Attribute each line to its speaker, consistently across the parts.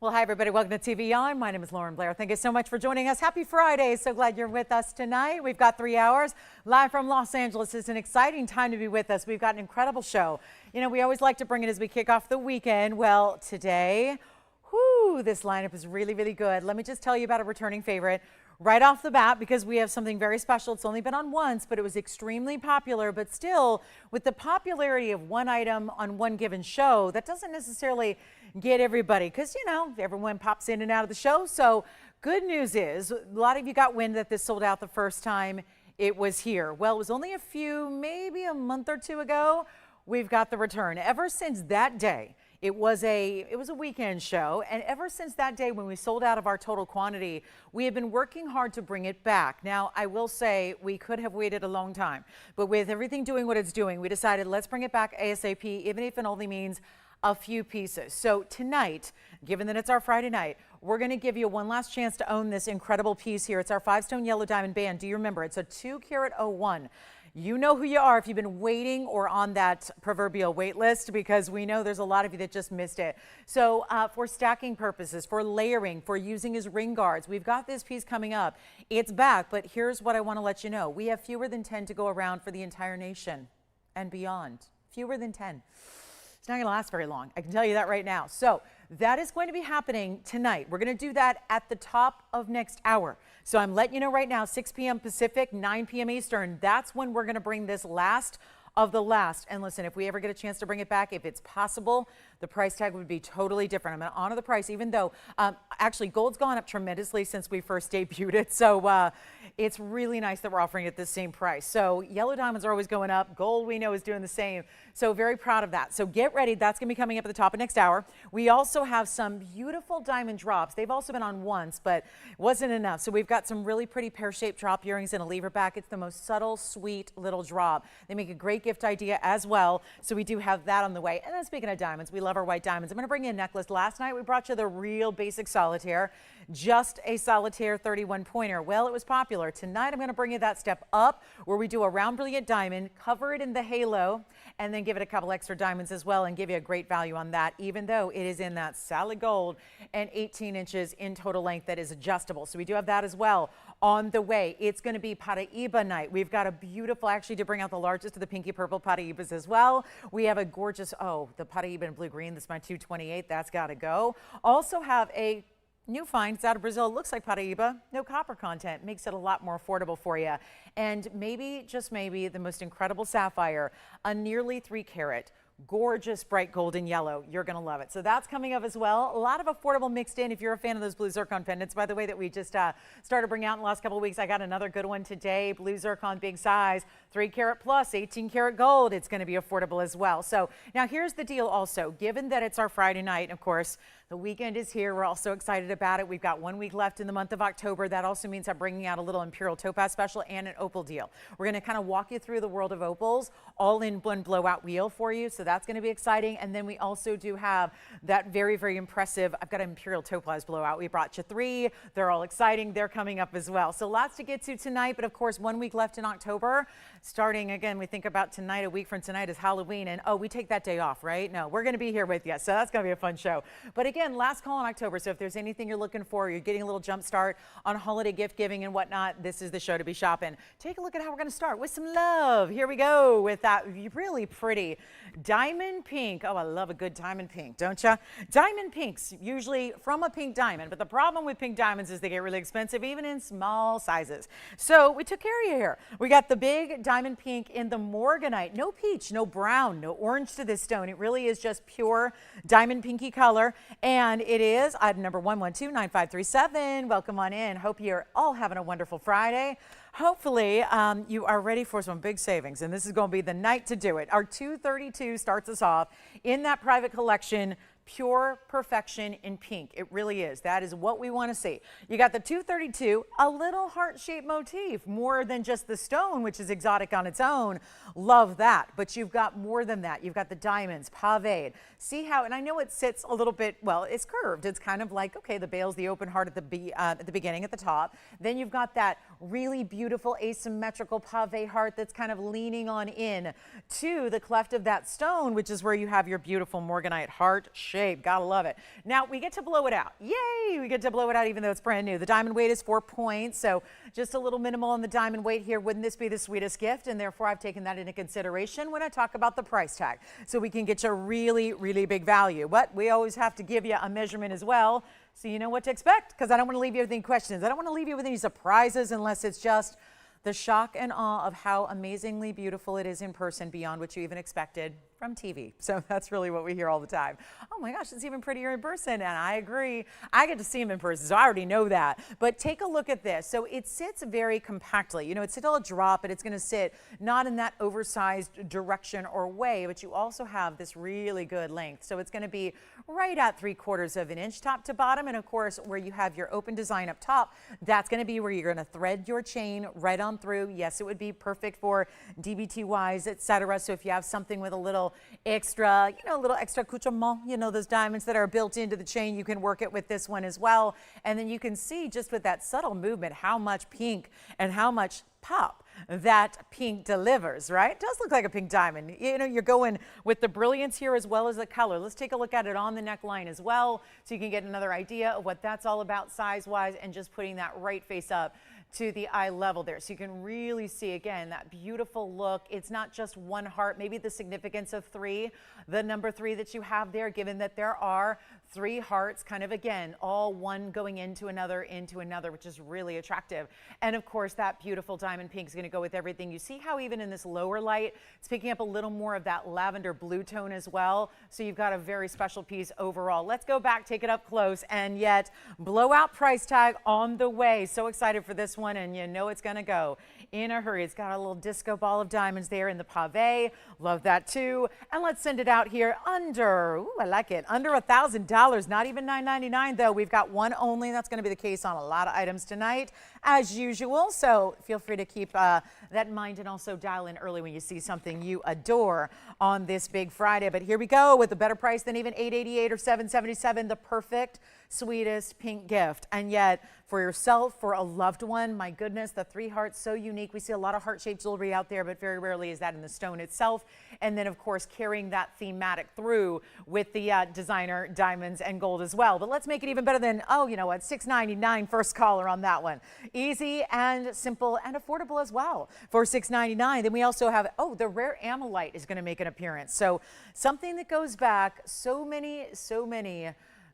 Speaker 1: Well, hi, everybody. Welcome to TVON. My name is Blair. Thank you so much for joining us. Happy Friday. So glad you're with us tonight. We've got 3 hours live from Los Angeles. It's an exciting time to be with us. We've got an incredible show. You know, we always like to bring it as we kick off the weekend. Well, today, this lineup is really, really good. Let me just tell you about a returning favorite right off the bat, because we have something very special. It's only been on once, but it was extremely popular. But still, with the popularity of one item on one given show, that doesn't necessarily get everybody, because, you know, everyone pops in and out of the show. So good news is a lot of you got wind that this sold out the first time it was here. Well, it was only maybe a month or two ago, we've got the return. Ever since that day, it was a weekend show, and ever since that day when we sold out of our total quantity, we have been working hard to bring it back. Now, I will say we could have waited a long time, but with everything doing what it's doing, we decided let's bring it back ASAP, even if it only means a few pieces. So tonight, given that it's our Friday night, we're going to give you one last chance to own this incredible piece here. It's our 5-stone yellow diamond band. Do you remember? It's a 2-carat 01. You know who you are if you've been waiting or on that proverbial wait list, because we know there's a lot of you that just missed it. So for stacking purposes, for layering, for using as ring guards, we've got this piece coming up. It's back, but here's what I want to let you know. We have fewer than 10 to go around for the entire nation and beyond. Fewer than 10. It's not going to last very long. I can tell you that right now. So that is going to be happening tonight. We're going to do that at the top of next hour. So I'm letting you know right now, 6 p.m. Pacific, 9 p.m. Eastern. That's when we're going to bring this last of the last. And listen, if we ever get a chance to bring it back, if it's possible, the price tag would be totally different. I'm going to honor the price, even though actually gold's gone up tremendously since we first debuted it. So it's really nice that we're offering it the same price. So yellow diamonds are always going up. Gold, we know, is doing the same. So very proud of that. So get ready. That's going to be coming up at the top of next hour. We also have some beautiful diamond drops. They've also been on once, but it wasn't enough. So we've got some really pretty pear-shaped drop earrings and a lever back. It's the most subtle, sweet little drop. They make a great gift idea as well. So we do have that on the way. And then speaking of diamonds, we love our white diamonds. I'm going to bring you a necklace. Last night we brought you the real basic solitaire, just a solitaire 31 pointer. Well, it was popular. Tonight I'm going to bring you that step up, where we do a round brilliant diamond, cover it in the halo, and then give it a couple extra diamonds as well, and give you a great value on that, even though it is in that solid gold and 18 inches in total length that is adjustable. So we do have that as well on the way. It's going to be Paraiba night. We've got a beautiful, actually, to bring out the largest of the pinky purple Paraibas as well. We have a gorgeous, the Paraiba in blue green. This is my 228. That's got to go. Also have a new find. It's out of Brazil. It looks like Paraiba. No copper content. Makes it a lot more affordable for you. And maybe, just maybe, the most incredible sapphire, a nearly 3-carat. Gorgeous bright golden yellow. You're going to love it. So that's coming up as well. A lot of affordable mixed in if you're a fan of those blue zircon pendants, by the way, that we just started bringing out in the last couple of weeks. I got another good one today. Blue zircon, big size, 3-carat plus, 18-carat gold. It's going to be affordable as well. So now here's the deal also. Given that it's our Friday night, of course, the weekend is here. We're all so excited about it. We've got 1 week left in the month of October. That also means I'm bringing out a little Imperial topaz special and an opal deal. We're going to kind of walk you through the world of opals, all in one blowout wheel for you. So that's going to be exciting. And then we also do have that very, very impressive, I've got an Imperial topaz blowout. We brought you 3. They're all exciting. They're coming up as well. So lots to get to tonight. But of course, 1 week left in October. Starting again, we think about tonight, a week from tonight is Halloween. And we take that day off, right? No, we're going to be here with you. So that's going to be a fun show. But again, last call in October. So if there's anything you're looking for, you're getting a little jump start on holiday gift giving and whatnot, this is the show to be shopping. Take a look at how we're going to start with some love. Here we go with that really pretty diamond pink. Oh, I love a good diamond pink, don't you? Diamond pinks, usually from a pink diamond. But the problem with pink diamonds is they get really expensive, even in small sizes. So we took care of you here. We got the big diamond pink in the Morganite. No peach, no brown, no orange to this stone. It really is just pure diamond pinky color. And it is item number 1129537. Welcome on in. Hope you're all having a wonderful Friday. Hopefully you are ready for some big savings, and this is going to be the night to do it. Our 232 starts us off in that private collection. Pure perfection in pink. It really is. That is what we want to see. You got the 232, a little heart-shaped motif, more than just the stone, which is exotic on its own. Love that. But you've got more than that. You've got the diamonds, paved. See how, and I know it sits a little bit, well, it's curved. It's kind of like, okay, the bail's the open heart at the beginning, at the top. Then you've got that really beautiful asymmetrical pave heart that's kind of leaning on in to the cleft of that stone, which is where you have your beautiful Morganite heart shape. Gotta love it. Now we get to blow it out. Yay! We get to blow it out even though it's brand new. The diamond weight is 4 points, so just a little minimal on the diamond weight here. Wouldn't this be the sweetest gift? And therefore I've taken that into consideration when I talk about the price tag, so we can get you a really, really big value. But we always have to give you a measurement as well, so you know what to expect, because I don't want to leave you with any questions. I don't want to leave you with any surprises unless it's just the shock and awe of how amazingly beautiful it is in person, beyond what you even expected from TV. So that's really what we hear all the time. Oh my gosh, it's even prettier in person. And I agree. I get to see them in person, so I already know that. But take a look at this. So it sits very compactly. You know, it's still a drop, but it's going to sit not in that oversized direction or way, but you also have this really good length. So it's going to be right at 3/4 of an inch top to bottom. And of course, where you have your open design up top, that's going to be where you're going to thread your chain right on through. Yes, it would be perfect for DBTYs, etc. So if you have something with a little extra, you know, a little extra accoutrement, you know, those diamonds that are built into the chain, you can work it with this one as well. And then you can see just with that subtle movement how much pink and how much pop that pink delivers, right? It does look like a pink diamond. You know, you're going with the brilliance here as well as the color. Let's take a look at it on the neckline as well, so you can get another idea of what that's all about size-wise, and just putting that right face up to the eye level there. So you can really see, again, that beautiful look. It's not just one heart, maybe the significance of 3, the number 3 that you have there, given that there are 3 hearts, kind of, again, all one going into another, which is really attractive. And of course, that beautiful diamond pink is going to go with everything. You see how even in this lower light, it's picking up a little more of that lavender blue tone as well. So you've got a very special piece overall. Let's go back, take it up close, and yet blowout price tag on the way. So excited for this one, and you know it's going to go in a hurry. It's got a little disco ball of diamonds there in the pave. Love that too. And let's send it out here under, ooh, I like it, under $1,000. Not even $9.99 though. We've got one only. That's going to be the case on a lot of items tonight, as usual. So feel free to keep that in mind, and also dial in early when you see something you adore on this big Friday. But here we go with a better price than even $888 or $777. The perfect, sweetest pink gift. And yet for yourself, for a loved one, my goodness, the 3 hearts, so unique. We see a lot of heart-shaped jewelry out there, but very rarely is that in the stone itself. And then of course carrying that thematic through with the designer diamonds and gold as well. But let's make it even better than, oh, you know what, $6.99 first caller on that one. Easy and simple and affordable as well for $6.99. Then we also have, oh, the rare Amalite is going to make an appearance. So something that goes back so many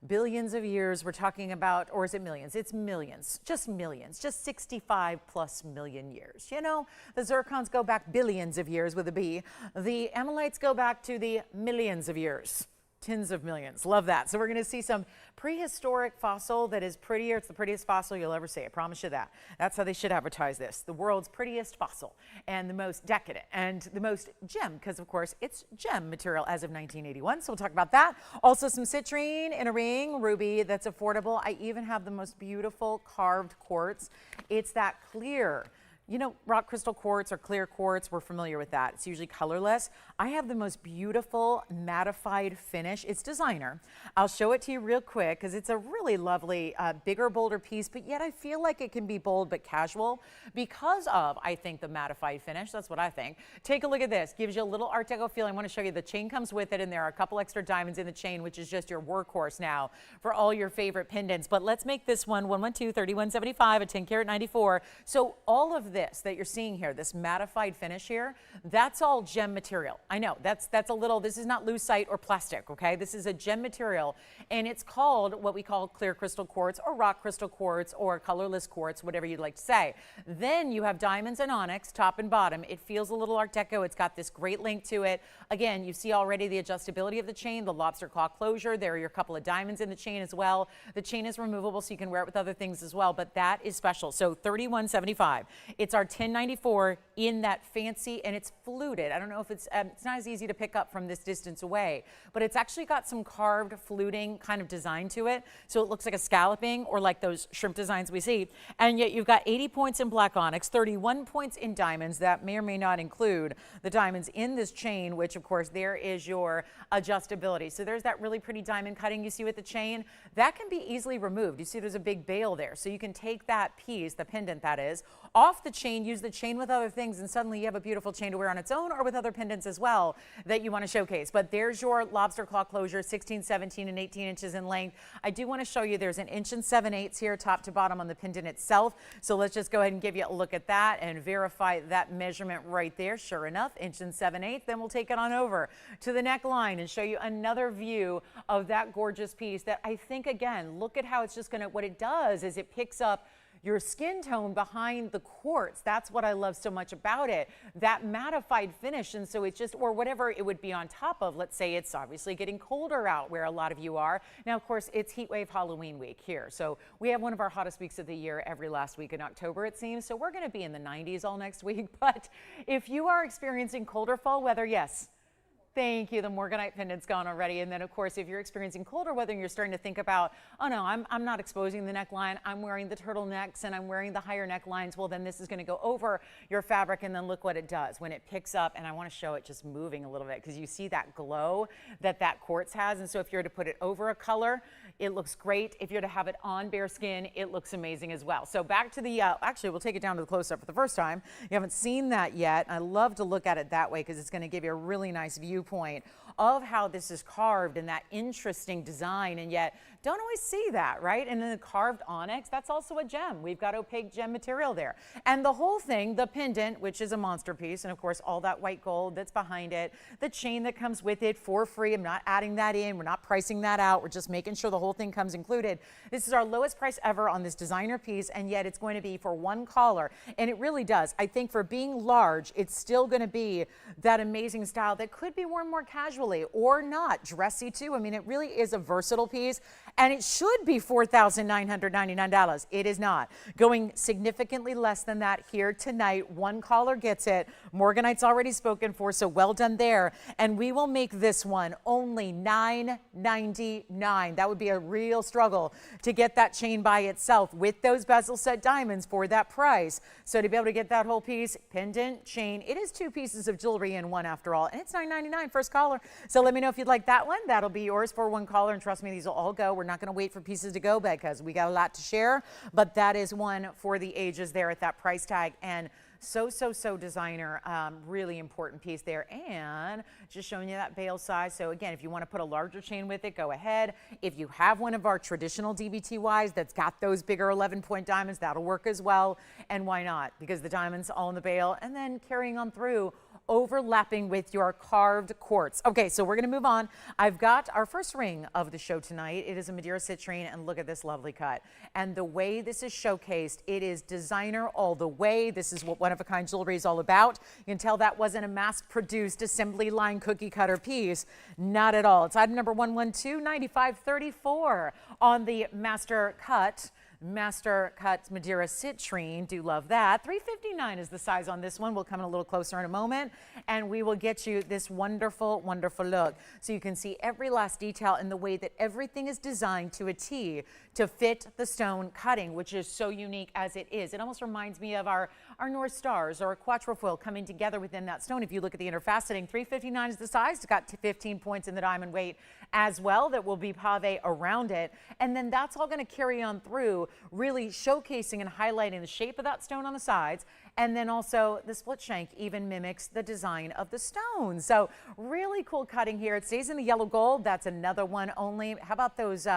Speaker 1: billions of years. We're talking about, or is it millions? It's millions, just 65+ million years. You know, the zircons go back billions of years with a B. The Amalites go back to the millions of years. Tens of millions. Love that. So we're going to see some prehistoric fossil that is prettier. It's the prettiest fossil you'll ever see. I promise you that. That's how they should advertise this. The world's prettiest fossil, and the most decadent, and the most gem, because of course it's gem material as of 1981. So we'll talk about that. Also some citrine in a ring, ruby that's affordable. I even have the most beautiful carved quartz. It's that clear, you know, rock crystal quartz or clear quartz, we're familiar with that. It's usually colorless. I have the most beautiful mattified finish. It's designer. I'll show it to you real quick because it's a really lovely, bigger, bolder piece, but yet I feel like it can be bold but casual because of, I think, the mattified finish. That's what I think. Take a look at this. Gives you a little Art Deco feel. I want to show you the chain comes with it, and there are a couple extra diamonds in the chain, which is just your workhorse now for all your favorite pendants. But let's make this one 112, 3175, a 10 karat 94. So all of this that you're seeing here, this mattified finish here, that's all gem material. I know that's a little, this is not lucite or plastic, okay? This is a gem material, and it's called what we call clear crystal quartz or rock crystal quartz or colorless quartz, whatever you'd like to say. Then you have diamonds and onyx, top and bottom. It feels a little Art Deco. It's got this great link to it. Again, you see already the adjustability of the chain, the lobster claw closure. There are your couple of diamonds in the chain as well. The chain is removable, so you can wear it with other things as well, but that is special. So $31.75. It's our $10.94 in that fancy, and it's fluted. I don't know if it's not as easy to pick up from this distance away, but it's actually got some carved fluting kind of design to it. So it looks like a scalloping or like those shrimp designs we see. And yet you've got 80 points in black onyx, 31 points in diamonds. That may or may not include the diamonds in this chain, which of course there is your adjustability. So there's that really pretty diamond cutting you see with the chain. That can be easily removed. You see there's a big bail there. So you can take that piece, the pendant that is, off the chain, use the chain with other things, things, and suddenly you have a beautiful chain to wear on its own or with other pendants as well that you want to showcase. But there's your lobster claw closure, 16, 17, and 18 inches in length. I do want to show you there's an 1 7/8 here, top to bottom on the pendant itself. So let's just go ahead and give you a look at that and verify that measurement right there. Sure enough, 1 7/8. Then we'll take it on over to the neckline and show you another view of that gorgeous piece that I think, again, look at how it's just going to, what it does is it picks up your skin tone behind the quartz. That's what I love so much about it, that mattified finish. And so it's just, or whatever it would be on top of, let's say it's obviously getting colder out where a lot of you are. Now, of course, it's heat wave Halloween week here. So we have one of our hottest weeks of the year every last week in October, it seems. So we're going to be in the 90s all next week. But if you are experiencing colder fall weather, yes. Thank you. The Morganite pendant's gone already. And then, of course, if you're experiencing colder weather and you're starting to think about, oh, no, I'm not exposing the neckline. I'm wearing the turtlenecks and I'm wearing the higher necklines. Well, then this is going to go over your fabric. And then look what it does when it picks up. And I want to show it just moving a little bit because you see that glow that that quartz has. And so if you're to put it over a color, it looks great. If you're to have it on bare skin, it looks amazing as well. So back to the, actually, we'll take it down to the close-up for the first time. You haven't seen that yet. I love to look at it that way because it's going to give you a really nice viewpoint of how this is carved and that interesting design, and yet don't always see that, right? And then the carved onyx, that's also a gem. We've got opaque gem material there. And the whole thing, the pendant, which is a monster piece, and of course all that white gold that's behind it, the chain that comes with it for free. I'm not adding that in. We're not pricing that out. We're just making sure the whole thing comes included. This is our lowest price ever on this designer piece, and yet it's going to be for one collar. And it really does. I think for being large, it's still going to be that amazing style that could be worn more casually or not, dressy too. I mean, it really is a versatile piece, and it should be $4,999. It is not. Going significantly less than that here tonight. One caller gets it. Morganite's already spoken for, so well done there. And we will make this one only $999. That would be a real struggle to get that chain by itself with those bezel set diamonds for that price. So to be able to get that whole piece, pendant, chain, it is two pieces of jewelry in one after all, and it's $999 first caller. So let me know if you'd like that one. That'll be yours for one caller, and trust me, these will all go. We're not going to wait for pieces to go because we got a lot to share, but that is one for the ages there at that price tag. And so designer, really important piece there. And just showing you that bail size. So again, if you want to put a larger chain with it, go ahead. If you have one of our traditional DBTYs that's got those bigger 11-point diamonds, that'll work as well. And why not? Because the diamonds all in the bail, and then carrying on through, overlapping with your carved quartz. Okay, so we're going to move on. I've got our first ring of the show tonight. It is a Madeira citrine, and look at this lovely cut. And the way this is showcased, it is designer all the way. This is what one-of-a-kind jewelry is all about. You can tell that wasn't a mass-produced assembly line cookie cutter piece. Not at all. It's item number 112-9534 on the Master Cut Madeira citrine. Do love that. $359 is the size on this one. We'll come in a little closer in a moment, and we will get you this wonderful, wonderful look. So you can see every last detail in the way that everything is designed to a T to fit the stone cutting, which is so unique as it is. It almost reminds me of our North Stars or a quatrefoil coming together within that stone. If you look at the interfaceting, $359 is the size. It's got 15 points in the diamond weight as well that will be pave around it. And then that's all going to carry on through, really showcasing and highlighting the shape of that stone on the sides. And then also the split shank even mimics the design of the stone. So really cool cutting here. It stays in the yellow gold. That's another one only. How about those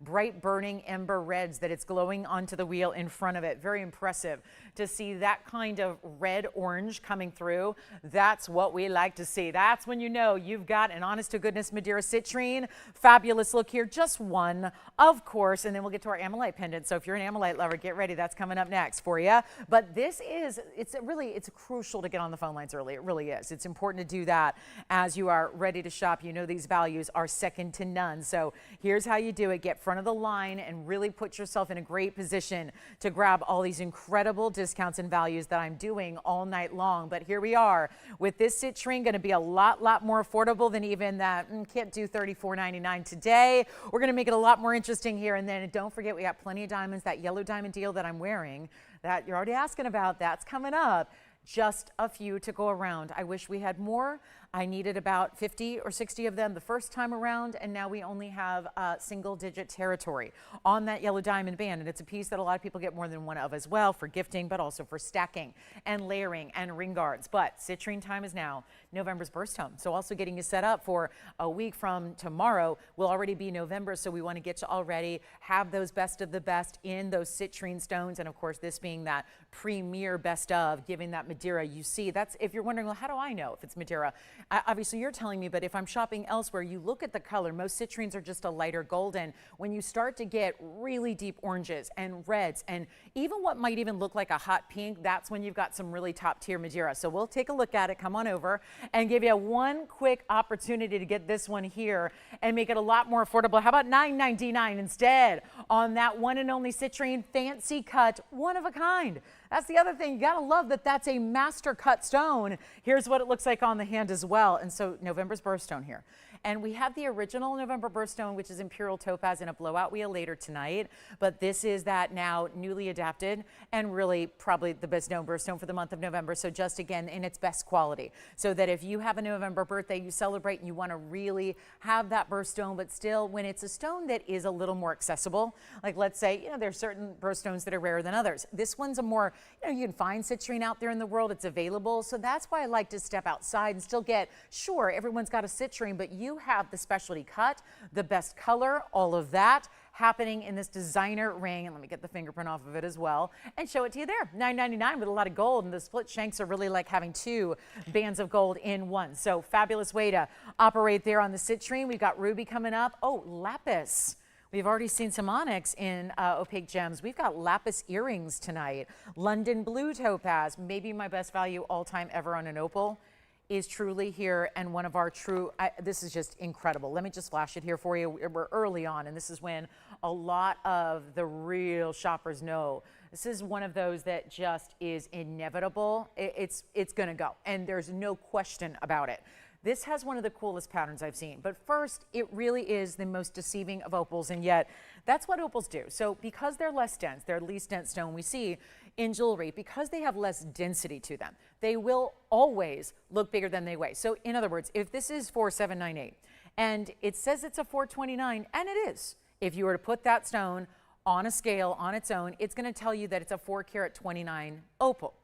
Speaker 1: bright burning ember reds that it's glowing onto the wheel in front of it? Very impressive to see that kind of red orange coming through. That's what we like to see. That's when you know you've got an honest to goodness Madeira citrine. Fabulous look here. Just one, of course, and then we'll get to our Amalite pendant. So if you're an Amalite lover, get ready. That's coming up next for you. But this is, it's crucial to get on the phone lines early. It really is. It's important to do that as you are ready to shop. You know these values are second to none. So here's how you do it. Get front of the line and really put yourself in a great position to grab all these incredible discounts and values that I'm doing all night long. But here we are with this citrine, going to be a lot more affordable than even that. Can't do $34.99 today. We're going to make it a lot more interesting here. And then don't forget, we got plenty of diamonds. That yellow diamond deal that I'm wearing that you're already asking about, that's coming up. Just a few to go around. I wish we had more. I needed about 50 or 60 of them the first time around, and now we only have single-digit territory on that yellow diamond band. And it's a piece that a lot of people get more than one of as well for gifting, but also for stacking and layering and ring guards. But citrine time is now. November's birthstone. So also getting you set up for a week from tomorrow will already be November. So we want to get you already, have those best of the best in those citrine stones. And of course, this being that premier best of, giving that Madeira. You see, that's, if you're wondering, well, how do I know if it's Madeira? Obviously you're telling me, but if I'm shopping elsewhere, you look at the color, most citrines are just a lighter golden. When you start to get really deep oranges and reds and even what might even look like a hot pink, that's when you've got some really top tier Madeira. So we'll take a look at it, come on over and give you one quick opportunity to get this one here and make it a lot more affordable. How about $9.99 instead on that one and only citrine, fancy cut, one of a kind. That's the other thing. You got to love that that's a master cut stone. Here's what it looks like on the hand as well. And so November's birthstone here. And we have the original November birthstone, which is Imperial topaz in a blowout wheel later tonight. But this is that now newly adapted and really probably the best known birthstone for the month of November. So just again, in its best quality. So that if you have a November birthday, you celebrate and you want to really have that birthstone, but still when it's a stone that is a little more accessible, like let's say, there's certain birthstones that are rarer than others. This one's a more, you can find citrine out there in the world. It's available. So that's why I like to step outside and still get, sure, everyone's got a citrine, but you have the specialty cut, the best color, all of that happening in this designer ring. And let me get the fingerprint off of it as well and show it to you there. $9.99 with a lot of gold, and the split shanks are really like having two bands of gold in one. So fabulous way to operate there on the citrine. We've got ruby coming up. Oh, lapis. We've already seen some onyx in opaque gems. We've got lapis earrings tonight. London blue topaz, maybe my best value all time ever on an opal, is truly here, and one of our true, this is just incredible. Let me just flash it here for you. We're early on, and this is when a lot of the real shoppers know. This is one of those that just is inevitable. It's gonna go, and there's no question about it. This has one of the coolest patterns I've seen. But first, it really is the most deceiving of opals, and yet that's what opals do. So because they're less dense, they're least dense stone we see in jewelry, because they have less density to them, they will always look bigger than they weigh. So in other words, if this is 4798 and it says it's a 429, and it is, if you were to put that stone on a scale on its own, it's going to tell you that it's a 4 carat 29 opal.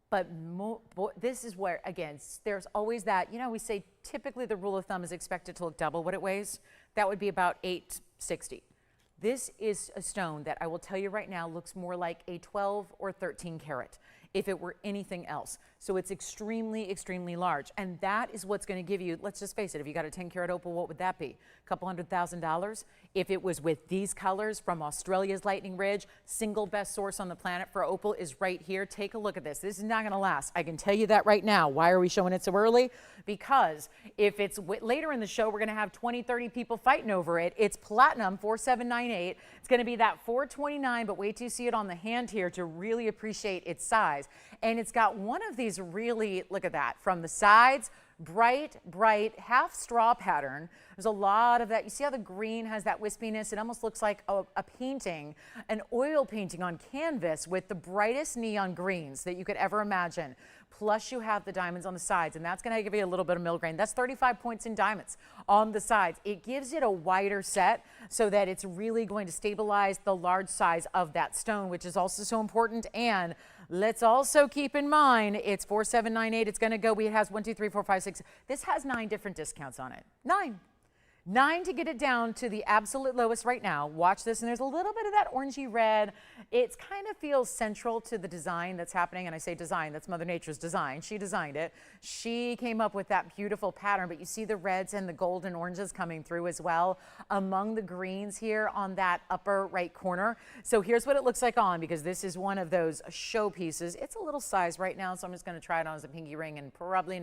Speaker 1: But this is where, again, there's always that, we say typically the rule of thumb is expected to look double what it weighs. That would be about 860. This is a stone that I will tell you right now looks more like a 12 or 13 carat if it were anything else. So it's extremely, extremely large. And that is what's going to give you, let's just face it, if you got a 10 carat opal, what would that be? A couple $100,000? If it was with these colors from Australia's Lightning Ridge, single best source on the planet for opal is right here. Take a look at this. This is not going to last. I can tell you that right now. Why are we showing it so early? Because if it's later in the show, we're going to have 20, 30 people fighting over it. It's platinum 4798. It's going to be that 429, but wait till you see it on the hand here to really appreciate its size. And it's got one of these really, look at that, from the sides, bright, half straw pattern. There's a lot of that. You see how the green has that wispiness? It almost looks like a painting, an oil painting on canvas with the brightest neon greens that you could ever imagine. Plus you have the diamonds on the sides, and that's going to give you a little bit of milligrain. That's 35 points in diamonds on the sides. It gives it a wider set so that it's really going to stabilize the large size of that stone, which is also so important. And let's also keep in mind, it's 4798. It's going to go, it has 1, 2, 3, 4, 5, 6. This has 9 different discounts on it. 9 to get it down to the absolute lowest right now. Watch this, and there's a little bit of that orangey red. It kind of feels central to the design that's happening, and I say design, that's Mother Nature's design. She designed it. She came up with that beautiful pattern, but you see the reds and the gold and oranges coming through as well among the greens here on that upper right corner. So here's what it looks like on, because this is one of those show pieces. It's a little size right now, so I'm just going to try it on as a pinky ring, and probably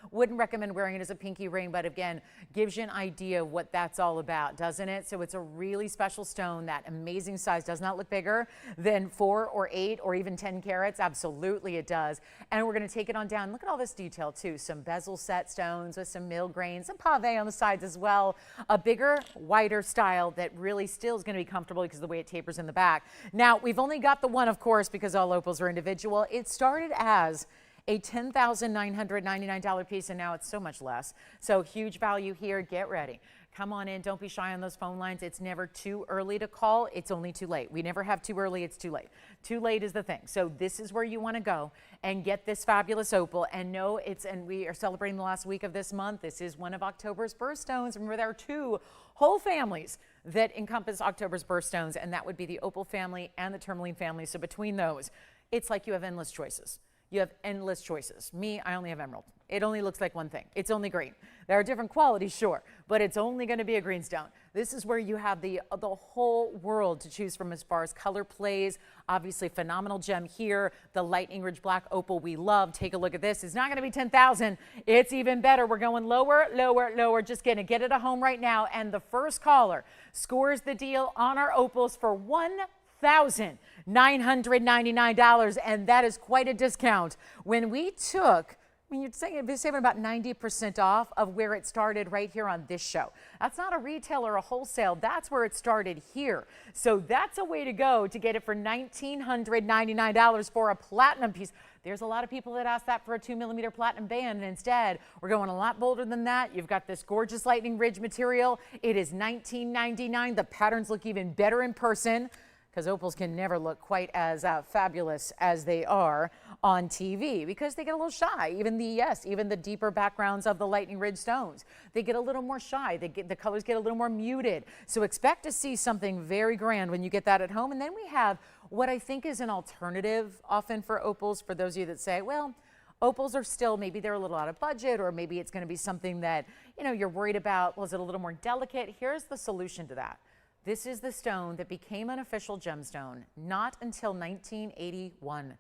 Speaker 1: wouldn't recommend wearing it as a pinky ring, but again, gives you an idea of what that's all about, doesn't it? So it's a really special stone. That amazing size does not look bigger than 4 or 8 or even 10 carats. Absolutely it does. And we're going to take it on down. Look at all this detail too. Some bezel set stones with some mill grain, some pave on the sides as well. A bigger, wider style that really still is going to be comfortable because of the way it tapers in the back. Now, we've only got the one, of course, because all opals are individual. It started as a $10,999 piece, and now it's so much less. So huge value here. Get ready. Come on in. Don't be shy on those phone lines. It's never too early to call. It's only too late. We never have too early. It's too late. Too late is the thing. So this is where you want to go and get this fabulous opal. And know it's, and we are celebrating the last week of this month. This is one of October's birthstones. Remember, there are two whole families that encompass October's birthstones, and that would be the opal family and the tourmaline family. So between those, it's like you have endless choices. You have endless choices. Me, I only have emerald. It only looks like one thing. It's only green. There are different qualities, sure, but it's only going to be a green stone. This is where you have the whole world to choose from as far as color plays. Obviously, phenomenal gem here. The lightning ridge black opal we love. Take a look at this. It's not going to be 10,000. It's even better. We're going lower, lower, lower. Just going to get it at home right now. And the first caller scores the deal on our opals for $1,999, and that is quite a discount. When we took, I mean, you're saving about 90% off of where it started right here on this show. That's not a retail or a wholesale. That's where it started here. So that's a way to go to get it for $1,999 for a platinum piece. There's a lot of people that ask that for a 2mm platinum band, and instead we're going a lot bolder than that. You've got this gorgeous lightning ridge material. It is $19.99. The patterns look even better in person, because opals can never look quite as fabulous as they are on TV, because they get a little shy. Even the deeper backgrounds of the lightning ridge stones, they get a little more shy. The colors get a little more muted. So expect to see something very grand when you get that at home. And then we have what I think is an alternative often for opals, for those of you that say, well, opals are still, maybe they're a little out of budget, or maybe it's going to be something that, you know, you're worried about. Was it a little more delicate? Here's the solution to that. This is the stone that became an official gemstone not until 1981.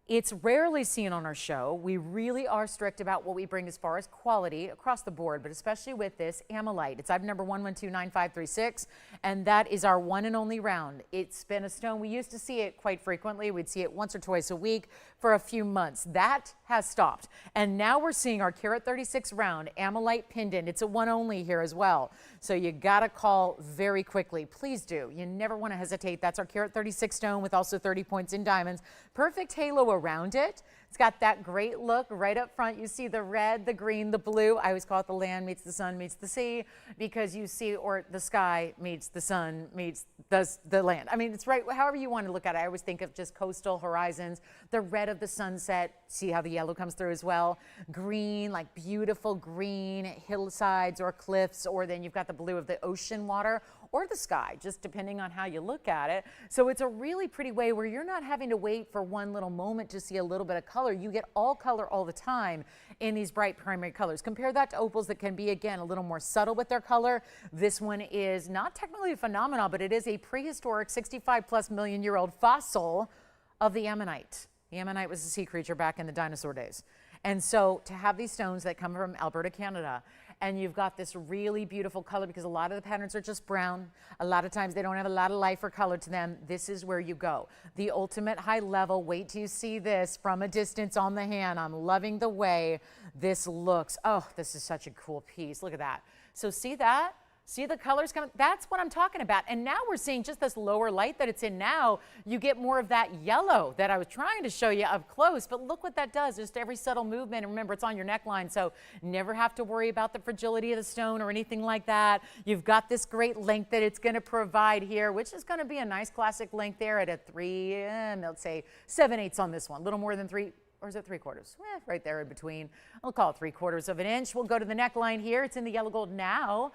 Speaker 1: It's rarely seen on our show. We really are strict about what we bring as far as quality across the board, but especially with this Amalite. It's item number 1129536, and that is our one and only round. It's been a stone. We used to see it quite frequently. We'd see it once or twice a week for a few months. That has stopped, and now we're seeing our carat 36 round Amalite pendant. It's a one only here as well, so you gotta call very quickly. Please do. You never want to hesitate. That's our carat 36 stone with also 30 points in diamonds. Perfect halo around it. It's got that great look right up front. You see the red, the green, the blue. I always call it the land meets the sun meets the sea, because you see, or the sky meets the sun meets the land. I mean, it's right, however you want to look at it. I always think of just coastal horizons, the red of the sunset. See how the yellow comes through as well. Green, like beautiful green hillsides or cliffs, or then you've got the blue of the ocean water or the sky, just depending on how you look at it. So it's a really pretty way where you're not having to wait for one little moment to see a little bit of color. You get all color all the time in these bright primary colors. Compare that to opals that can be, again, a little more subtle with their color. This one is not technically a phenomenon, but it is a prehistoric 65+ million year old fossil of the ammonite. The ammonite was a sea creature back in the dinosaur days. And so to have these stones that come from Alberta, Canada, and you've got this really beautiful color, because a lot of the patterns are just brown. A lot of times they don't have a lot of life or color to them. This is where you go. The ultimate high level. Wait till you see this from a distance on the hand. I'm loving the way this looks. Oh, this is such a cool piece. Look at that. So see that? See the colors coming? That's what I'm talking about. And now we're seeing just this lower light that it's in now. You get more of that yellow that I was trying to show you up close. But look what that does. Just every subtle movement. And remember, it's on your neckline, so never have to worry about the fragility of the stone or anything like that. You've got this great length that it's going to provide here, which is going to be a nice classic length there at a 3, let's say 7/8 on this one. A little more than 3. Or is it 3/4? Right there in between. I'll call it 3/4 of an inch. We'll go to the neckline here. It's in the yellow gold now.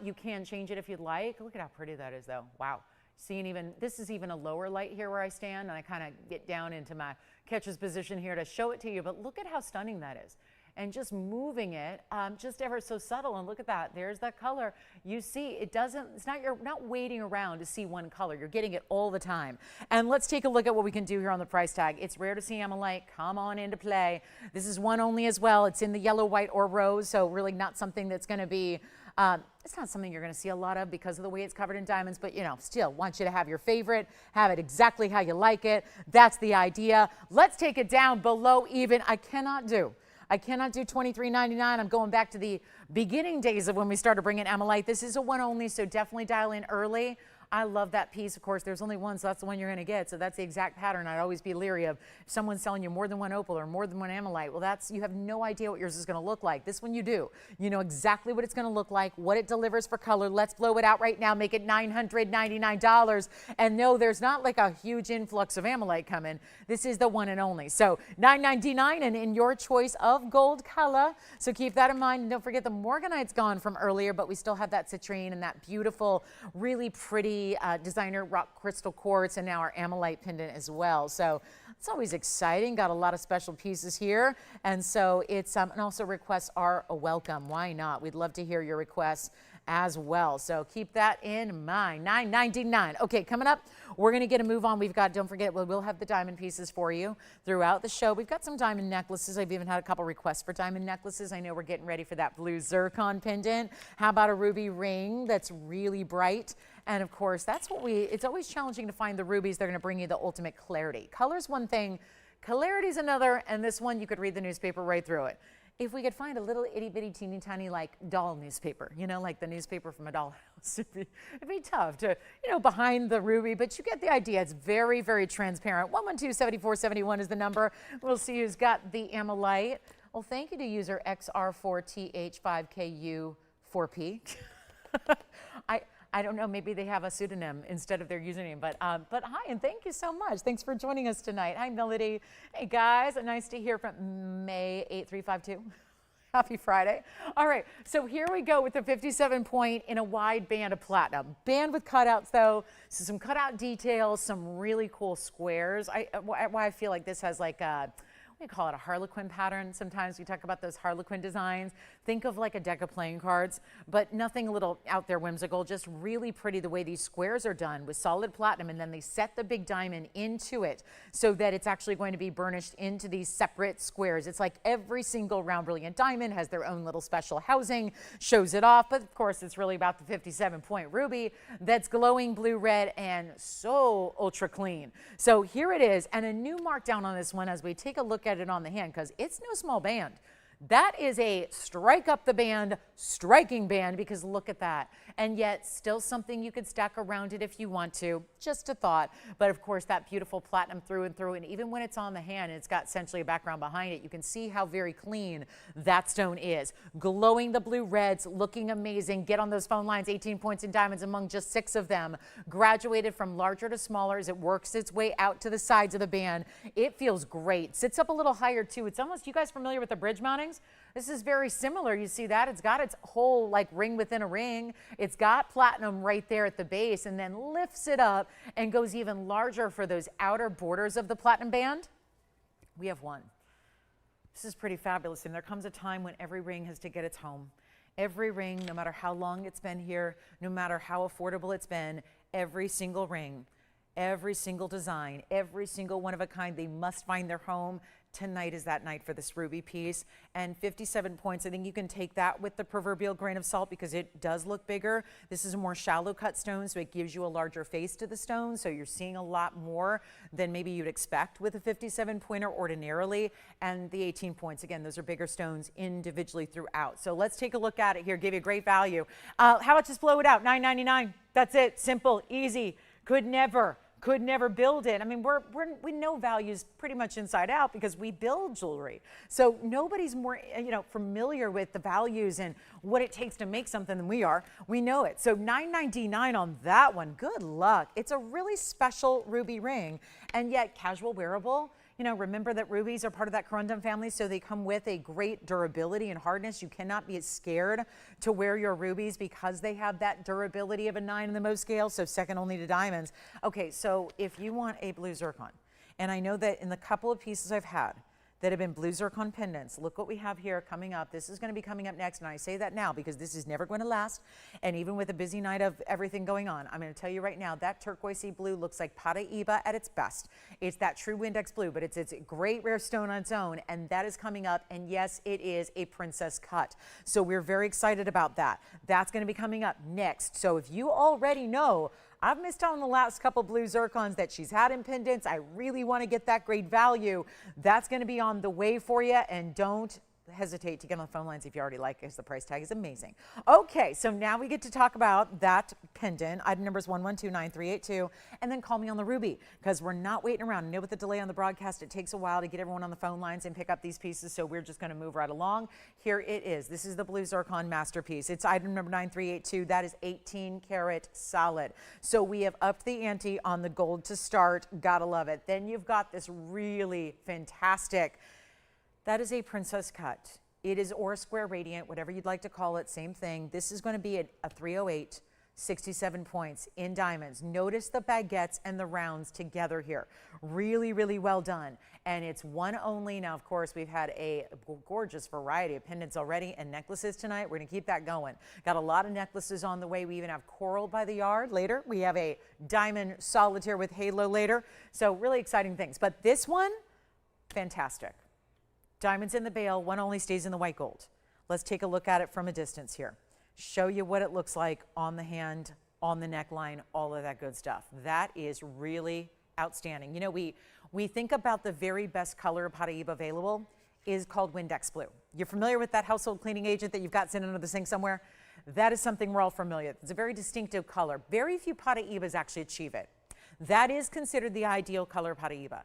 Speaker 1: You can change it if you'd like. Look at how pretty that is, though. Wow. Seeing even, this is even a lower light here where I stand, and I kind of get down into my catcher's position here to show it to you. But look at how stunning that is. And just moving it, just ever so subtle. And look at that. There's that color. You see, it doesn't, it's not, you're not waiting around to see one color. You're getting it all the time. And let's take a look at what we can do here on the price tag. It's rare to see Amalite come on into play. This is one only as well. It's in the yellow, white, or rose. So really not something that's going to be, it's not something you're going to see a lot of because of the way it's covered in diamonds, but you know, still want you to have your favorite, have it exactly how you like it. That's the idea. Let's take it down below even. I cannot do $23.99. I'm going back to the beginning days of when we started bringing Amalite. This is a one only, so definitely dial in early. I love that piece. Of course, there's only one, so that's the one you're going to get. So that's the exact pattern. I'd always be leery of if someone's selling you more than one opal or more than one Amalite. Well, you have no idea what yours is going to look like. This one you do. You know exactly what it's going to look like, what it delivers for color. Let's blow it out right now. Make it $999. And no, there's not like a huge influx of Amalite coming. This is the one and only. So $999 and in your choice of gold color. So keep that in mind. And don't forget the Morganite's gone from earlier, but we still have that citrine and that beautiful, really pretty designer rock crystal quartz, and now our Amalite pendant as well. So it's always exciting. Got a lot of special pieces here. And so it's, and also requests are a welcome. Why not? We'd love to hear your requests as well. So keep that in mind. $999. Okay, coming up, we're going to get a move on. We've got, don't forget, we'll have the diamond pieces for you throughout the show. We've got some diamond necklaces. I've even had a couple requests for diamond necklaces. I know we're getting ready for that blue zircon pendant. How about a ruby ring that's really bright? And of course, that's what it's always challenging to find the rubies. They're going to bring you the ultimate clarity. Color's one thing, clarity's another, and this one, you could read the newspaper right through it. If we could find a little itty bitty teeny tiny like doll newspaper, you know, like the newspaper from a dollhouse, it'd be tough to, you know, behind the ruby, but you get the idea. It's very, very transparent. 112-7471 is the number. We'll see who's got the Amalite. Well, thank you to user XR4TH5KU4P. I don't know, maybe they have a pseudonym instead of their username, but hi, and thank you so much. Thanks for joining us tonight. Hi, Melody. Hey, guys, nice to hear from May 8352. Happy Friday. All right, so here we go with the 57 point in a wide band of platinum. Band with cutouts, though, so some cutout details, some really cool squares. Why I feel like this has like a, we call it a harlequin pattern. Sometimes we talk about those harlequin designs. Think of like a deck of playing cards, but nothing a little out there whimsical, just really pretty the way these squares are done with solid platinum, and then they set the big diamond into it so that it's actually going to be burnished into these separate squares. It's like every single round brilliant diamond has their own little special housing, shows it off, but of course it's really about the 57 point ruby that's glowing blue red and so ultra clean. So here it is, and a new markdown on this one as we take a look at it on the hand, because it's no small band. That is a strike up the band, striking band, because look at that. And yet still something you could stack around it if you want to, just a thought. But of course that beautiful platinum through and through, and even when it's on the hand, it's got essentially a background behind it. You can see how very clean that stone is. Glowing the blue reds, looking amazing. Get on those phone lines, 18 points in diamonds among just 6 of them. Graduated from larger to smaller as it works its way out to the sides of the band. It feels great. Sits up a little higher too. It's almost, you guys familiar with the bridge mountings? This is very similar. You see that? It's got its whole like ring within a ring. It's got platinum right there at the base, and then lifts it up and goes even larger for those outer borders of the platinum band. We have one. This is pretty fabulous, and there comes a time when every ring has to get its home. Every ring, no matter how long it's been here, no matter how affordable it's been, every single ring, every single design, every single one of a kind, they must find their home. Tonight is that night for this ruby piece. And 57 points, I think you can take that with the proverbial grain of salt because it does look bigger. This is a more shallow cut stone, so it gives you a larger face to the stone, so you're seeing a lot more than maybe you'd expect with a 57 pointer ordinarily. And the 18 points, again, those are bigger stones individually throughout. So let's take a look at it here, give you a great value. How about just blow it out, $9.99. That's it, simple, easy, could never build it. I mean, we know values pretty much inside out because we build jewelry. So nobody's more, you know, familiar with the values and what it takes to make something than we are. We know it. So $9.99 on that one. Good luck. It's a really special ruby ring, and yet casual wearable. You know, remember that rubies are part of that corundum family, so they come with a great durability and hardness. You cannot be scared to wear your rubies because they have that durability of a 9 in the Mohs scale, so second only to diamonds. Okay, so if you want a blue zircon, and I know that in the couple of pieces I've had that have been blue zircon pendants, look what we have here coming up. This is going to be coming up next, and I say that now because this is never going to last, and even with a busy night of everything going on, I'm going to tell you right now, that turquoisey blue looks like Paraiba at its best. It's that true Windex blue, but it's a great rare stone on its own, and that is coming up, and yes, it is a princess cut. So we're very excited about that. That's going to be coming up next. So if you already know, I've missed out on the last couple blue zircons that she's had in pendants, I really want to get that great value, that's going to be on the way for you, and don't hesitate to get on the phone lines if you already like it, because the price tag is amazing. Okay, so now we get to talk about that pendant. Item number is 1129-382, and then call me on the ruby, because we're not waiting around. I know with the delay on the broadcast, it takes a while to get everyone on the phone lines and pick up these pieces, so we're just going to move right along. Here it is. This is the blue zircon masterpiece. It's item number 9382. That is 18 karat solid. So we have upped the ante on the gold to start. Gotta love it. Then you've got this really fantastic, that is a princess cut. It is or square radiant, whatever you'd like to call it, same thing. This is going to be a 308, 67 points in diamonds. Notice the baguettes and the rounds together here. Really, really well done. And it's one only. Now, of course, we've had a gorgeous variety of pendants already and necklaces tonight. We're going to keep that going. Got a lot of necklaces on the way. We even have coral by the yard later. We have a diamond solitaire with halo later. So really exciting things. But this one, fantastic. Diamonds in the bail, one only stays in the white gold. Let's take a look at it from a distance here. Show you what it looks like on the hand, on the neckline, all of that good stuff. That is really outstanding. You know, we think about the very best color of Paraiba available is called Windex Blue. You're familiar with that household cleaning agent that you've got sitting under the sink somewhere? That is something we're all familiar with. It's a very distinctive color. Very few Paraibas actually achieve it. That is considered the ideal color of Paraiba.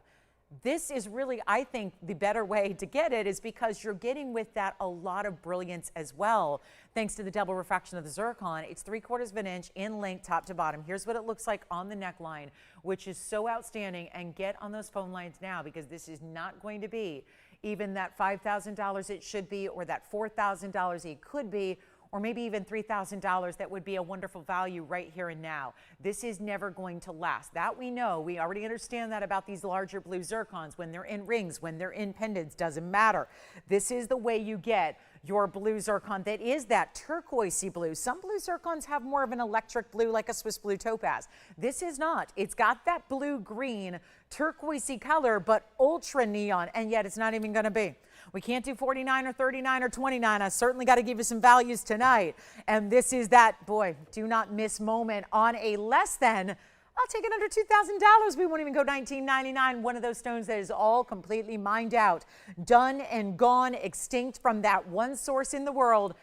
Speaker 1: This is really, I think, the better way to get it is because you're getting with that a lot of brilliance as well, thanks to the double refraction of the zircon. It's 3/4 of an inch in length, top to bottom. Here's what it looks like on the neckline, which is so outstanding. And get on those phone lines now, because this is not going to be even that $5,000 it should be, or that $4,000 it could be, or maybe even $3,000 that would be a wonderful value right here and now. This is never going to last. That we know. We already understand that about these larger blue zircons. When they're in rings, when they're in pendants, doesn't matter. This is the way you get your blue zircon that is that turquoisey blue. Some blue zircons have more of an electric blue, like a Swiss blue topaz. This is not. It's got that blue-green turquoisey color, but ultra neon, and yet it's not even going to be. We can't do 49 or 39 or 29. I certainly got to give you some values tonight. And this is that, boy, do not miss moment on a less than, I'll take it under $2,000. We won't even go $19.99. One of those stones that is all completely mined out, done and gone, extinct from that one source in the world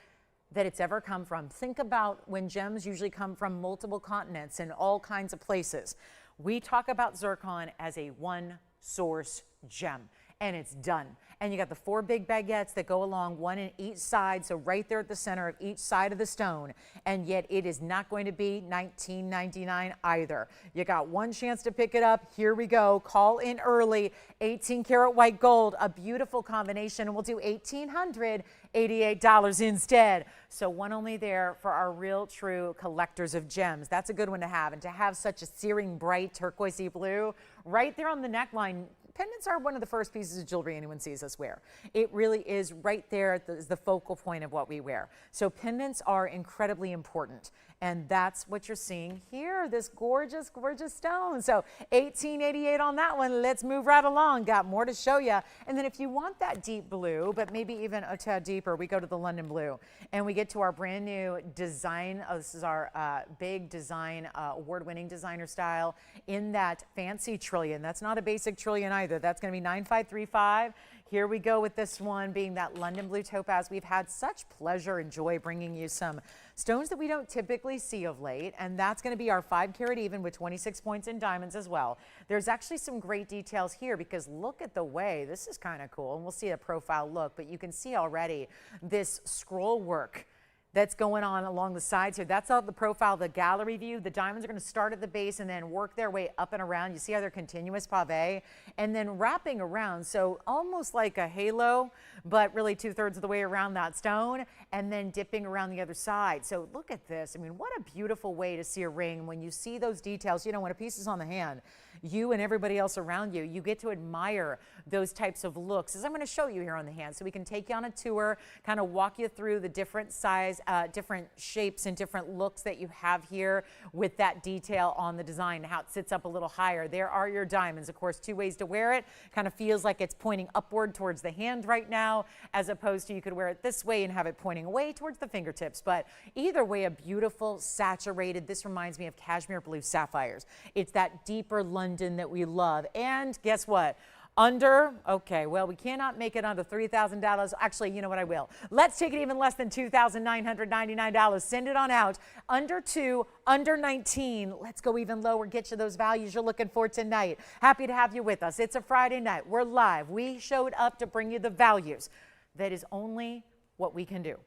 Speaker 1: that it's ever come from. Think about when gems usually come from multiple continents and all kinds of places. We talk about zircon as a one source gem, and it's done. And you got the 4 big baguettes that go along, one in each side, so right there at the center of each side of the stone. And yet it is not going to be $19.99 either. You got one chance to pick it up. Here we go. Call in early. 18 karat white gold, a beautiful combination, and we'll do $1,888 instead. So one only there for our real true collectors of gems. That's a good one to have. And to have such a searing bright turquoisey blue right there on the neckline. Pendants are one of the first pieces of jewelry anyone sees us wear. It really is right there at the focal point of what we wear. So pendants are incredibly important. And that's what you're seeing here, this gorgeous, gorgeous stone. So $1,888 on that one. Let's move right along. Got more to show you. And then if you want that deep blue, but maybe even a tad deeper, we go to the London blue. And we get to our brand new design. This is our big design, award-winning designer style in that fancy trillion. That's not a basic trillion either. That's going to be 9535. Here we go with this one being that London blue topaz. We've had such pleasure and joy bringing you some stones that we don't typically see of late, and that's going to be our 5 karat even with 26 points in diamonds as well. There's actually some great details here because look at the way, this is kind of cool, and we'll see a profile look, but you can see already this scroll work that's going on along the sides here. That's all the profile, the gallery view. The diamonds are going to start at the base and then work their way up and around. You see how they're continuous pave and then wrapping around. So almost like a halo, but really 2/3 of the way around that stone and then dipping around the other side. So look at this. I mean, what a beautiful way to see a ring when you see those details. You know, when a piece is on the hand, you and everybody else around you, you get to admire those types of looks, as I'm going to show you here on the hand. So we can take you on a tour, kind of walk you through the different size, different shapes and different looks that you have here with that detail on the design, how it sits up a little higher. There are your diamonds. Of course, 2 ways to wear it. Kind of feels like it's pointing upward towards the hand right now, as opposed to you could wear it this way and have it pointing away towards the fingertips. But either way, a beautiful, saturated, this reminds me of cashmere blue sapphires. It's that deeper London that we love. And guess what? Under, okay, well, we cannot make it under $3,000. Actually, you know what, I will. Let's take it even less than $2,999. Send it on out. Under 2, under 19. Let's go even lower, get you those values you're looking for tonight. Happy to have you with us. It's a Friday night. We're live. We showed up to bring you the values. That is only what we can do.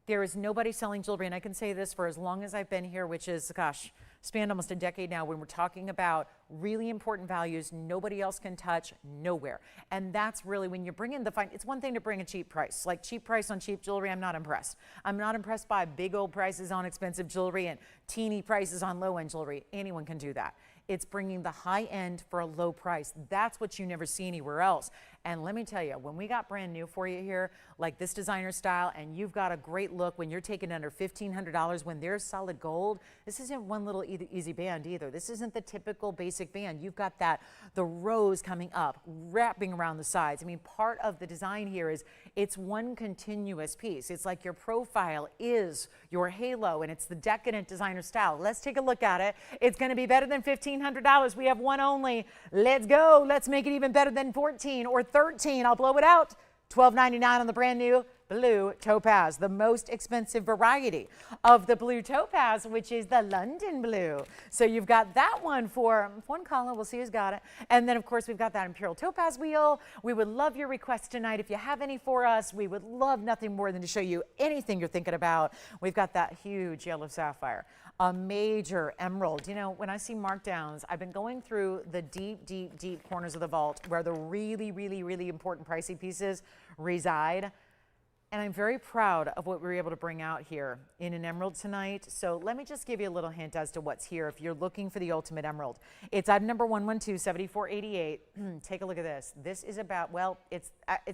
Speaker 1: There is nobody selling jewelry, and I can say this for as long as I've been here, which is, gosh, spanned almost a decade now. When we're talking about really important values, nobody else can touch, nowhere. And that's really when you bring in the fine. It's one thing to bring a cheap price, like cheap price on cheap jewelry. I'm not impressed. I'm not impressed by big old prices on expensive jewelry and teeny prices on low end jewelry. Anyone can do that. It's bringing the high end for a low price. That's what you never see anywhere else. And let me tell you, when we got brand new for you here, like this designer style, and you've got a great look when you're taking under $1,500, when there's solid gold, this isn't one little easy band either. This isn't the typical basic band. You've got the rose coming up, wrapping around the sides. I mean, part of the design here is it's one continuous piece. It's like your profile is your halo, and it's the decadent designer style. Let's take a look at it. It's going to be better than $1,500. We have one only. Let's go. Let's make it even better than 14 or 13. I'll blow it out. $12.99 on the brand new blue topaz, the most expensive variety of the blue topaz, which is the London blue. So you've got that one for one color. We'll see who's got it. And then, of course, we've got that Imperial topaz wheel. We would love your requests tonight. If you have any for us, we would love nothing more than to show you anything you're thinking about. We've got that huge yellow sapphire, a major emerald. You know, when I see markdowns, I've been going through the deep corners of the vault where the really important pricey pieces reside. And I'm very proud of what we were able to bring out here in an emerald tonight. So let me just give you a little hint as to what's here if you're looking for the ultimate emerald. It's item number 112-7488. Take a look at this. This is about, well, it's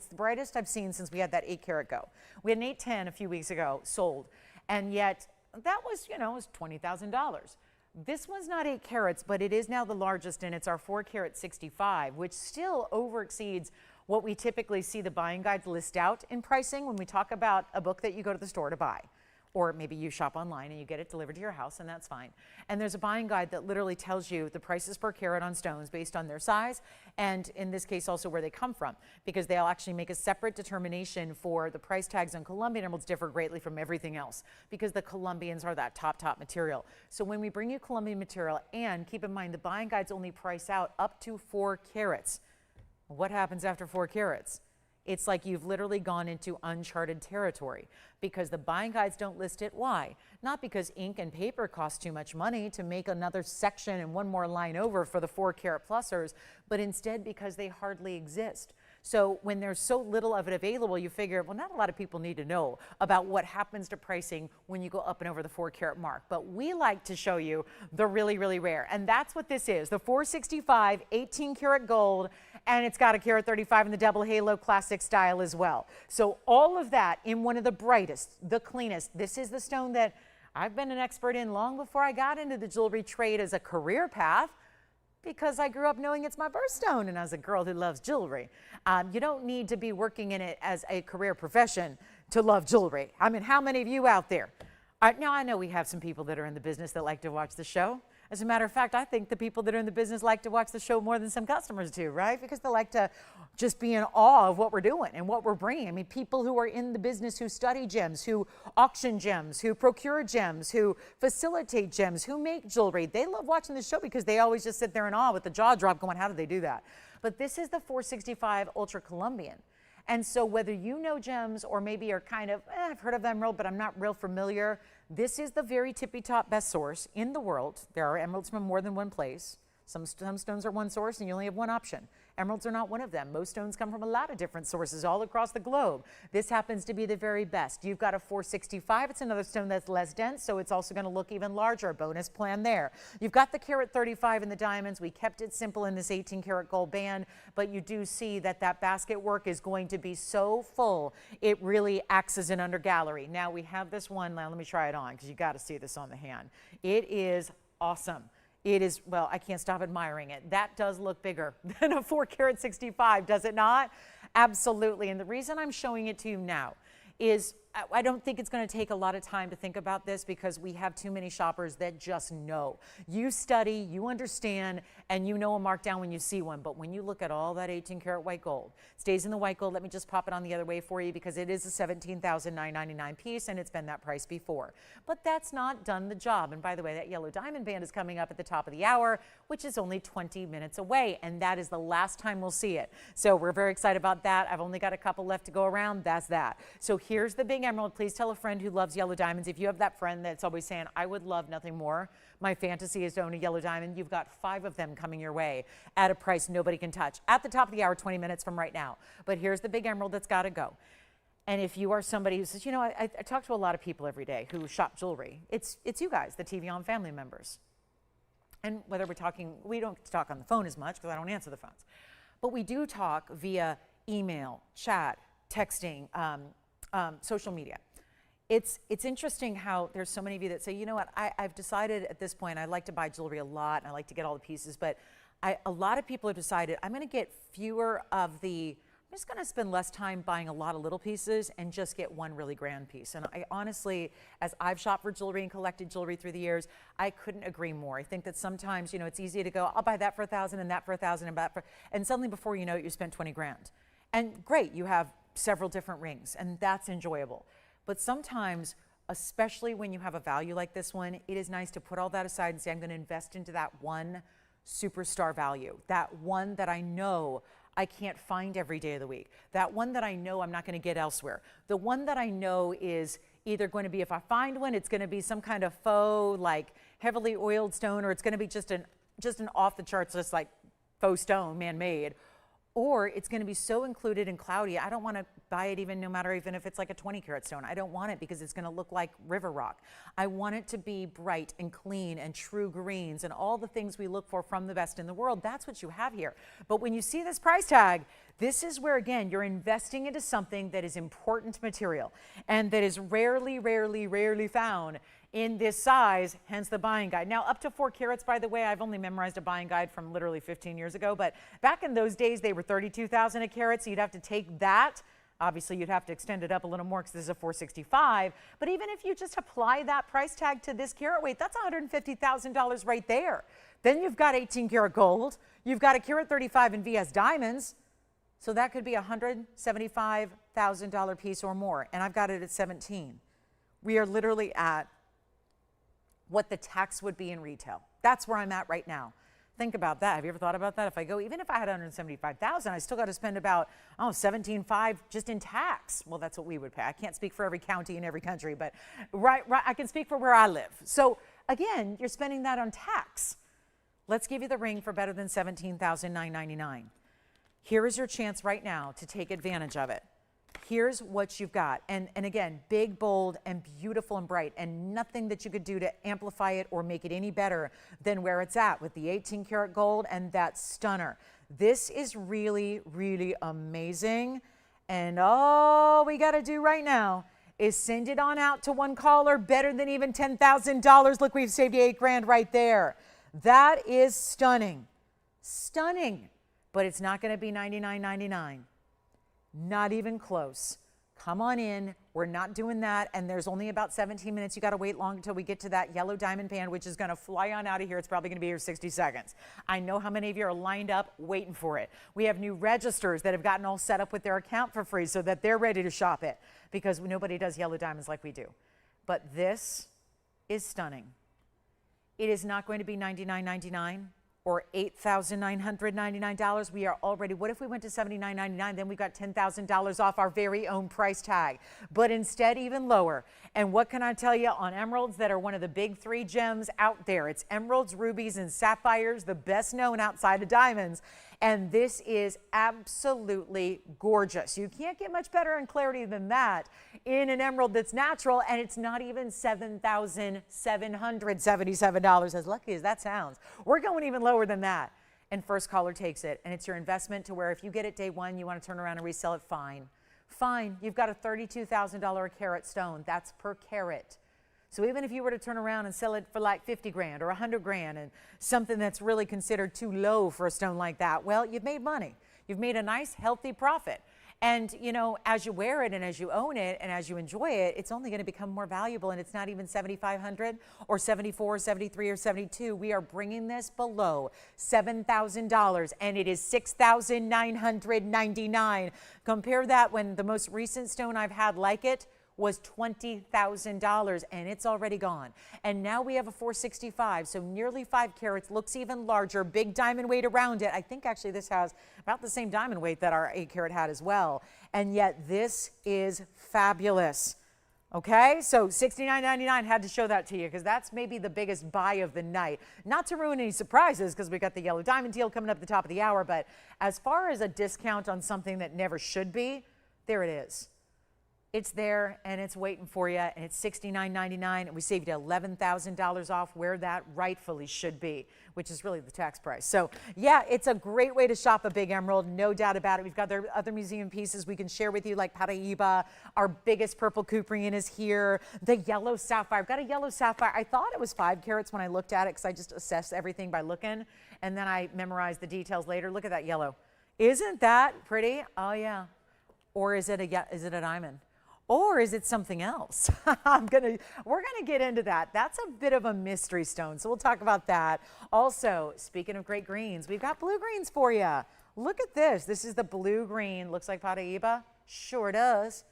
Speaker 1: the brightest I've seen since we had that 8-carat go. We had an 810 a few weeks ago sold, and yet that was, you know, it was $20,000. This one's not 8 carats, but it is now the largest, and it's our 4-carat 65, which still over exceeds what we typically see the buying guides list out in pricing when we talk about a book that you go to the store to buy. Or maybe you shop online and you get it delivered to your house, and that's fine. And there's a buying guide that literally tells you the prices per carat on stones based on their size, and in this case also where they come from, because they'll actually make a separate determination for the price tags on Colombian emeralds differ greatly from everything else, because the Colombians are that top material. So when we bring you Colombian material, and keep in mind the buying guides only price out up to 4 carats. What happens after 4 carats? It's like you've literally gone into uncharted territory, because the buying guides don't list it. Why? Not because ink and paper cost too much money to make another section and one more line over for the 4-carat plusers, but instead because they hardly exist. So when there's so little of it available, you figure, well, not a lot of people need to know about what happens to pricing when you go up and over the 4-carat mark. But we like to show you the really rare. And that's what this is, the 465 18-karat gold, and it's got a carat 35 in the double halo classic style as well. So all of that in one of the brightest, the cleanest. This is the stone that I've been an expert in long before I got into the jewelry trade as a career path, because I grew up knowing it's my birthstone, and as a girl who loves jewelry. You don't need to be working in it as a career profession to love jewelry. I mean, how many of you out there? Now, I know we have some people that are in the business that like to watch the show. As a matter of fact, I think the people that are in the business like to watch the show more than some customers do, right? Because they like to just be in awe of what we're doing and what we're bringing. I mean, people who are in the business, who study gems, who auction gems, who procure gems, who facilitate gems, who make jewelry, they love watching the show because they always just sit there in awe with the jaw drop going, how did they do that? But this is the 465 Ultra Colombian. And so whether you know gems or maybe are kind of, I've heard of emerald, but I'm not real familiar, this is the very tippy top best source in the world. There are emeralds from more than one place. Some stones are one source and you only have one option. Emeralds are not one of them. Most stones come from a lot of different sources all across the globe. This happens to be the very best. You've got a 465. It's another stone that's less dense, so it's also going to look even larger. Bonus plan there. You've got the carat 35 in the diamonds. We kept it simple in this 18-karat gold band, but you do see that that basket work is going to be so full, it really acts as an undergallery. Now we have this one. Now let me try it on because you got to see this on the hand. It is awesome. It is, well, I can't stop admiring it. That does look bigger than a 4-carat 65, does it not? Absolutely. And the reason I'm showing it to you now is I don't think it's going to take a lot of time to think about this because we have too many shoppers that just know. You study, you understand, and you know a markdown when you see one. But when you look at all that 18 karat white gold, stays in the white gold. Let me just pop it on the other way for you because it is a $17,999 piece and it's been that price before. But that's not done the job. And by the way, that yellow diamond band is coming up at the top of the hour, which is only 20 minutes away. And that is the last time we'll see it. So we're very excited about that. I've only got a couple left to go around. That's that. So here's the big emerald. Please tell a friend who loves yellow diamonds. If you have that friend that's always saying, I would love nothing more, my fantasy is to own a yellow diamond, you've got 5 of them coming your way at a price nobody can touch. At the top of the hour, 20 minutes from right now. But here's the big emerald that's got to go. And if you are somebody who says, you know, I talk to a lot of people every day who shop jewelry. It's you guys, the TVON family members. And whether we're talking, we don't talk on the phone as much because I don't answer the phones. But we do talk via email, chat, texting, social media. It's interesting how there's so many of you that say, you know what, I've decided at this point I like to buy jewelry a lot and I like to get all the pieces, but a lot of people have decided I'm going to get fewer of the, I'm just going to spend less time buying a lot of little pieces and just get one really grand piece. And I honestly, as I've shopped for jewelry and collected jewelry through the years, I couldn't agree more. I think that sometimes, you know, it's easy to go, I'll buy that for $1,000 and that for $1,000 and that for, and suddenly before you know it, you spent 20 grand. And great, you have several different rings and that's enjoyable. But sometimes, especially when you have a value like this one, it is nice to put all that aside and say, I'm going to invest into that one superstar value, that one that I know I can't find every day of the week, that one that I know I'm not going to get elsewhere, the one that I know is either going to be, if I find one, it's going to be some kind of faux, like heavily oiled stone, or it's going to be just an off the charts, just like faux stone, man-made. Or it's going to be so included and cloudy, I don't want to buy it even no matter even if it's like a 20 karat stone. I don't want it because it's going to look like river rock. I want it to be bright and clean and true greens and all the things we look for from the best in the world. That's what you have here. But when you see this price tag, this is where, again, you're investing into something that is important material and that is rarely, rarely, rarely found in this size, hence the buying guide. Now, up to 4 carats, by the way, I've only memorized a buying guide from literally 15 years ago, but back in those days, they were 32,000 a carat, so you'd have to take that. Obviously, you'd have to extend it up a little more because this is a 465, but even if you just apply that price tag to this carat weight, that's $150,000 right there. Then you've got 18 karat gold, you've got a carat 35 in VS diamonds, so that could be a $175,000 piece or more, and I've got it at 17. We are literally at what the tax would be in retail. That's where I'm at right now. Think about that. Have you ever thought about that? If I go, even if I had 175,000, I still got to spend about, 17.5 just in tax. Well, that's what we would pay. I can't speak for every county in every country, but right, I can speak for where I live. So again, you're spending that on tax. Let's give you the ring for better than $17,999. Here is your chance right now to take advantage of it. Here's what you've got. And again, big, bold, and beautiful and bright, and nothing that you could do to amplify it or make it any better than where it's at with the 18 karat gold and that stunner. This is really, really amazing. And all we got to do right now is send it on out to one caller, better than even $10,000. Look, we've saved you $8 grand right there. That is stunning. Stunning. But it's not going to be $99.99. Not even close. Come on in. We're not doing that. And there's only about 17 minutes. You got to wait long until we get to that yellow diamond band, which is going to fly on out of here. It's probably going to be here 60 seconds. I know how many of you are lined up waiting for it. We have new registers that have gotten all set up with their account for free so that they're ready to shop it because nobody does yellow diamonds like we do. But this is stunning. It is not going to be $99.99. Or $8,999. We are already, what if we went to $79.99? Then we got $10,000 off our very own price tag. But instead, even lower. And what can I tell you on emeralds that are one of the big 3 gems out there? It's emeralds, rubies, and sapphires, the best known outside of diamonds. And this is absolutely gorgeous. You can't get much better in clarity than that in an emerald that's natural, and it's not even $7,777, as lucky as that sounds. We're going even lower than that. And first caller takes it, and it's your investment to where if you get it day one, you want to turn around and resell it, fine. Fine, you've got a $32,000 a carat stone. That's per carat. So even if you were to turn around and sell it for like 50 grand or 100 grand and something that's really considered too low for a stone like that, well, you've made money. You've made a nice, healthy profit. And, you know, as you wear it and as you own it and as you enjoy it, it's only going to become more valuable. And it's not even $7,500 or $74, $73, or $72. We are bringing this below $7,000, and it is $6,999. Compare that when the most recent stone I've had like it was $20,000, and it's already gone. And now we have a 465, so nearly 5 carats, looks even larger, big diamond weight around it. I think actually this has about the same diamond weight that our 8 carat had as well. And yet this is fabulous. Okay, so $69.99, had to show that to you because that's maybe the biggest buy of the night. Not to ruin any surprises because we got the yellow diamond deal coming up at the top of the hour, but as far as a discount on something that never should be, there it is. It's there and it's waiting for you, and it's $69.99, and we saved you $11,000 off where that rightfully should be, which is really the tax price. So yeah, it's a great way to shop a big emerald, no doubt about it. We've got other museum pieces we can share with you, like Paraíba. Our biggest purple Citrine is here. The yellow sapphire. I've got a yellow sapphire. I thought it was 5 carats when I looked at it because I just assessed everything by looking, and then I memorized the details later. Look at that yellow. Isn't that pretty? Oh yeah. Or is it a diamond? Or is it something else? We're gonna get into that. That's a bit of a mystery stone, so we'll talk about that. Also, speaking of great greens, we've got blue greens for you. Look at this. This is the blue green. Looks like Paraíba. Sure does.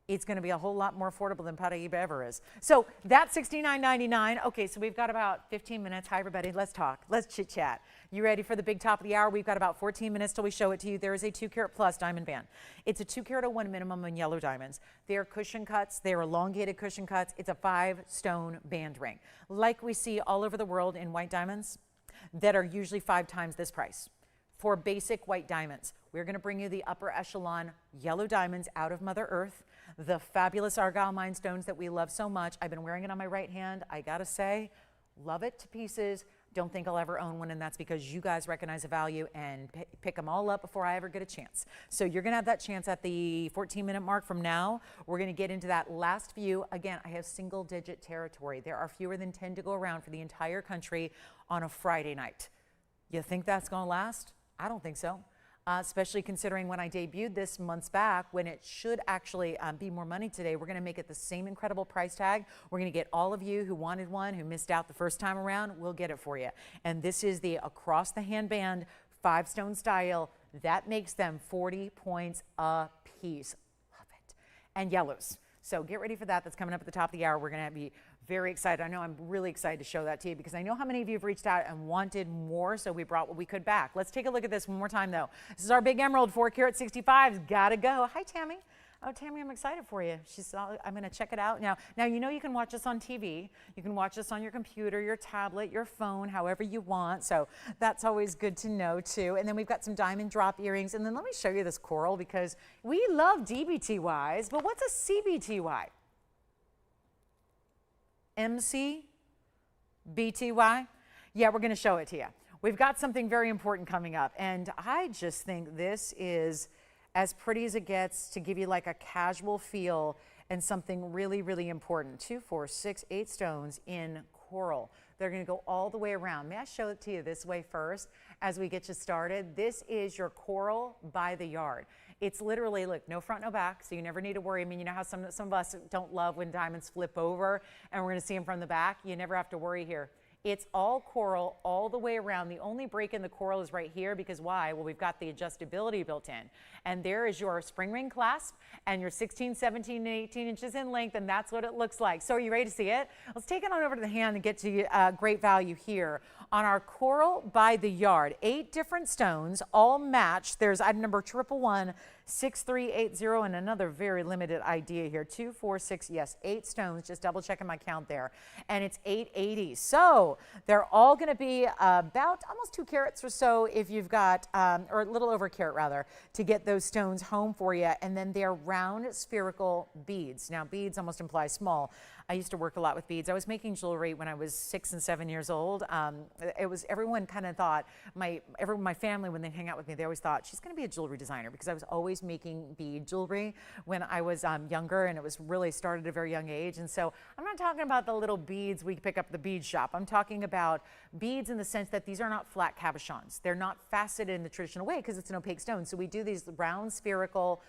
Speaker 1: It's going to be a whole lot more affordable than Paraíba ever is. So that's $69.99. Okay, so we've got about 15 minutes. Hi, everybody. Let's talk. Let's chit chat. You ready for the big top of the hour? We've got about 14 minutes till we show it to you. There is a 2 carat plus diamond band. It's a 2 carat 01 minimum in yellow diamonds. They are cushion cuts. They are elongated cushion cuts. It's a 5-stone band ring, like we see all over the world in white diamonds that are usually 5 times this price. For basic white diamonds, we're going to bring you the upper echelon yellow diamonds out of Mother Earth, the fabulous Argyle mine stones that we love so much. I've been wearing it on my right hand. I gotta say, love it to pieces. Don't think I'll ever own one, and that's because you guys recognize the value and pick them all up before I ever get a chance. So you're gonna have that chance at the 14-minute mark from now. We're gonna get into that last few. Again, I have single-digit territory. There are fewer than 10 to go around for the entire country on a Friday night. You think that's gonna last? I don't think so. Especially considering when I debuted this months back, when it should actually be more money today. We're going to make it the same incredible price tag. We're going to get all of you who wanted one, who missed out the first time around, we'll get it for you. And this is the across the hand band 5-stone style. That makes them 40 points a piece. Love it. And yellows. So get ready for that. That's coming up at the top of the hour. We're going to be very excited. I know I'm really excited to show that to you because I know how many of you have reached out and wanted more, so we brought what we could back. Let's take a look at this one more time, though. This is our big emerald 4 carat 65's. Gotta go. Hi, Tammy. Oh, Tammy, I'm excited for you. I'm going to check it out now. Now, you know you can watch us on TV. You can watch us on your computer, your tablet, your phone, however you want. So that's always good to know, too. And then we've got some diamond drop earrings. And then let me show you this coral because we love DBTYs, but what's a CBTY? MCBTY? Yeah, we're going to show it to you. We've got something very important coming up. And I just think this is as pretty as it gets to give you like a casual feel and something really, really important. 2, 4, 6, 8 stones in coral. They're going to go all the way around. May I show it to you this way first as we get you started? This is your coral by the yard. It's literally, look, no front, no back, so you never need to worry. I mean, you know how some of us don't love when diamonds flip over and we're going to see them from the back? You never have to worry here. It's all coral all the way around. The only break in the coral is right here because why? Well, we've got the adjustability built in. And there is your spring ring clasp and your 16, 17, and 18 inches in length, and that's what it looks like. So are you ready to see it? Let's take it on over to the hand and get to great value here. On our coral by the yard, 8 different stones, all matched. There's item number 111, 6380, and another very limited idea here. 2, 4, 6, yes, 8 stones. Just double checking my count there. And it's 880. So they're all going to be about almost 2 carats or so if you've got, or a little over a carat rather, to get those stones home for you. And then they're round spherical beads. Now beads almost imply small. I used to work a lot with beads. I was making jewelry when I was 6 and 7 years old. Everyone kind of thought, my family, when they hang out with me, they always thought she's going to be a jewelry designer because I was always making bead jewelry when I was younger, and it was really started at a very young age. And so I'm not talking about the little beads we pick up at the bead shop. I'm talking about beads in the sense that these are not flat cabochons. They're not faceted in the traditional way because it's an opaque stone. So we do these round spherical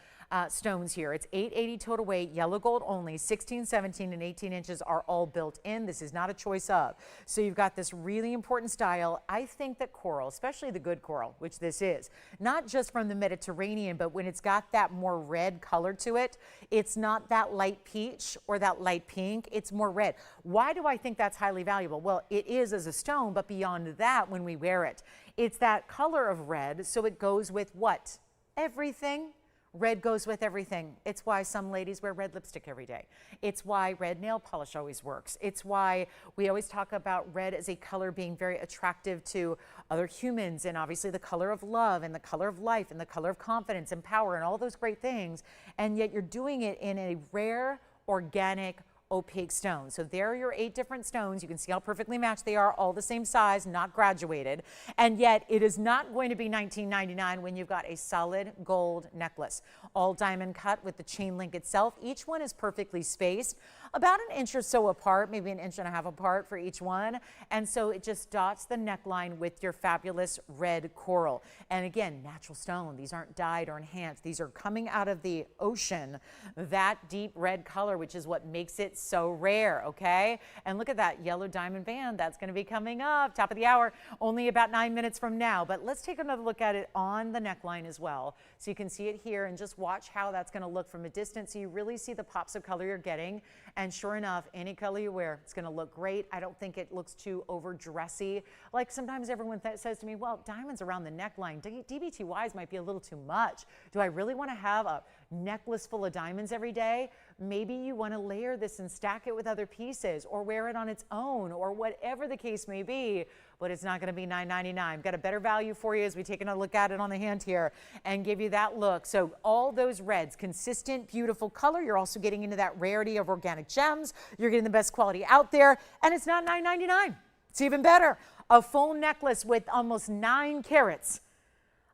Speaker 1: stones here. It's 880 total weight, yellow gold only, 16, 17, and 18 inches are all built in. This is not a choice of. So you've got this really important style. I think that coral, especially the good coral, which this is, not just from the Mediterranean, but when it's got that more red color to it, it's not that light peach or that light pink, it's more red. Why do I think that's highly valuable? Well, it is as a stone, but beyond that, when we wear it, it's that color of red, so it goes with what? Everything. Red goes with everything. It's why some ladies wear red lipstick every day. It's why red nail polish always works. It's why we always talk about red as a color being very attractive to other humans, and obviously the color of love and the color of life and the color of confidence and power and all those great things. And yet you're doing it in a rare, organic, opaque stone. So there are your 8 different stones. You can see how perfectly matched they are, all the same size, not graduated. And yet it is not going to be $19.99 when you've got a solid gold necklace, all diamond cut with the chain link itself. Each one is perfectly spaced, about an inch or so apart, maybe an inch and a half apart for each one. And so it just dots the neckline with your fabulous red coral. And again, natural stone. These aren't dyed or enhanced. These are coming out of the ocean, that deep red color, which is what makes it so rare, okay? And look at that yellow diamond band. That's going to be coming up, top of the hour, only about 9 minutes from now. But let's take another look at it on the neckline as well. So you can see it here and just watch how that's going to look from a distance. So you really see the pops of color you're getting. And sure enough, any color you wear, it's going to look great. I don't think it looks too over dressy. Like sometimes everyone says to me, well, diamonds around the neckline, DBTYs might be a little too much. Do I really want to have a necklace full of diamonds every day? Maybe you want to layer this and stack it with other pieces, or wear it on its own, or whatever the case may be, but it's not going to be $9.99. I've got a better value for you as we take another look at it on the hand here and give you that look. So all those reds, consistent, beautiful color. You're also getting into that rarity of organic gems. You're getting the best quality out there, and it's not $9.99. It's even better. A full necklace with almost 9 carats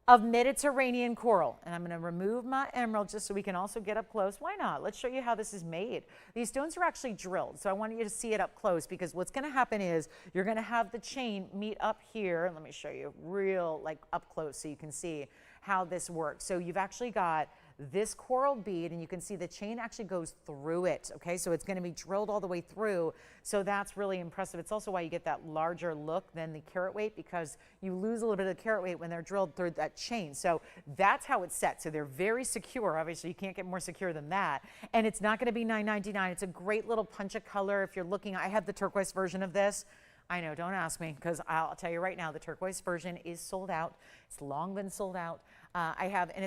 Speaker 1: of Mediterranean coral. And I'm going to remove my emerald just so we can also get up close. Why not? Let's show you how this is made. These stones are actually drilled, so I want you to see it up close, because what's going to happen is you're going to have the chain meet up here. Let me show you real up close so you can see how this works. So you've actually got this coral bead, and you can see the chain actually goes through it, okay? So it's going to be drilled all the way through, so that's really impressive. It's also why you get that larger look than the carat weight, because you lose a little bit of the carat weight when they're drilled through that chain. So that's how it's set. So they're very secure. Obviously, you can't get more secure than that. And it's not going to be $9.99. It's a great little punch of color. If you're looking, I have the turquoise version of this. I know, don't ask me, because I'll tell you right now, the turquoise version is sold out. It's long been sold out. And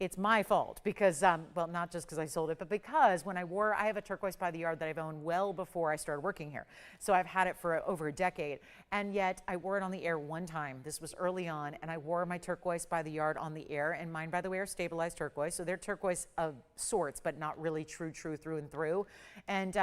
Speaker 1: it's my fault because, well, not just because I sold it, but because when I have a turquoise by the yard that I've owned well before I started working here. So I've had it for over a decade, and yet I wore it on the air one time. This was early on, and I wore my turquoise by the yard on the air, and mine, by the way, are stabilized turquoise. So they're turquoise of sorts, but not really true through and through. And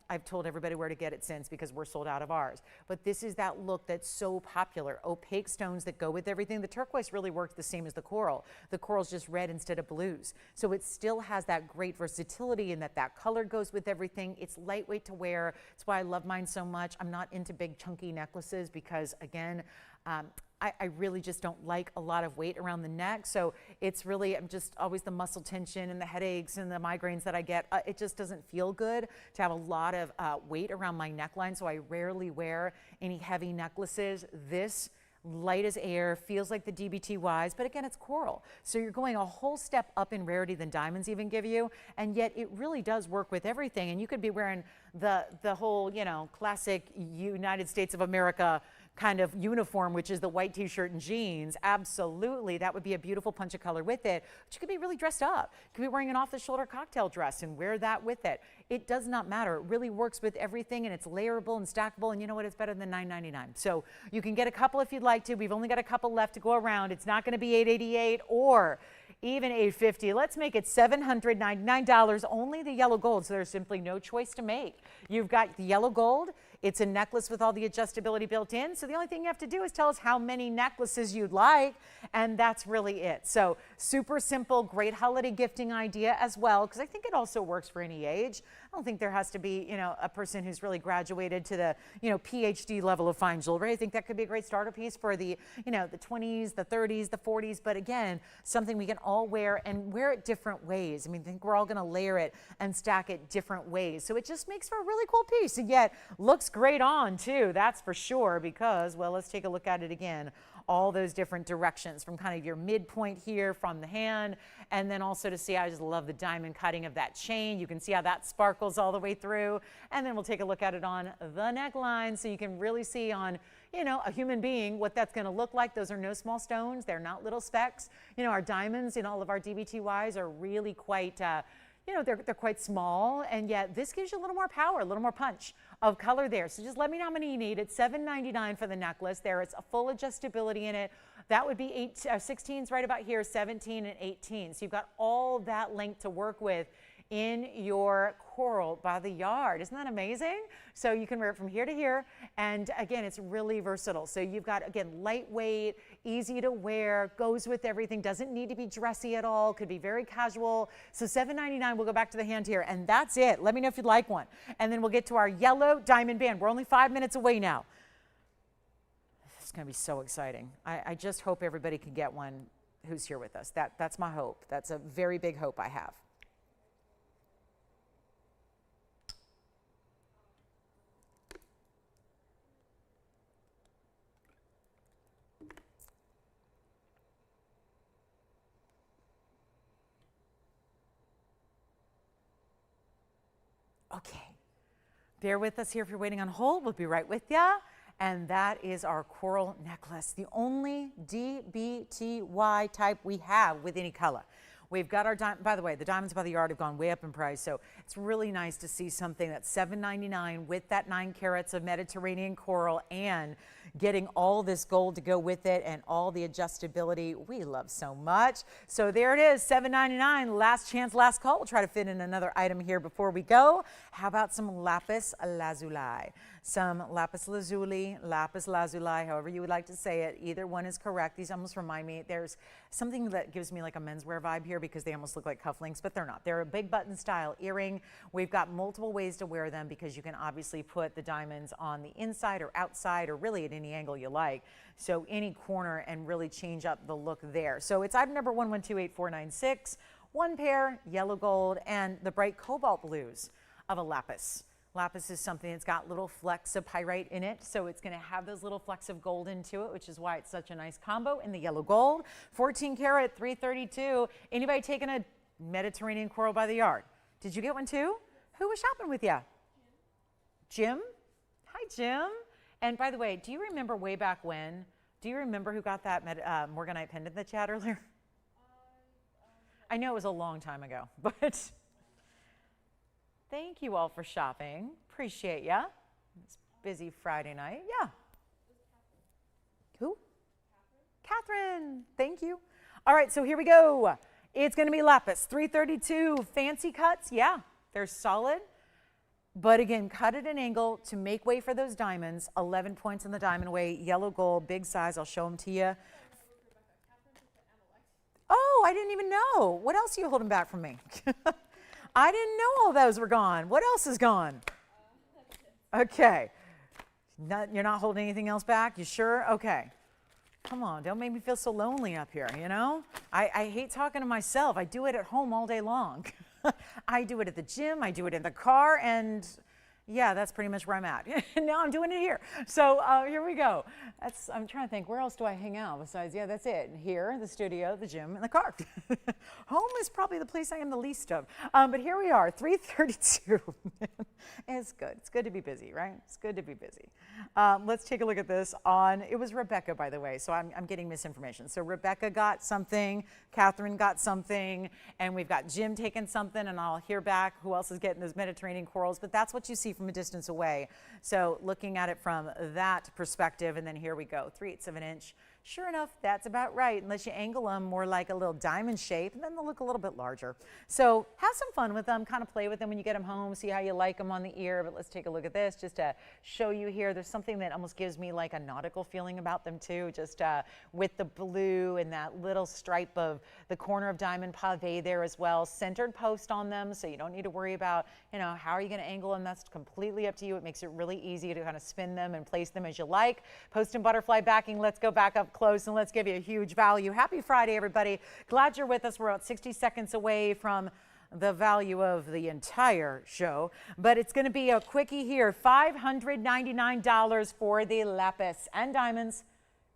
Speaker 1: I've told everybody where to get it since, because we're sold out of ours. But this is that look that's so popular. Opaque stones that go with everything. The turquoise really works the same as the coral. The coral's just red instead of blues. So it still has that great versatility, and that color goes with everything. It's lightweight to wear. That's why I love mine so much. I'm not into big chunky necklaces because, again, I really just don't like a lot of weight around the neck. So it's really, I'm just always the muscle tension and the headaches and the migraines that I get. It just doesn't feel good to have a lot of weight around my neckline. So I rarely wear any heavy necklaces. This light as air, feels like the DBTYs, but again, it's coral. So you're going a whole step up in rarity than diamonds even give you, and yet it really does work with everything. And you could be wearing the whole, classic United States of America kind of uniform, which is the white t-shirt and jeans. Absolutely, that would be a beautiful punch of color with it. But you could be really dressed up. You could be wearing an off-the-shoulder cocktail dress and wear that with it. It does not matter. It really works with everything, and it's layerable and stackable, and you know what? It's better than $9.99. So you can get a couple if you'd like to. We've only got a couple left to go around. It's not going to be $888 or even $850. Let's make it $799, only the yellow gold, so there's simply no choice to make. You've got the yellow gold. It's a necklace with all the adjustability built in, so the only thing you have to do is tell us how many necklaces you'd like, and that's really it. So super simple, great holiday gifting idea as well, because I think it also works for any age. I don't think there has to be, you know, a person who's really graduated to the, you know, PhD level of fine jewelry. I think that could be a great starter piece for the, you know, the 20s, the 30s, the 40s. But again, something we can all wear and wear it different ways. I mean, I think we're all going to layer it and stack it different ways. So it just makes for a really cool piece, and yet looks great on too. That's for sure, because, well, let's take a look at it again. All those different directions from kind of your midpoint here from the hand, and then also to see, I just love the diamond cutting of that chain. You can see how that sparkles all the way through, and then we'll take a look at it on the neckline so you can really see on, you know, a human being what that's going to look like. Those are no small stones. They're not little specks. You know, our diamonds in all of our DBTYs are really quite you know, they're quite small, and yet this gives you a little more power, a little more punch of color there. So just let me know how many you need. It's $7.99 for the necklace. There, it's a full adjustability in it. That would be 16s right about here, 17 and 18. So you've got all that length to work with in your coral by the yard. Isn't that amazing? So you can wear it from here to here, and again, it's really versatile. So you've got, again, lightweight, easy to wear, goes with everything, doesn't need to be dressy at all, could be very casual. So $7.99, we'll go back to the hand here, and that's it. Let me know if you'd like one. And then we'll get to our yellow diamond band. We're only 5 minutes away now. It's gonna be so exciting. I just hope everybody can get one who's here with us. That's my hope. That's a very big hope I have. Okay, bear with us here if you're waiting on hold. We'll be right with you. And that is our coral necklace, the only DBTY type we have with any color. We've got our, by the way, the diamonds by the yard have gone way up in price, so it's really nice to see something that's $7.99 with that 9 carats of Mediterranean coral and getting all this gold to go with it and all the adjustability we love so much. So there it is, $7.99, last chance, last call. We'll try to fit in another item here before we go. How about some lapis lazuli? Some lapis lazuli, lapis lazuli, however you would like to say it. Either one is correct. These almost remind me, there's something that gives me like a menswear vibe here because they almost look like cufflinks, but they're not. They're a big button style earring. We've got multiple ways to wear them because you can obviously put the diamonds on the inside or outside or really at any angle you like. So any corner and really change up the look there. So it's item number 112846, one pair, yellow gold, and the bright cobalt blues of a lapis. Lapis is something that's got little flecks of pyrite in it, so it's going to have those little flecks of gold into it, which is why it's such a nice combo in the yellow gold. 14 karat, 332. Anybody taking a Mediterranean coral by the yard? Did you get one too? Who was shopping with you? Jim? Hi, Jim. And by the way, do you remember way back when? Do you remember who got that Morganite pendant that you had earlier? I know it was a long time ago, but thank you all for shopping. Appreciate ya. It's busy Friday night. Yeah. Who? Catherine. Thank you. All right, so here we go. It's going to be lapis, 332. Fancy cuts, yeah, they're solid. But again, cut at an angle to make way for those diamonds. 11 points in the diamond weight, yellow gold, big size. I'll show them to you. Oh, I didn't even know. What else are you holding back from me? I didn't know all those were gone. What else is gone? Okay. You're not holding anything else back? You sure? Okay. Come on, don't make me feel so lonely up here, you know? I hate talking to myself. I do it at home all day long. I do it at the gym, I do it in the car, and yeah, that's pretty much where I'm at. Now I'm doing it here. So here we go. I'm trying to think, where else do I hang out besides, yeah, that's it. Here, the studio, the gym, and the car. Home is probably the place I am the least of. But here we are, 332. It's good. It's good to be busy, right? It's good to be busy. Let's take a look at this it was Rebecca, by the way, so I'm getting misinformation. So Rebecca got something, Catherine got something, and we've got Jim taking something, and I'll hear back who else is getting those Mediterranean corals, but that's what you see from a distance away. So looking at it from that perspective, and then here we go, 3/8 of an inch, Sure enough, that's about right, unless you angle them more like a little diamond shape, and then they'll look a little bit larger. So have some fun with them, kind of play with them when you get them home, see how you like them on the ear. But let's take a look at this just to show you here. There's something that almost gives me like a nautical feeling about them too, just with the blue and that little stripe of the corner of diamond pave there as well. Centered post on them, so you don't need to worry about, how are you going to angle them. That's completely up to you. It makes it really easy to kind of spin them and place them as you like. Post and butterfly backing. Let's go back up close and let's give you a huge value. Happy Friday, everybody. Glad you're with us. We're about 60 seconds away from the value of the entire show, but it's going to be a quickie here. $599 for the lapis and diamonds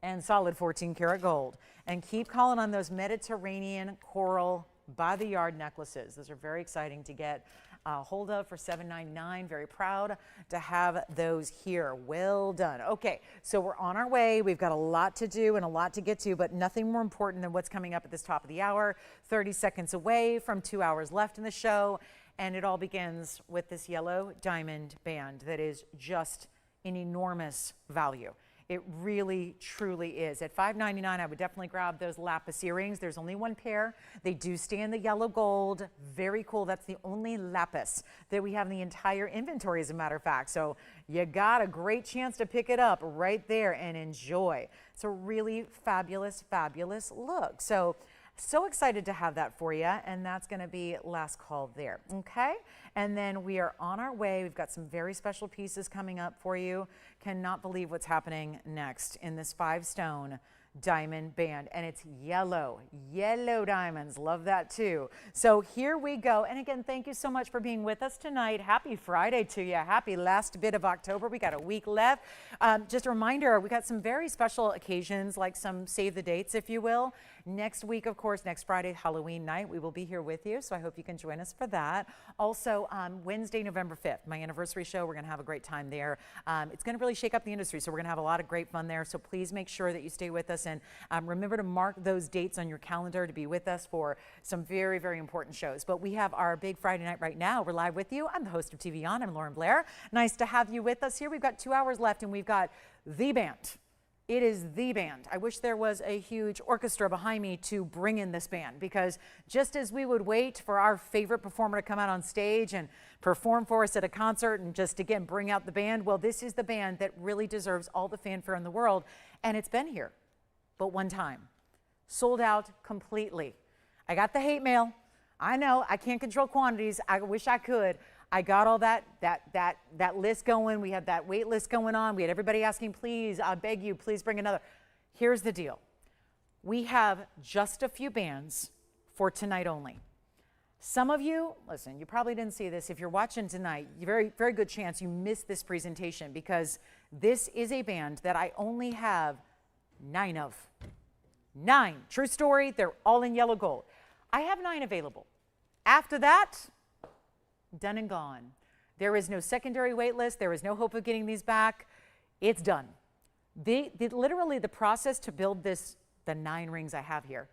Speaker 1: and solid 14 karat gold. And keep calling on those Mediterranean coral by the yard necklaces. Those are very exciting to get hold of for $799. Very proud to have those here. Well done. Okay, so we're on our way. We've got a lot to do and a lot to get to, but nothing more important than what's coming up at this top of the hour. 30 seconds away from 2 hours left in the show, and it all begins with this yellow diamond band that is just an enormous value. It really, truly is. At $599, I would definitely grab those lapis earrings. There's only one pair. They do stay in the yellow gold. Very cool. That's the only lapis that we have in the entire inventory, as a matter of fact. So you got a great chance to pick it up right there and enjoy. It's a really fabulous, fabulous look. So excited to have that for you, and that's going to be last call there, okay? And then we are on our way. We've got some very special pieces coming up for you. Cannot believe what's happening next in this 5-stone diamond band, and it's yellow diamonds. Love that too. So here we go. And again, thank you so much for being with us tonight. Happy Friday to you. Happy last bit of October. We got a week left. Just a reminder, we got some very special occasions, like some save the dates, if you will. Next week, of course, next Friday, Halloween night, we will be here with you. So I hope you can join us for that. Also, Wednesday, November 5th, my anniversary show. We're going to have a great time there. It's going to really shake up the industry. So we're going to have a lot of great fun there. So please make sure that you stay with us, and remember to mark those dates on your calendar to be with us for some very, very important shows. But we have our big Friday night right now. We're live with you. I'm the host of TVON. I'm Lauren Blair. Nice to have you with us here. We've got 2 hours left, and we've got the band. It is the band. I wish there was a huge orchestra behind me to bring in this band, because just as we would wait for our favorite performer to come out on stage and perform for us at a concert and just, again, bring out the band, well, this is the band that really deserves all the fanfare in the world. And it's been here, but one time. Sold out completely. I got the hate mail. I know I can't control quantities. I wish I could. I got all that list going. We had that wait list going on. We had everybody asking, please, I beg you, please bring another. Here's the deal. We have just a few bands for tonight only. Some of you, listen, you probably didn't see this. If you're watching tonight, very, very good chance you missed this presentation, because this is a band that I only have 9 of. 9. True story. They're all in yellow gold. I have 9 available. After that, done and gone. There is no secondary wait list. There is no hope of getting these back. It's done. Literally, the process to build the 9 rings I have here,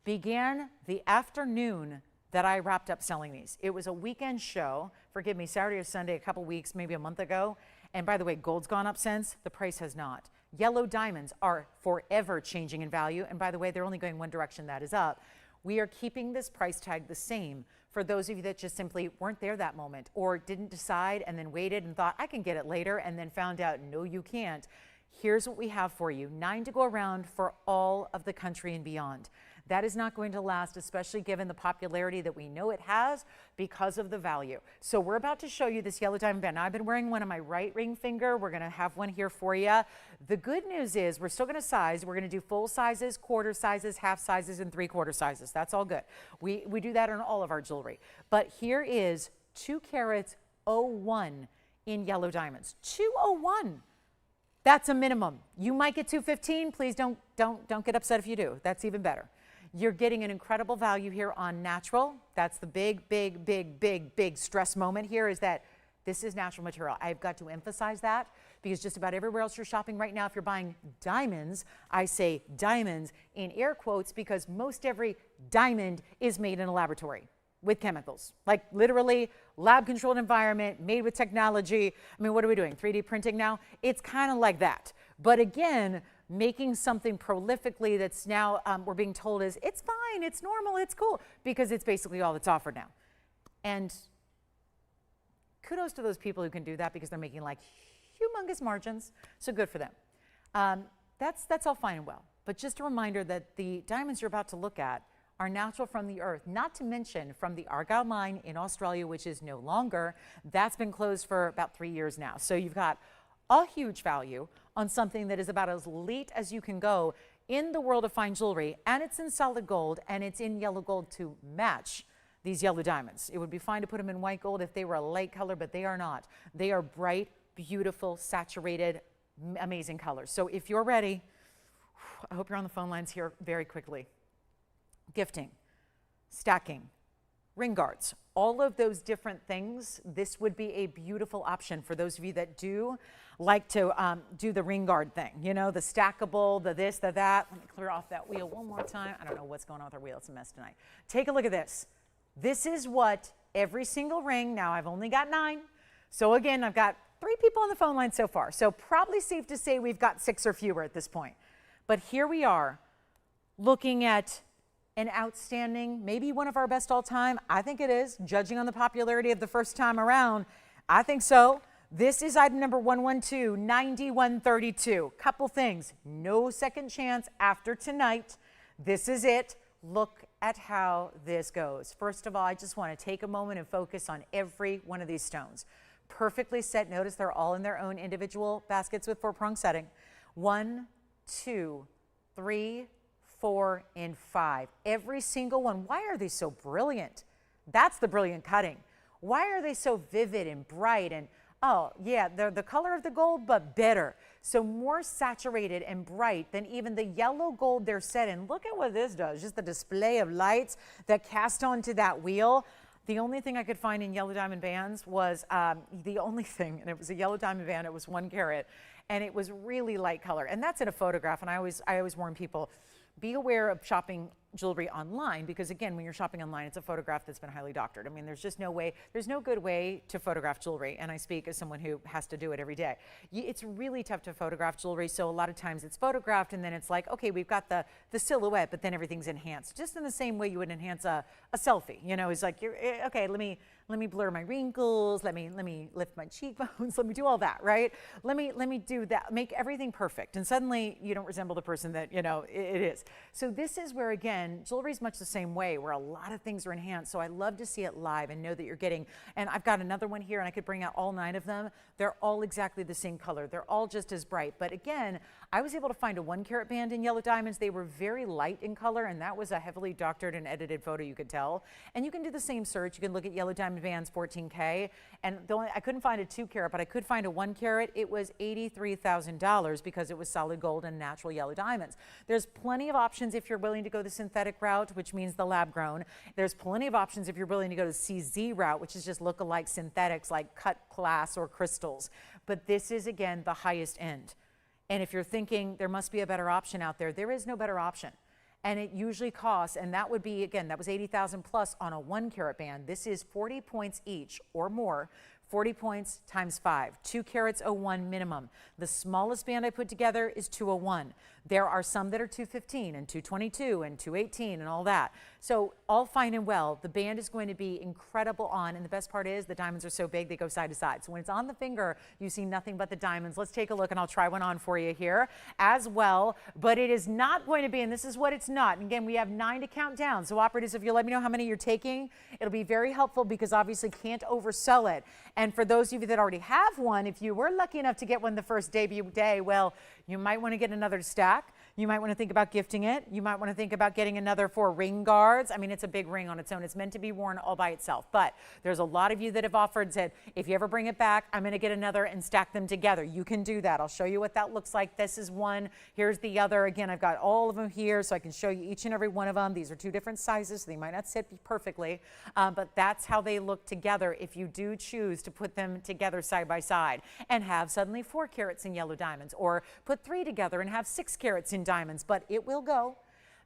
Speaker 1: began the afternoon that I wrapped up selling these. It was a weekend show, forgive me, Saturday or Sunday, a couple weeks, maybe a month ago. And by the way, gold's gone up since. The price has not. Yellow diamonds are forever changing in value. And by the way, they're only going one direction, that is up. We are keeping this price tag the same for those of you that just simply weren't there that moment, or didn't decide and then waited and thought, I can get it later, and then found out, no, you can't. Here's what we have for you. 9 to go around for all of the country and beyond. That is not going to last, especially given the popularity that we know it has because of the value. So we're about to show you this yellow diamond band. Now, I've been wearing one on my right ring finger. We're going to have one here for you. The good news is we're still going to size. We're going to do full sizes, quarter sizes, half sizes, and 3/4 sizes. That's all good. We do that on all of our jewelry. But here is 2 carats 01 in yellow diamonds. 201. That's a minimum. You might get 215. Please don't get upset if you do. That's even better. You're getting an incredible value here on natural. That's the big stress moment here, is that this is natural material. I've got to emphasize that, because just about everywhere else you're shopping right now, if you're buying diamonds, I say diamonds in air quotes, because most every diamond is made in a laboratory with chemicals, like literally lab controlled environment, made with technology. I mean, what are we doing? 3D printing now? It's kind of like that. But again, making something prolifically that's now we're being told is it's fine, it's normal, it's cool, because it's basically all that's offered now. And kudos to those people who can do that because they're making like humongous margins. So good for them. That's all fine and well. But just a reminder that the diamonds you're about to look at are natural from the earth, not to mention from the Argyle mine in Australia, which is no longer. That's been closed for about 3 years now. So you've got a huge value on something that is about as elite as you can go in the world of fine jewelry, and it's in solid gold, and it's in yellow gold to match these yellow diamonds. It would be fine to put them in white gold if they were a light color, but they are not. They are bright, beautiful, saturated, amazing colors. So if you're ready, I hope you're on the phone lines here very quickly. Gifting, stacking, ring guards, all of those different things, this would be a beautiful option for those of you that do like to do the ring guard thing, you know, the stackable, the this, the that. Let me clear off that wheel one more time. I don't know what's going on with our wheel. It's a mess tonight. Take a look at this. This is what every single ring, now I've only got 9. So again, I've got 3 people on the phone line so far. So probably safe to say we've got 6 or fewer at this point. But here we are looking at an outstanding, maybe one of our best all time. I think it is, judging on the popularity of the first time around. I think so. This is item number 112, 9132. Couple things, no second chance after tonight. This is it. Look at how this goes. First of all, I just want to take a moment and focus on every one of these stones. Perfectly set. Notice they're all in their own individual baskets with 4-prong setting. 1, 2, 3, 4, and 5. Every single one. Why are they so brilliant? That's the brilliant cutting. Why are they so vivid and bright? And oh yeah, they're the color of the gold, but better. So more saturated and bright than even the yellow gold they're set in. Look at what this does. Just the display of lights that cast onto that wheel. The only thing I could find in yellow diamond bands was the only thing, and it was a yellow diamond band. It was 1 carat, and it was really light color. And that's in a photograph. And I always warn people, be aware of shopping jewelry online, because again, when you're shopping online, it's a photograph that's been highly doctored. I mean, there's just no way, there's no good way to photograph jewelry. And I speak as someone who has to do it every day. It's really tough to photograph jewelry. So a lot of times it's photographed and then it's like, okay, we've got the silhouette, but then everything's enhanced. Just in the same way you would enhance a selfie. You know, it's like, okay, let me blur my wrinkles, let me lift my cheekbones, let me do all that, right? Let me do that, make everything perfect. And suddenly you don't resemble the person that, you know, it is. So this is where, again, jewelry is much the same way, where a lot of things are enhanced. So I love to see it live and know that you're getting, and I've got another one here and I could bring out all 9 of them. They're all exactly the same color. They're all just as bright. But again, I was able to find a 1 carat band in yellow diamonds. They were very light in color, and that was a heavily doctored and edited photo, you could tell. And you can do the same search. You can look at yellow diamond bands 14K, and I couldn't find a 2 carat, but I could find a 1 carat. It was $83,000 because it was solid gold and natural yellow diamonds. There's plenty of options if you're willing to go the synthetic route, which means the lab grown. There's plenty of options if you're willing to go the CZ route, which is just look-alike synthetics like cut glass or crystals. But this is, again, the highest end. And if you're thinking there must be a better option out there, there is no better option. And it usually costs, and that would be, again, that was $80,000 plus on a 1 carat band. This is 40 points each or more. 40 points times 5, 2 carats 01 minimum. The smallest band I put together is 201. There are some that are 215 and 222 and 218 and all that. So all fine and well, the band is going to be incredible on, and the best part is the diamonds are so big they go side to side. So when it's on the finger, you see nothing but the diamonds. Let's take a look, and I'll try one on for you here as well. But it is not going to be, and this is what it's not. And again, we have 9 to count down. So operatives, if you let me know how many you're taking, it'll be very helpful because obviously can't oversell it. And for those of you that already have one, if you were lucky enough to get one the first debut day, well, you might want to get another stack. You might want to think about gifting it. You might want to think about getting another 4 ring guards. I mean, it's a big ring on its own. It's meant to be worn all by itself. But there's a lot of you that have offered and said, if you ever bring it back, I'm going to get another and stack them together. You can do that. I'll show you what that looks like. This is one. Here's the other. Again, I've got all of them here, so I can show you each and every one of them. These are 2 different sizes, so they might not sit perfectly, but that's how they look together if you do choose to put them together side by side and have suddenly 4 carats in yellow diamonds, or put 3 together and have 6 carats in diamonds. But it will go,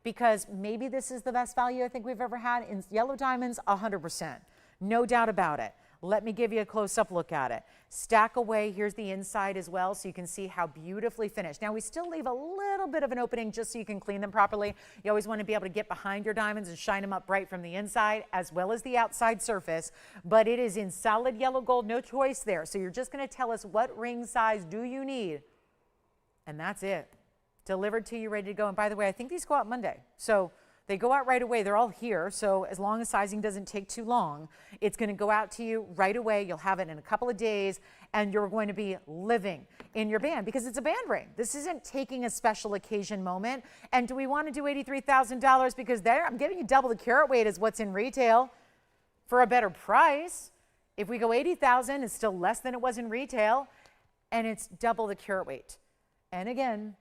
Speaker 1: because maybe this is the best value I think we've ever had in yellow diamonds. 100%, no doubt about it. Let me give you a close-up look at it. Stack away. Here's the inside as well, so you can see how beautifully finished. Now, we still leave a little bit of an opening just so you can clean them properly. You always want to be able to get behind your diamonds and shine them up bright from the inside as well as the outside surface. But it is in solid yellow gold, no choice there. So you're just going to tell us what ring size do you need, and that's it. Delivered to you, ready to go. And by the way, I think these go out Monday. So they go out right away. They're all here. So as long as sizing doesn't take too long, it's going to go out to you right away. You'll have it in a couple of days, and you're going to be living in your band because it's a band ring. This isn't taking a special occasion moment. And do we want to do $83,000 because there I'm giving you double the carat weight as what's in retail for a better price? If we go $80,000, it's still less than it was in retail, and it's double the carat weight. And again,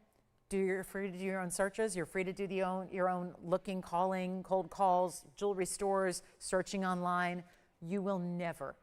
Speaker 1: you're free to do your own searches. You're free to do your own looking, calling, cold calls, jewelry stores, searching online. You will never,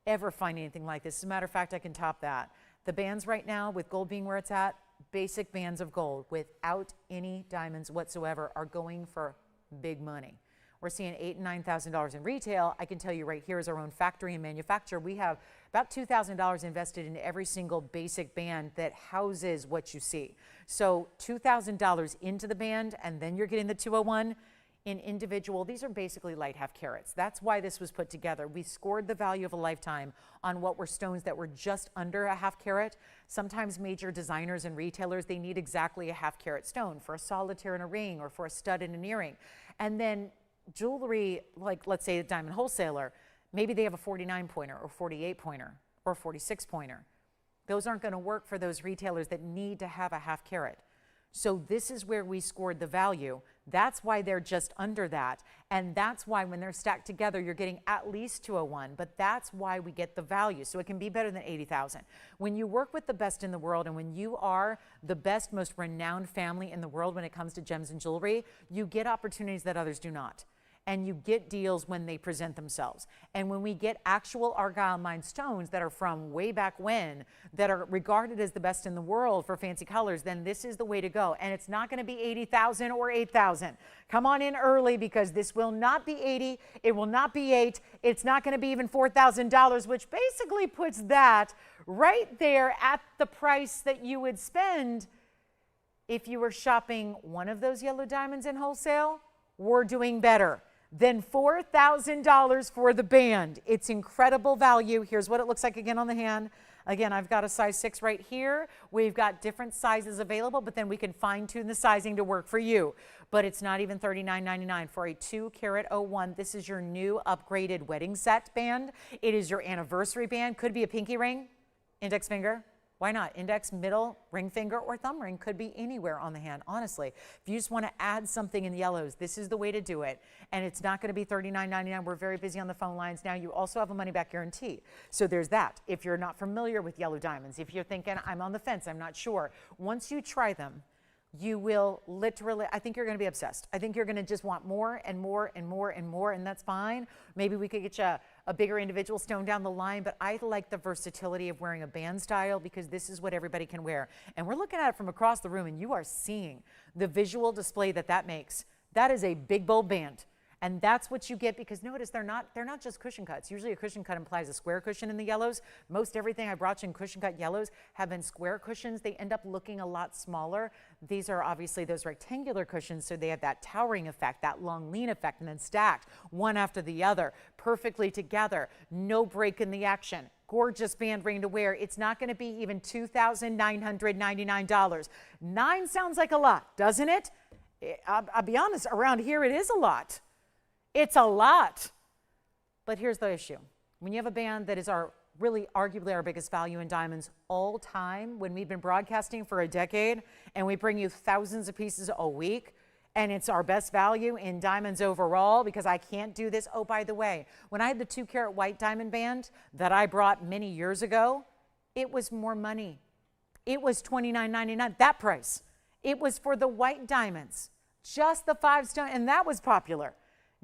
Speaker 1: ever find anything like this. As a matter of fact, I can top that. The bands right now, with gold being where it's at, basic bands of gold without any diamonds whatsoever are going for big money. We're seeing $8,000 and $9,000 in retail. I can tell you right here is our own factory and manufacturer. We have about $2,000 invested in every single basic band that houses what you see. So $2,000 into the band, and then you're getting the 201 in individual. These are basically light half carats. That's why this was put together. We scored the value of a lifetime on what were stones that were just under a half carat. Sometimes major designers and retailers, they need exactly a half carat stone for a solitaire and a ring or for a stud and an earring. And then jewelry, like let's say a diamond wholesaler, maybe they have a 49 pointer or 48 pointer or 46 pointer. Those aren't going to work for those retailers that need to have a half carat. So this is where we scored the value. That's why they're just under that. And that's why when they're stacked together, you're getting at least 201, but that's why we get the value. So it can be better than 80,000. When you work with the best in the world and when you are the best, most renowned family in the world when it comes to gems and jewelry, you get opportunities that others do not. And you get deals when they present themselves. And when we get actual Argyle mined stones that are from way back when, that are regarded as the best in the world for fancy colors, then this is the way to go. And it's not going to be 80,000 or 8,000. Come on in early because this will not be 80. It will not be 8. It's not going to be even $4,000, which basically puts that right there at the price that you would spend if you were shopping one of those yellow diamonds in wholesale. We're doing better than $4,000 for the band. It's incredible value. Here's what it looks like again on the hand. Again, I've got a size 6 right here. We've got different sizes available, but then we can fine tune the sizing to work for you. But it's not even $39.99 for a 2 carat 01. This is your new upgraded wedding set band. It is your anniversary band. Could be a pinky ring, index finger. Why not? Index, middle, ring finger, or thumb ring could be anywhere on the hand, honestly. If you just want to add something in the yellows, this is the way to do it. And it's not going to be $39.99. We're very busy on the phone lines now. You also have a money-back guarantee. So there's that. If you're not familiar with yellow diamonds, if you're thinking, I'm on the fence, I'm not sure, once you try them, you will literally, I think you're going to be obsessed. I think you're going to just want more and more and more and more, and that's fine. Maybe we could get you a bigger individual stone down the line, but I like the versatility of wearing a band style because this is what everybody can wear. And we're looking at it from across the room, and you are seeing the visual display that makes. That is a big, bold band. And that's what you get because notice they're not just cushion cuts. Usually a cushion cut implies a square cushion in the yellows. Most everything I brought you in cushion cut yellows have been square cushions. They end up looking a lot smaller. These are obviously those rectangular cushions, so they have that towering effect, that long lean effect, and then stacked one after the other, perfectly together, no break in the action. Gorgeous band ring to wear. It's not going to be even $2,999. 9 sounds like a lot, doesn't it? I'll be honest, around here it is a lot. It's a lot. But here's the issue. When you have a band that is really arguably our biggest value in diamonds all time, when we've been broadcasting for a decade and we bring you thousands of pieces a week, and it's our best value in diamonds overall because I can't do this. Oh, by the way, when I had the 2 carat white diamond band that I brought many years ago, it was more money. It was $29.99, that price. It was for the white diamonds, just the 5 stone, and that was popular.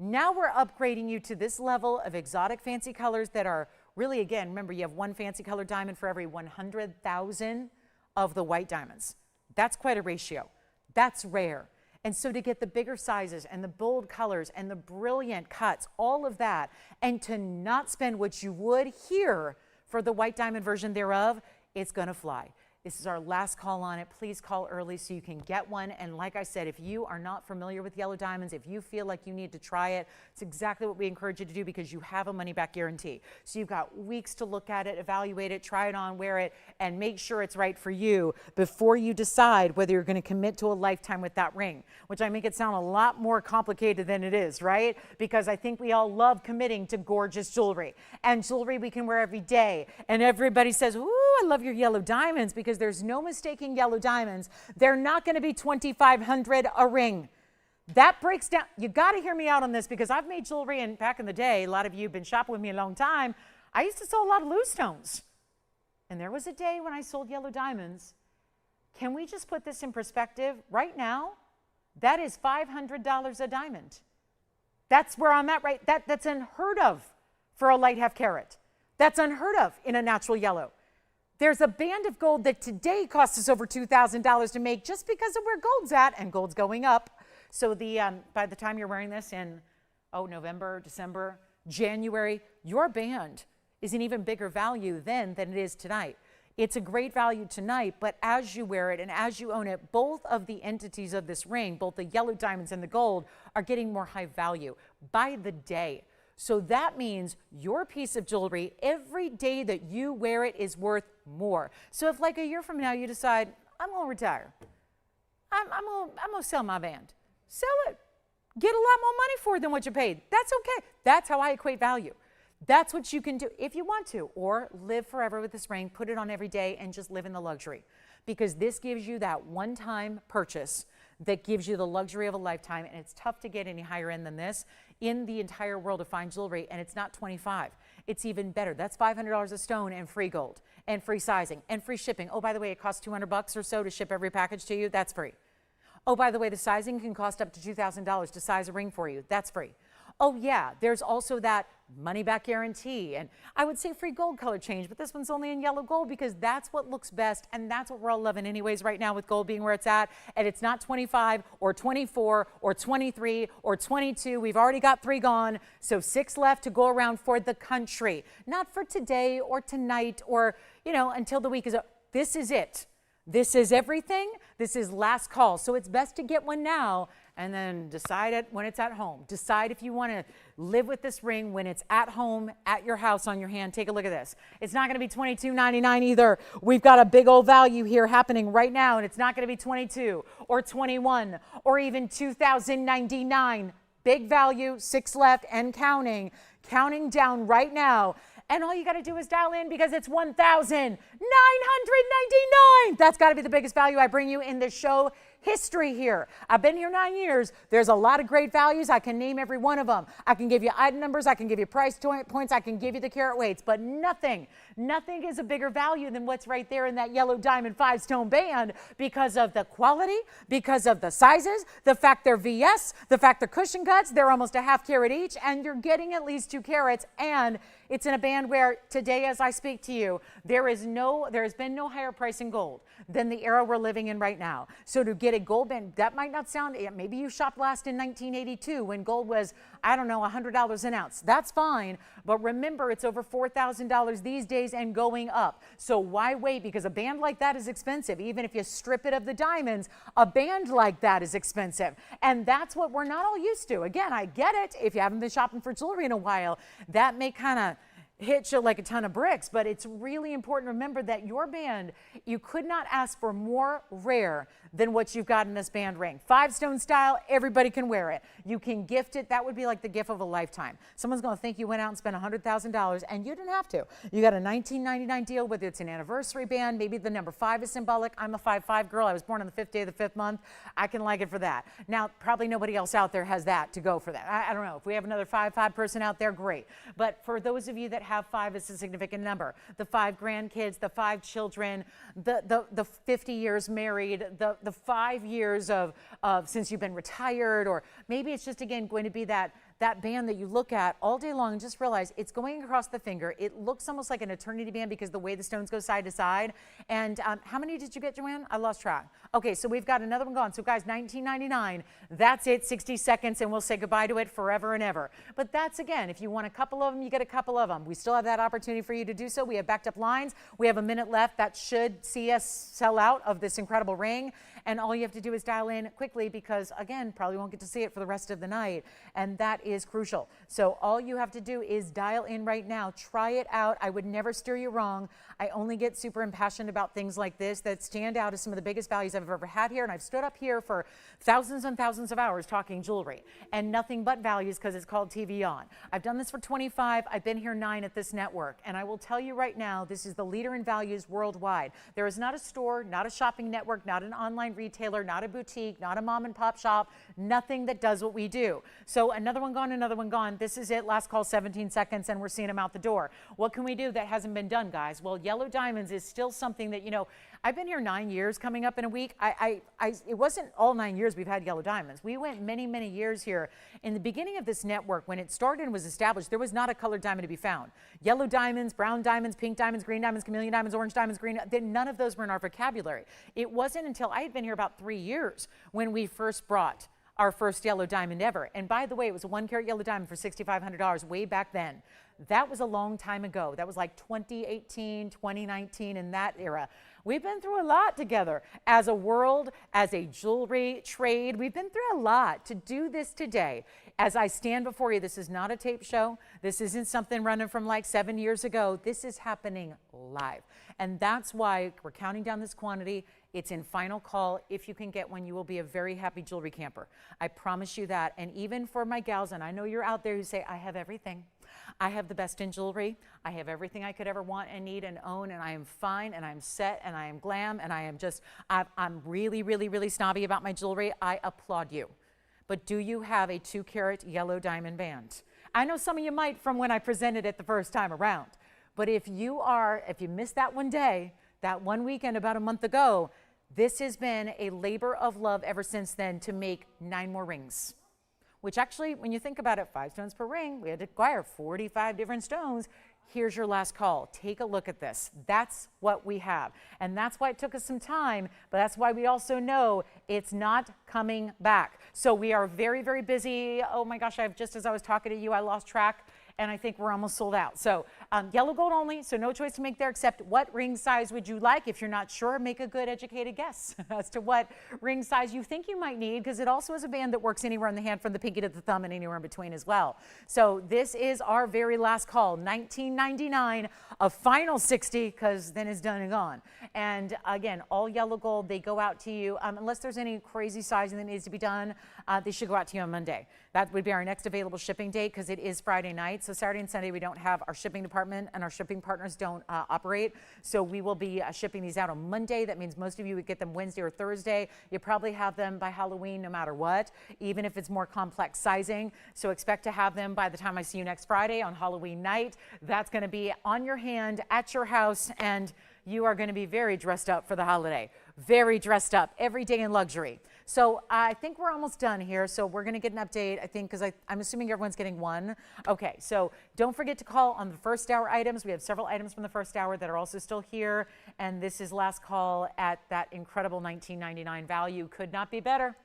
Speaker 1: Now we're upgrading you to this level of exotic fancy colors that are really, again, remember you have 1 fancy color diamond for every 100,000 of the white diamonds. That's quite a ratio. That's rare. And so to get the bigger sizes and the bold colors and the brilliant cuts, all of that, and to not spend what you would here for the white diamond version thereof, it's gonna fly. This is our last call on it. Please call early so you can get one. And like I said, if you are not familiar with yellow diamonds, if you feel like you need to try it, it's exactly what we encourage you to do because you have a money-back guarantee. So you've got weeks to look at it, evaluate it, try it on, wear it, and make sure it's right for you before you decide whether you're going to commit to a lifetime with that ring, which I make it sound a lot more complicated than it is, right? Because I think we all love committing to gorgeous jewelry. And jewelry we can wear every day. And everybody says, ooh, I love your yellow diamonds, because there's no mistaking yellow diamonds. They're not going to be $2,500 a ring. That breaks down. You got to hear me out on this, because I've made jewelry, and back in the day, a lot of you have been shopping with me a long time. I used to sell a lot of loose stones. And there was a day when I sold yellow diamonds. Can we just put this in perspective? Right now, that is $500 a diamond. That's where I'm at, right? That's unheard of for a light half carat. That's unheard of in a natural yellow. There's a band of gold that today costs us over $2,000 to make just because of where gold's at, and gold's going up. So by the time you're wearing this in, November, December, January, your band is an even bigger value then than it is tonight. It's a great value tonight, but as you wear it and as you own it, both of the entities of this ring, both the yellow diamonds and the gold, are getting more high value by the day. So that means your piece of jewelry, every day that you wear it, is worth more. So if like a year from now you decide, I'm going to retire, I'm going to sell my band, sell it. Get a lot more money for it than what you paid. That's okay. That's how I equate value. That's what you can do if you want to, or live forever with this ring, put it on every day, and just live in the luxury. Because this gives you that one-time purchase that gives you the luxury of a lifetime, and it's tough to get any higher end than this in the entire world of fine jewelry, and it's not $25. It's even better. That's $500 a stone and free gold and free sizing and free shipping. Oh, by the way, it costs $200 or so to ship every package to you. That's free. Oh, by the way, the sizing can cost up to $2,000 to size a ring for you. That's free. Oh yeah, there's also that money back guarantee, and I would say free gold color change, but this one's only in yellow gold because that's what looks best, and that's what we're all loving anyways right now with gold being where it's at. And it's not 25 or 24 or 23 or 22. We've already got 3 gone, so 6 left to go around for the country. Not for today or tonight or, until the week is up. This is it. This is everything. This is last call. So it's best to get one now and then decide it when it's at home. Decide if you want to live with this ring when it's at home, at your house, on your hand. Take a look at this. It's not going to be $22.99 either. We've got a big old value here happening right now, and it's not going to be 22 or 21 or even $2,099. Big value, 6 left and counting down right now. And all you got to do is dial in because it's $1,999. That's got to be the biggest value I bring you in the show history here. I've been here 9 years. There's a lot of great values. I can name every one of them. I can give you item numbers. I can give you price points. I can give you the carat weights, but nothing is a bigger value than what's right there in that yellow diamond 5-stone band because of the quality, because of the sizes, the fact they're VS, the fact they're cushion cuts, they're almost a half carat each, and you're getting at least 2 carats, and it's in a band where today as I speak to you, there has been no higher price in gold than the era we're living in right now. So to get a gold band, that might not sound, maybe you shopped last in 1982 when gold was, I don't know, $100 an ounce. That's fine, but remember it's over $4,000 these days and going up. So why wait? Because a band like that is expensive. Even if you strip it of the diamonds, a band like that is expensive. And that's what we're not all used to. Again, I get it. If you haven't been shopping for jewelry in a while, that may kind of hit you like a ton of bricks, but it's really important to remember that your band, you could not ask for more rare than what you've got in this band ring. 5-stone style, everybody can wear it. You can gift it. That would be like the gift of a lifetime. Someone's going to think you went out and spent $100,000, and you didn't have to. You got a $19.99 deal, whether it's an anniversary band, maybe the number 5 is symbolic. I'm a 5/5 girl. I was born on the 5th day of the 5th month. I can like it for that. Now, probably nobody else out there has that to go for that. I don't know. If we have another 5/5 person out there, great. But for those of you that have 5 as a significant number, the 5 grandkids, the 5 children, the 50 years married, the 5 years of since you've been retired, or maybe it's just again going to be that that band that you look at all day long and just realize it's going across the finger. It looks almost like an eternity band because the way the stones go side to side. And how many did you get, Joanne? I lost track. Okay, so we've got another one gone. So guys, $19.99, that's it, 60 seconds, and we'll say goodbye to it forever and ever. But that's, again, if you want a couple of them, you get a couple of them. We still have that opportunity for you to do so. We have backed up lines. We have a minute left. That should see us sell out of this incredible ring. And all you have to do is dial in quickly because, again, probably won't get to see it for the rest of the night. And that is crucial. So all you have to do is dial in right now. Try it out. I would never steer you wrong. I only get super impassioned about things like this that stand out as some of the biggest values I've ever had here. And I've stood up here for thousands and thousands of hours talking jewelry and nothing but values because it's called TVON. I've done this for 25. I've been here 9 at this network. And I will tell you right now, this is the leader in values worldwide. There is not a store, not a shopping network, not an online retailer, not a boutique, not a mom and pop shop, nothing that does what we do. So another one gone, another one gone. This is it. Last call, 17 seconds, and we're seeing them out the door. What can we do that hasn't been done, guys? Well, yellow diamonds is still something that, you know, I've been here 9 years coming up in a week. It wasn't all 9 years we've had yellow diamonds. We went many, many years here. In the beginning of this network, when it started and was established, there was not a colored diamond to be found. Yellow diamonds, brown diamonds, pink diamonds, green diamonds, chameleon diamonds, orange diamonds, green, none of those were in our vocabulary. It wasn't until I had been here about 3 years when we first brought our first yellow diamond ever. And by the way, it was a 1 carat yellow diamond for $6,500 way back then. That was a long time ago. That was like 2018, 2019, in that era. We've been through a lot together as a world, as a jewelry trade. We've been through a lot to do this today. As I stand before you, this is not a tape show. This isn't something running from like 7 years ago. This is happening live. And that's why we're counting down this quantity. It's in final call. If you can get one, you will be a very happy jewelry camper. I promise you that. And even for my gals, and I know you're out there who say, I have everything. I have the best in jewelry. I have everything I could ever want and need and own, and I am fine, and I'm set, and I am glam, and I am just, I'm really, really, really snobby about my jewelry. I applaud you. But do you have a 2 carat yellow diamond band? I know some of you might from when I presented it the first time around. But if you missed that one day, that one weekend about a month ago, this has been a labor of love ever since then to make 9 more rings. Which actually, when you think about it, 5 stones per ring, we had to acquire 45 different stones. Here's your last call. Take a look at this. That's what we have. And that's why it took us some time, but that's why we also know it's not coming back. So we are very, very busy. Oh my gosh, just as I was talking to you, I lost track. And I think we're almost sold out. So yellow gold only, so no choice to make there except what ring size would you like? If you're not sure, make a good educated guess as to what ring size you think you might need, because it also is a band that works anywhere in the hand from the pinky to the thumb and anywhere in between as well. So this is our very last call, $19.99, a final 60, because then it's done and gone. And again, all yellow gold, they go out to you, unless there's any crazy sizing that needs to be done, they should go out to you on Monday. That would be our next available shipping date because it is Friday night. So Saturday and Sunday, we don't have our shipping department and our shipping partners don't operate. So we will be shipping these out on Monday. That means most of you would get them Wednesday or Thursday. You probably have them by Halloween no matter what, even if it's more complex sizing. So expect to have them by the time I see you next Friday on Halloween night. That's going to be on your hand at your house, and you are going to be very dressed up for the holiday. Very dressed up every day in luxury. So I think we're almost done here. So we're going to get an update, I think, because I'm assuming everyone's getting one. Okay, so don't forget to call on the first hour items. We have several items from the first hour that are also still here. And this is last call at that incredible $19.99 value. Could not be better.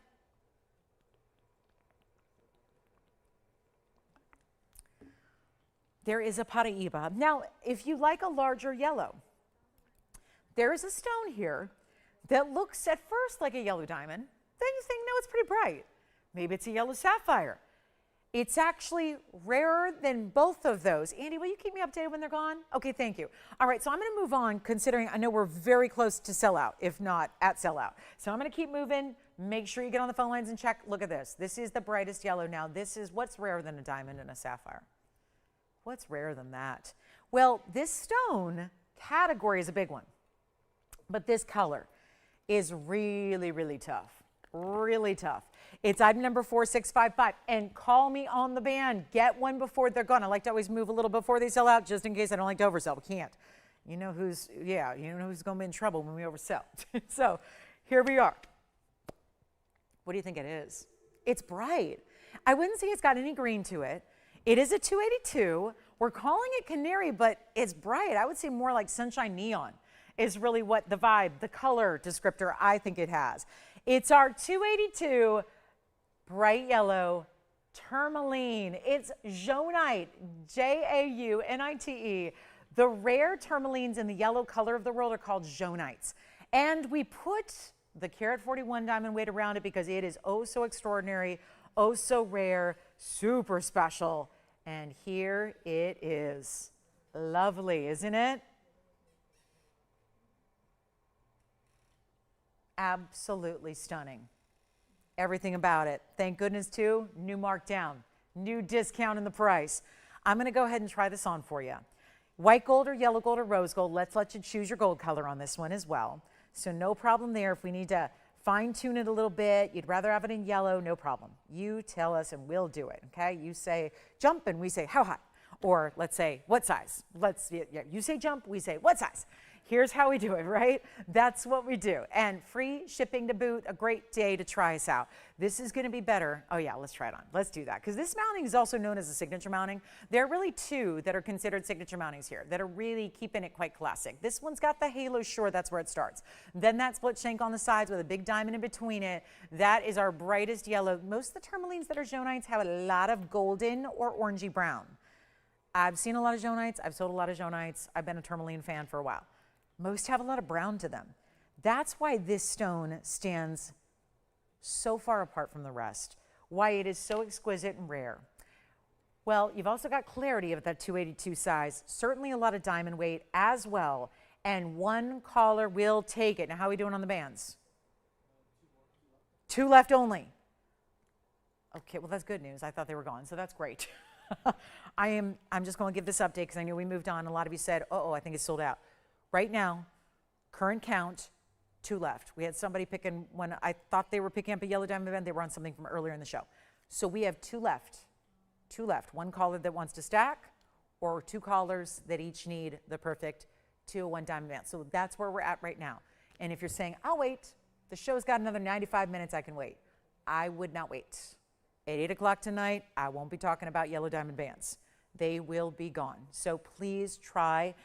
Speaker 1: There is a Paraiba. Now, if you like a larger yellow, there is a stone here that looks at first like a yellow diamond. Then you think, no, it's pretty bright. Maybe it's a yellow sapphire. It's actually rarer than both of those. Andy, will you keep me updated when they're gone? Okay, thank you. All right, so I'm going to move on, considering I know we're very close to sellout, if not at sellout. So I'm going to keep moving. Make sure you get on the phone lines and check. Look at this. This is the brightest yellow now. This is what's rarer than a diamond and a sapphire. What's rarer than that? Well, this stone category is a big one. But this color is really, really tough. Really tough. It's item number 4655. And call me on the band. Get one before they're gone. I like to always move a little before they sell out, just in case I don't like to oversell. We can't. You know who's going to be in trouble when we oversell. So here we are. What do you think it is? It's bright. I wouldn't say it's got any green to it. It is a 282. We're calling it canary, but it's bright. I would say more like sunshine neon is really what the vibe, the color descriptor I think it has. It's our 282 bright yellow tourmaline. It's jaunite, Jaunite. The rare tourmalines in the yellow color of the world are called jaunites. And we put the carat 41 diamond weight around it because it is oh so extraordinary, oh so rare, super special. And here it is. Lovely, isn't it? Absolutely stunning. Everything about it. Thank goodness too, new markdown, new discount in the price. I'm gonna go ahead and try this on for you. White gold or yellow gold or rose gold, let's let you choose your gold color on this one as well. So no problem there. If we need to fine tune it a little bit, you'd rather have it in yellow, no problem. You tell us and we'll do it, okay? You say jump and we say how high? Or let's say what size? You say jump, we say what size? Here's how we do it, right? That's what we do. And free shipping to boot, a great day to try us out. This is gonna be better. Oh yeah, let's try it on. Let's do that. Because this mounting is also known as a signature mounting. There are really two that are considered signature mountings here that are really keeping it quite classic. This one's got the halo, sure, that's where it starts. Then that split shank on the sides with a big diamond in between it. That is our brightest yellow. Most of the tourmalines that are jaunites have a lot of golden or orangey brown. I've seen a lot of jaunites. I've sold a lot of jaunites. I've been a tourmaline fan for a while. Most have a lot of brown to them. That's why this stone stands so far apart from the rest, why it is so exquisite and rare. Well, you've also got clarity of that 282 size, certainly a lot of diamond weight as well, and one caller will take it. Now, how are we doing on the bands? Two left only. Okay, well, that's good news. I thought they were gone, so that's great. I'm just going to give this update because I know we moved on. A lot of you said, uh-oh, I think it's sold out. Right now, current count, two left. We had somebody picking, when I thought they were picking up a yellow diamond band, they were on something from earlier in the show. So we have two left. Two left. One caller that wants to stack, or two callers that each need the perfect 201 diamond band. So that's where we're at right now. And if you're saying, I'll wait, the show's got another 95 minutes, I can wait. I would not wait. At 8 o'clock tonight, I won't be talking about yellow diamond bands. They will be gone. So please try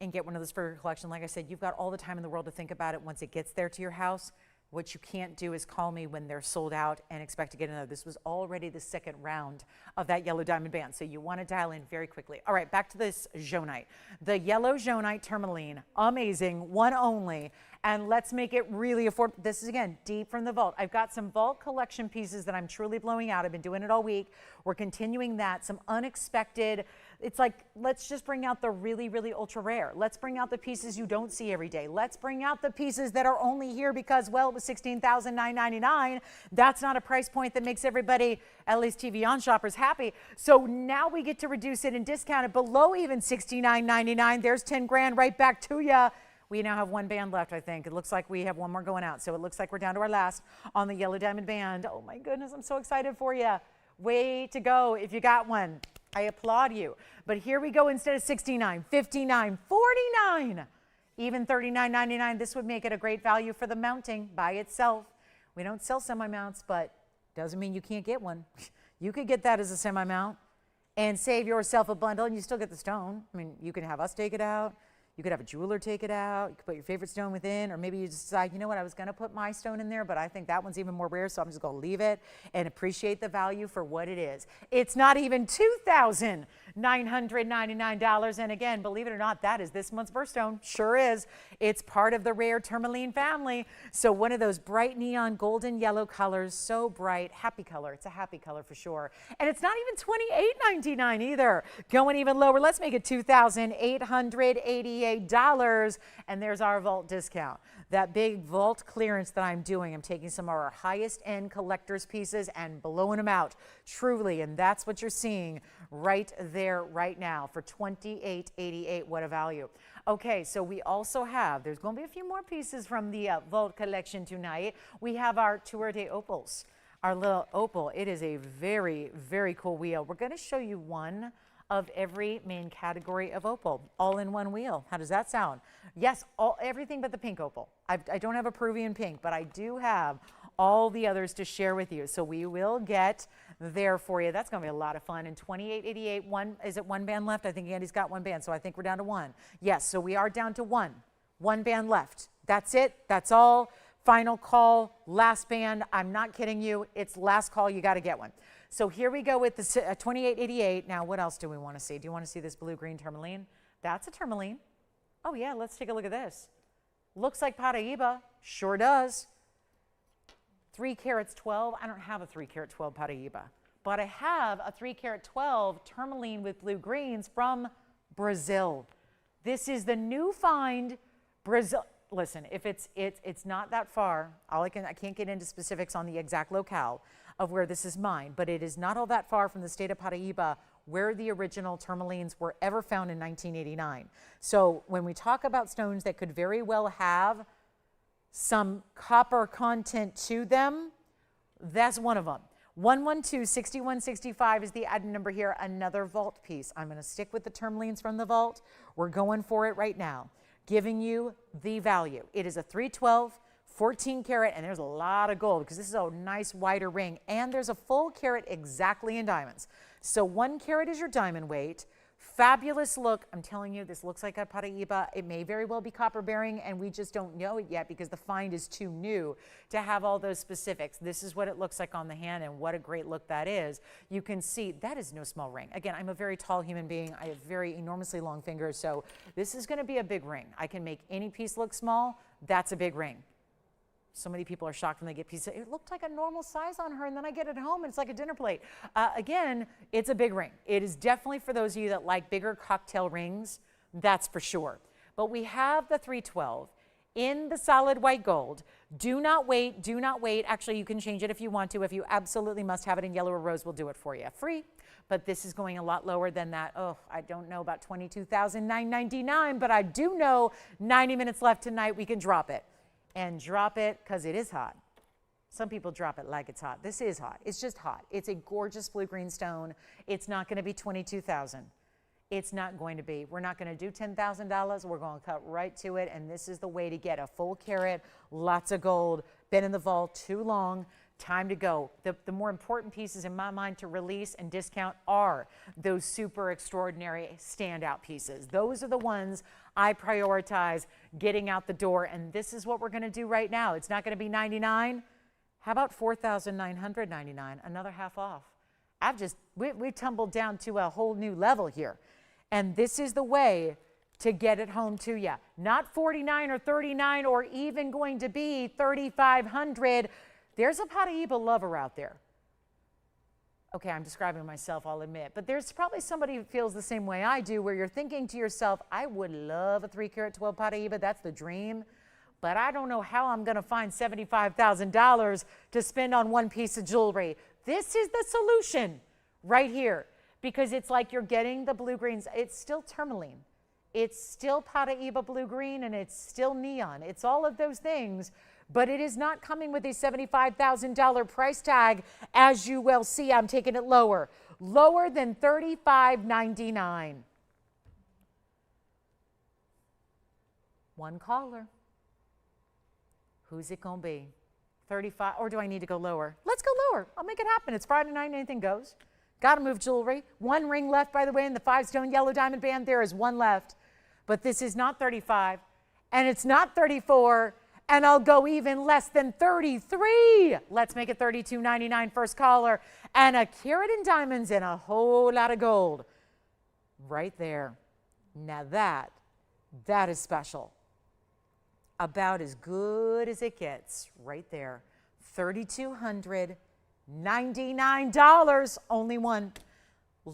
Speaker 1: and get one of those for your collection. Like I said, you've got all the time in the world to think about it once it gets there to your house. What you can't do is call me when they're sold out and expect to get another. This was already the second round of that yellow diamond band, so you want to dial in very quickly. All right, back to this jaunite. The yellow jaunite tourmaline, amazing, one only, and let's make it really affordable. This is, again, deep from the vault. I've got some vault collection pieces that I'm truly blowing out. I've been doing it all week. We're continuing that. Some unexpected, it's like, let's just bring out the really, really ultra rare. Let's bring out the pieces you don't see every day. Let's bring out the pieces that are only here because, well, it was $16,999. That's not a price point that makes everybody, at least TVON shoppers, happy. So now we get to reduce it and discount it below even $69.99. There's 10 grand right back to you. We now have one band left, I think. It looks like we have one more going out. So it looks like we're down to our last on the yellow diamond band. Oh my goodness, I'm so excited for you. Way to go if you got one. I applaud you. But here we go, instead of $69, $59, $49, even $39.99. This would make it a great value for the mounting by itself. We don't sell semi-mounts, but doesn't mean you can't get one. You could get that as a semi-mount and save yourself a bundle, and you still get the stone. I mean, you can have us take it out. You could have a jeweler take it out. You could put your favorite stone within, or maybe you just decide, you know what, I was going to put my stone in there, but I think that one's even more rare, so I'm just going to leave it and appreciate the value for what it is. It's not even $2,999, and again, believe it or not, that is this month's birthstone. Sure is. It's part of the rare tourmaline family, so one of those bright neon golden yellow colors, so bright, happy color. It's a happy color for sure, and it's not even $28.99 either. Going even lower, let's make it $2,888. And there's our vault discount. That big vault clearance that I'm doing, I'm taking some of our highest end collector's pieces and blowing them out, truly, and that's what you're seeing right there right now for $28.88. What a value. Okay, so we also have, there's going to be a few more pieces from the vault collection tonight. We have our Tour de Opals, our little opal. It is a very, very cool wheel. We're going to show you one of every main category of opal, all in one wheel. How does that sound? Yes, everything but the pink opal. I don't have a Peruvian pink, but I do have all the others to share with you. So we will get there for you. That's going to be a lot of fun. And 2888, is it one band left? I think Andy's got one band, so I think we're down to one. Yes, so we are down to one band left. That's it. That's all. Final call, last band. I'm not kidding you. It's last call. You got to get one. So here we go with the 2888. Now, what else do we want to see? Do you want to see this blue-green tourmaline? That's a tourmaline. Oh, yeah, let's take a look at this. Looks like Paraíba. Sure does. 3 carats 12. I don't have a 3 carat 12 Paraíba, but I have a 3 carat 12 tourmaline with blue greens from Brazil. This is the new find. Brazil. Listen, if it's not that far, I can't get into specifics on the exact locale of where this is mined, but it is not all that far from the state of Paraíba where the original tourmalines were ever found in 1989. So when we talk about stones that could very well have some copper content to them, that's one of them. 112-6165 is the item number here, another vault piece. I'm going to stick with the tourmalines from the vault. We're going for it right now, giving you the value. It is a 312, 14 karat, and there's a lot of gold because this is a nice wider ring, and there's a full carat exactly in diamonds. So 1 carat is your diamond weight. Fabulous look. I'm telling you, this looks like a Paraíba. It may very well be copper bearing, and we just don't know it yet because the find is too new to have all those specifics. This is what it looks like on the hand, and what a great look that is. You can see that is no small ring. Again, I'm a very tall human being. I have very enormously long fingers, so this is going to be a big ring. I can make any piece look small. That's a big ring. So many people are shocked when they get pieces. It looked like a normal size on her, and then I get it home, and it's like a dinner plate. Again, it's a big ring. It is definitely for those of you that like bigger cocktail rings, that's for sure. But we have the 312 in the solid white gold. Do not wait. Do not wait. Actually, you can change it if you want to. If you absolutely must have it in yellow or rose, we'll do it for you. Free. But this is going a lot lower than that. Oh, I don't know about $22,999, but I do know 90 minutes left tonight. We can drop it. And drop it because it is hot. Some people drop it like it's hot. This is hot. It's just hot. It's a gorgeous blue-green stone. It's not going to be $22,000. It's not going to be. We're not going to do $10,000. We're going to cut right to it, and this is the way to get a full carat, lots of gold, been in the vault too long, time to go. The more important pieces in my mind to release and discount are those super extraordinary standout pieces. Those are the ones I prioritize getting out the door, and this is what we're going to do right now. It's not going to be $99. How about $4,999? Another half off. We tumbled down to a whole new level here, and this is the way to get it home to you. Not $49 or $39 or even going to be $3,500. There's a Paraíba lover out there. Okay, I'm describing myself, I'll admit. But there's probably somebody who feels the same way I do, where you're thinking to yourself, I would love a 3 carat 12 Paraíba. That's the dream. But I don't know how I'm going to find $75,000 to spend on one piece of jewelry. This is the solution right here, because it's like you're getting the blue greens. It's still tourmaline. It's still Paraíba blue green, and it's still neon. It's all of those things. But it is not coming with a $75,000 price tag. As you will see, I'm taking it lower. Lower than $35.99. One caller. Who's it going to be? 35, or do I need to go lower? Let's go lower. I'll make it happen. It's Friday night, anything goes. Got to move jewelry. One ring left, by the way, in the 5-stone yellow diamond band. There is one left. But this is not 35, and it's not 34. And I'll go even less than 33. Let's make it $32.99 first caller. And a carat in diamonds and a whole lot of gold. Right there. Now that is special. About as good as it gets. Right there. $3,299. Only one.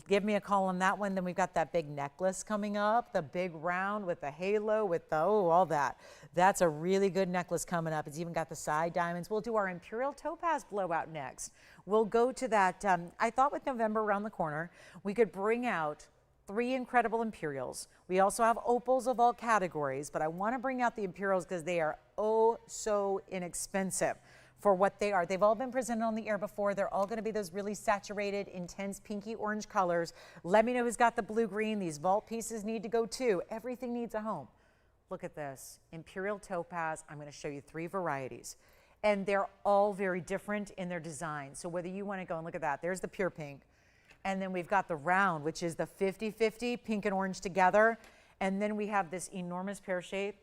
Speaker 1: Give me a call on that one. Then we've got that big necklace coming up, the big round with the halo, with the, all that. That's a really good necklace coming up. It's even got the side diamonds. We'll do our Imperial topaz blowout next. We'll go to that. I thought with November around the corner, we could bring out 3 incredible Imperials. We also have opals of all categories, but I want to bring out the Imperials because they are oh so inexpensive for what they are. They've all been presented on the air before. They're all going to be those really saturated, intense pinky orange colors. Let me know who's got the blue green. These vault pieces need to go too. Everything needs a home. Look at this. Imperial topaz. I'm going to show you 3 varieties. And they're all very different in their design. So whether you want to go and look at that, there's the pure pink. And then we've got the round, which is the 50-50, pink and orange together. And then we have this enormous pear shape,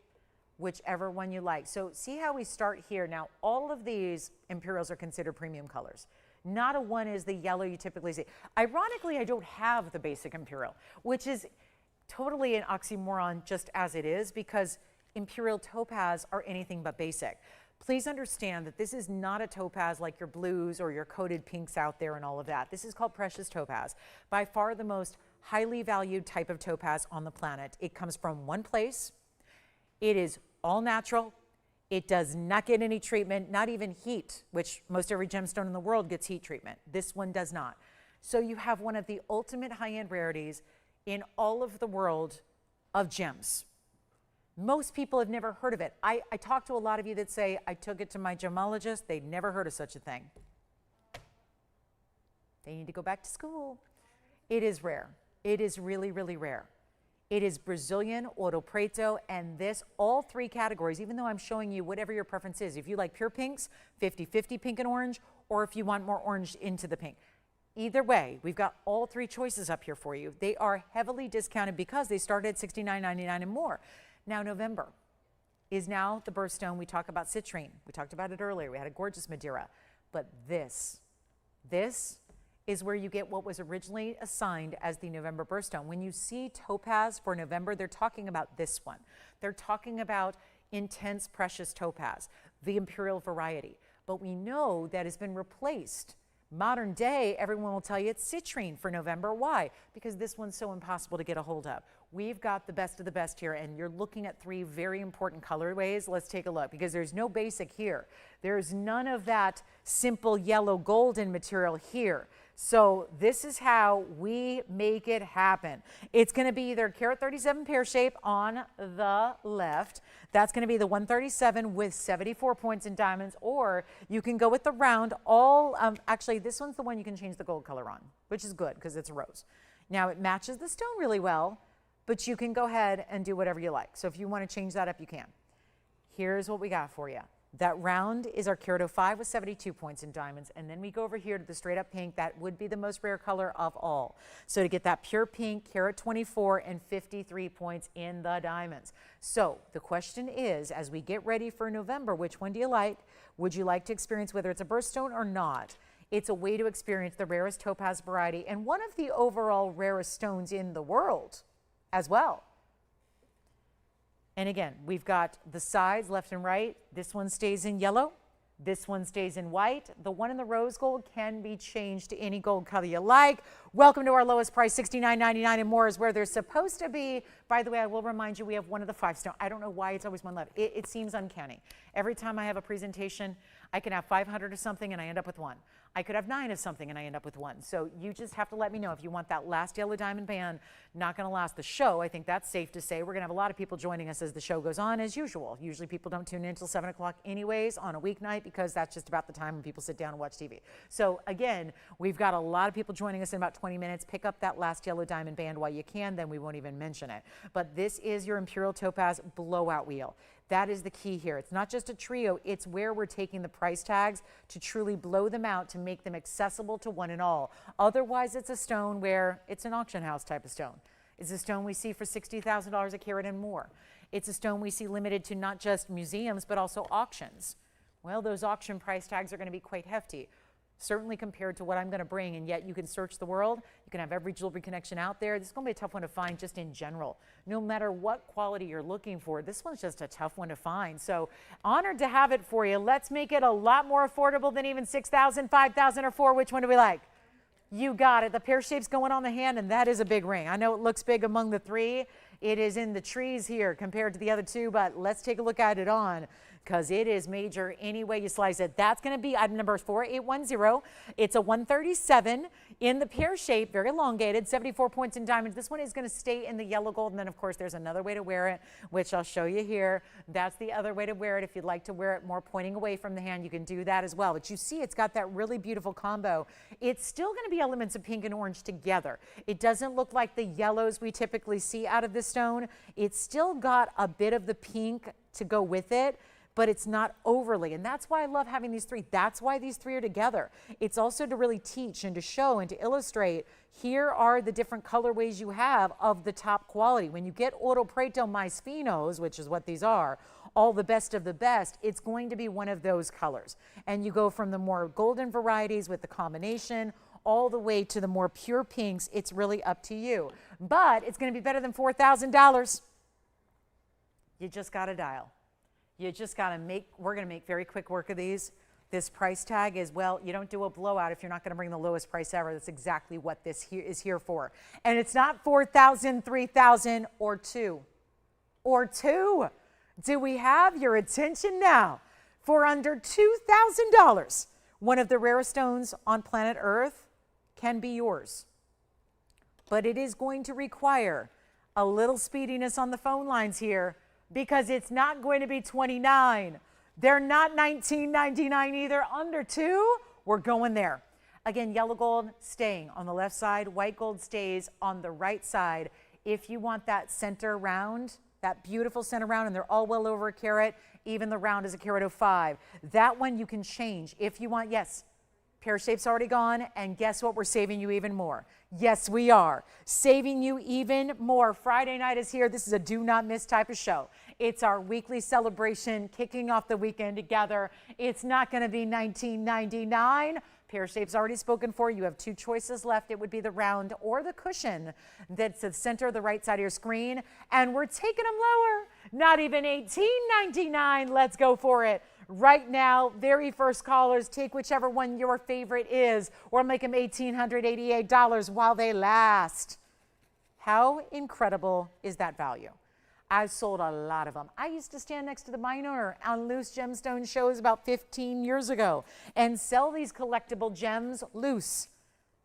Speaker 1: whichever one you like. So see how we start here. Now, all of these Imperials are considered premium colors. Not a one is the yellow you typically see. Ironically, I don't have the basic Imperial, which is totally an oxymoron just as it is, because Imperial topaz are anything but basic. Please understand that this is not a topaz like your blues or your coated pinks out there and all of that. This is called precious topaz. By far the most highly valued type of topaz on the planet. It comes from one place. It is all natural. It does not get any treatment, not even heat, which most every gemstone in the world gets heat treatment. This one does not. So you have one of the ultimate high-end rarities in all of the world of gems. Most people have never heard of it. I talk to a lot of you that say, I took it to my gemologist. They'd never heard of such a thing. They need to go back to school. It is rare. It is really, really rare. It is Brazilian, Ouro Preto, and this, all three categories, even though I'm showing you whatever your preference is. If you like pure pinks, 50-50 pink and orange, or if you want more orange into the pink. Either way, we've got all three choices up here for you. They are heavily discounted because they started at $69.99 and more. Now, November is now the birthstone. We talk about citrine. We talked about it earlier. We had a gorgeous Madeira. But this is where you get what was originally assigned as the November birthstone. When you see topaz for November, they're talking about this one. They're talking about intense precious topaz, the Imperial variety. But we know that has been replaced. Modern day, everyone will tell you it's citrine for November. Why? Because this one's so impossible to get a hold of. We've got the best of the best here, and you're looking at three very important colorways. Let's take a look, because there's no basic here. There's none of that simple yellow golden material here. So this is how we make it happen. It's going to be either carat 37 pear shape on the left. That's going to be the 137 with 74 points in diamonds, or you can go with the round. Actually, this one's the one you can change the gold color on, which is good because it's a rose. Now, it matches the stone really well, but you can go ahead and do whatever you like. So if you want to change that up, you can. Here's what we got for you. That round is our carat 05 with 72 points in diamonds. And then we go over here to the straight up pink. That would be the most rare color of all. So to get that pure pink, carat 24 and 53 points in the diamonds. So the question is, as we get ready for November, which one do you like? Would you like to experience whether it's a birthstone or not? It's a way to experience the rarest topaz variety and one of the overall rarest stones in the world as well. And again, we've got the sides left and right. This one stays in yellow. This one stays in white. The one in the rose gold can be changed to any gold color you like. Welcome to our lowest price, $69.99 and more is where they're supposed to be. By the way, I will remind you, we have one of the 5 stone. I don't know why it's always one left. It seems uncanny. Every time I have a presentation, I can have 500 of something and I end up with one. I could have 9 of something and I end up with one. So you just have to let me know if you want that last yellow diamond band. Not going to last the show. I think that's safe to say. We're going to have a lot of people joining us as the show goes on, as usual. Usually people don't tune in until 7 o'clock anyways on a weeknight because that's just about the time when people sit down and watch TV. So again, we've got a lot of people joining us in about 20 minutes. Pick up that last yellow diamond band while you can, then we won't even mention it. But this is your Imperial Topaz blowout wheel. That is the key here. It's not just a trio, it's where we're taking the price tags to truly blow them out to make them accessible to one and all. Otherwise, it's a stone where it's an auction house type of stone. It's a stone we see for $60,000 a carat and more. It's a stone we see limited to not just museums, but also auctions. Well, those auction price tags are going to be quite hefty, certainly compared to what I'm going to bring, and yet you can search the world. You can have every jewelry connection out there. This is going to be a tough one to find just in general. No matter what quality you're looking for, this one's just a tough one to find. So honored to have it for you. Let's make it a lot more affordable than even $6,000, $5,000, or $4,000. Which one do we like? You got it. The pear shape's going on the hand, and that is a big ring. I know it looks big among the 3. It is in the trees here compared to the other 2, but let's take a look at it on, because it is major any way you slice it. That's going to be item number 4810. It's a 137 in the pear shape, very elongated, 74 points in diamonds. This one is going to stay in the yellow gold, and then of course there's another way to wear it, which I'll show you here. That's the other way to wear it. If you'd like to wear it more pointing away from the hand, you can do that as well. But you see it's got that really beautiful combo. It's still going to be elements of pink and orange together. It doesn't look like the yellows we typically see out of this stone. It's still got a bit of the pink to go with it, but it's not overly. And that's why I love having these three. That's why these three are together. It's also to really teach and to show and to illustrate, here are the different colorways you have of the top quality. When you get Oro Preto Mais Finos, which is what these are, all the best of the best, it's going to be one of those colors. And you go from the more golden varieties with the combination all the way to the more pure pinks. It's really up to you. But it's going to be better than $4,000. You just got to dial. You just got to make, we're going to make very quick work of these. This price tag is, well, you don't do a blowout if you're not going to bring the lowest price ever. That's exactly what this is here for. And it's not 4,000, 3,000, or two. Or two. Do we have your attention now? For under $2,000, one of the rarest stones on planet Earth can be yours. But it is going to require a little speediness on the phone lines here, because it's not going to be $29. They're not $19.99 either. Under two, we're going there. Again, yellow gold staying on the left side, white gold stays on the right side. If you want that center round, that beautiful center round, and they're all well over a carat, even the round is a carat 05. That one you can change if you want. Yes, pear shape's already gone, and guess what? We're saving you even more. Yes, we are saving you even more. Friday night is here. This is a do not miss type of show. It's our weekly celebration, kicking off the weekend together. It's not going to be $19.99. Pear shape's already spoken for. You have two choices left. It would be the round or the cushion that's at the center of the right side of your screen. And we're taking them lower. Not even $18.99. Let's go for it. Right now, very first callers, take whichever one your favorite is, or make them $1,888 while they last. How incredible is that value? I've sold a lot of them. I used to stand next to the mine owner on loose gemstone shows about 15 years ago and sell these collectible gems loose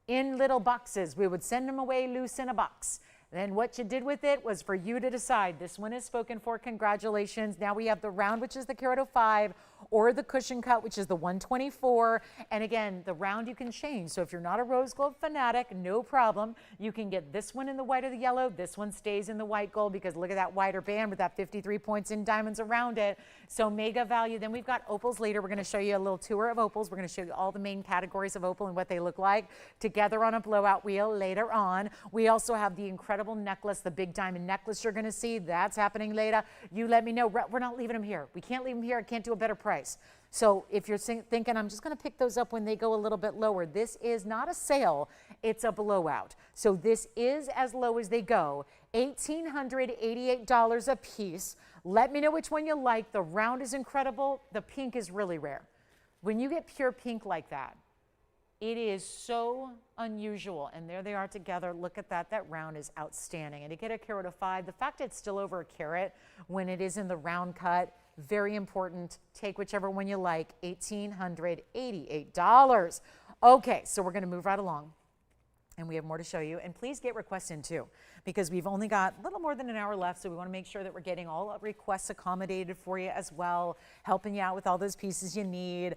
Speaker 1: in little boxes. We would send them away loose in a box. Then what you did with it was for you to decide. This one is spoken for. Congratulations. Now we have the round, which is the carat 05, or the cushion cut, which is the 124. And again, the round you can change. So if you're not a rose gold fanatic, no problem. You can get this one in the white or the yellow. This one stays in the white gold, because look at that wider band with that 53 points in diamonds around it. So mega value. Then we've got opals later. We're going to show you a little tour of opals. We're going to show you all the main categories of opal and what they look like together on a blowout wheel later on. We also have the incredible necklace, the big diamond necklace you're going to see. That's happening later. You let me know. We're not leaving them here. We can't leave them here. I can't do a better price. So if you're thinking, I'm just going to pick those up when they go a little bit lower, this is not a sale. It's a blowout. So this is as low as they go. $1,888 a piece. Let me know which one you like. The round is incredible. The pink is really rare. When you get pure pink like that, it is so unusual. And there they are together. Look at that. That round is outstanding. And to get a carat 05, the fact it's still over a carat when it is in the round cut, very important. Take whichever one you like. $1,888. Okay, so we're going to move right along. And we have more to show you. And please get requests in too, because we've only got a little more than an hour left. So we want to make sure that we're getting all requests accommodated for you as well, helping you out with all those pieces you need.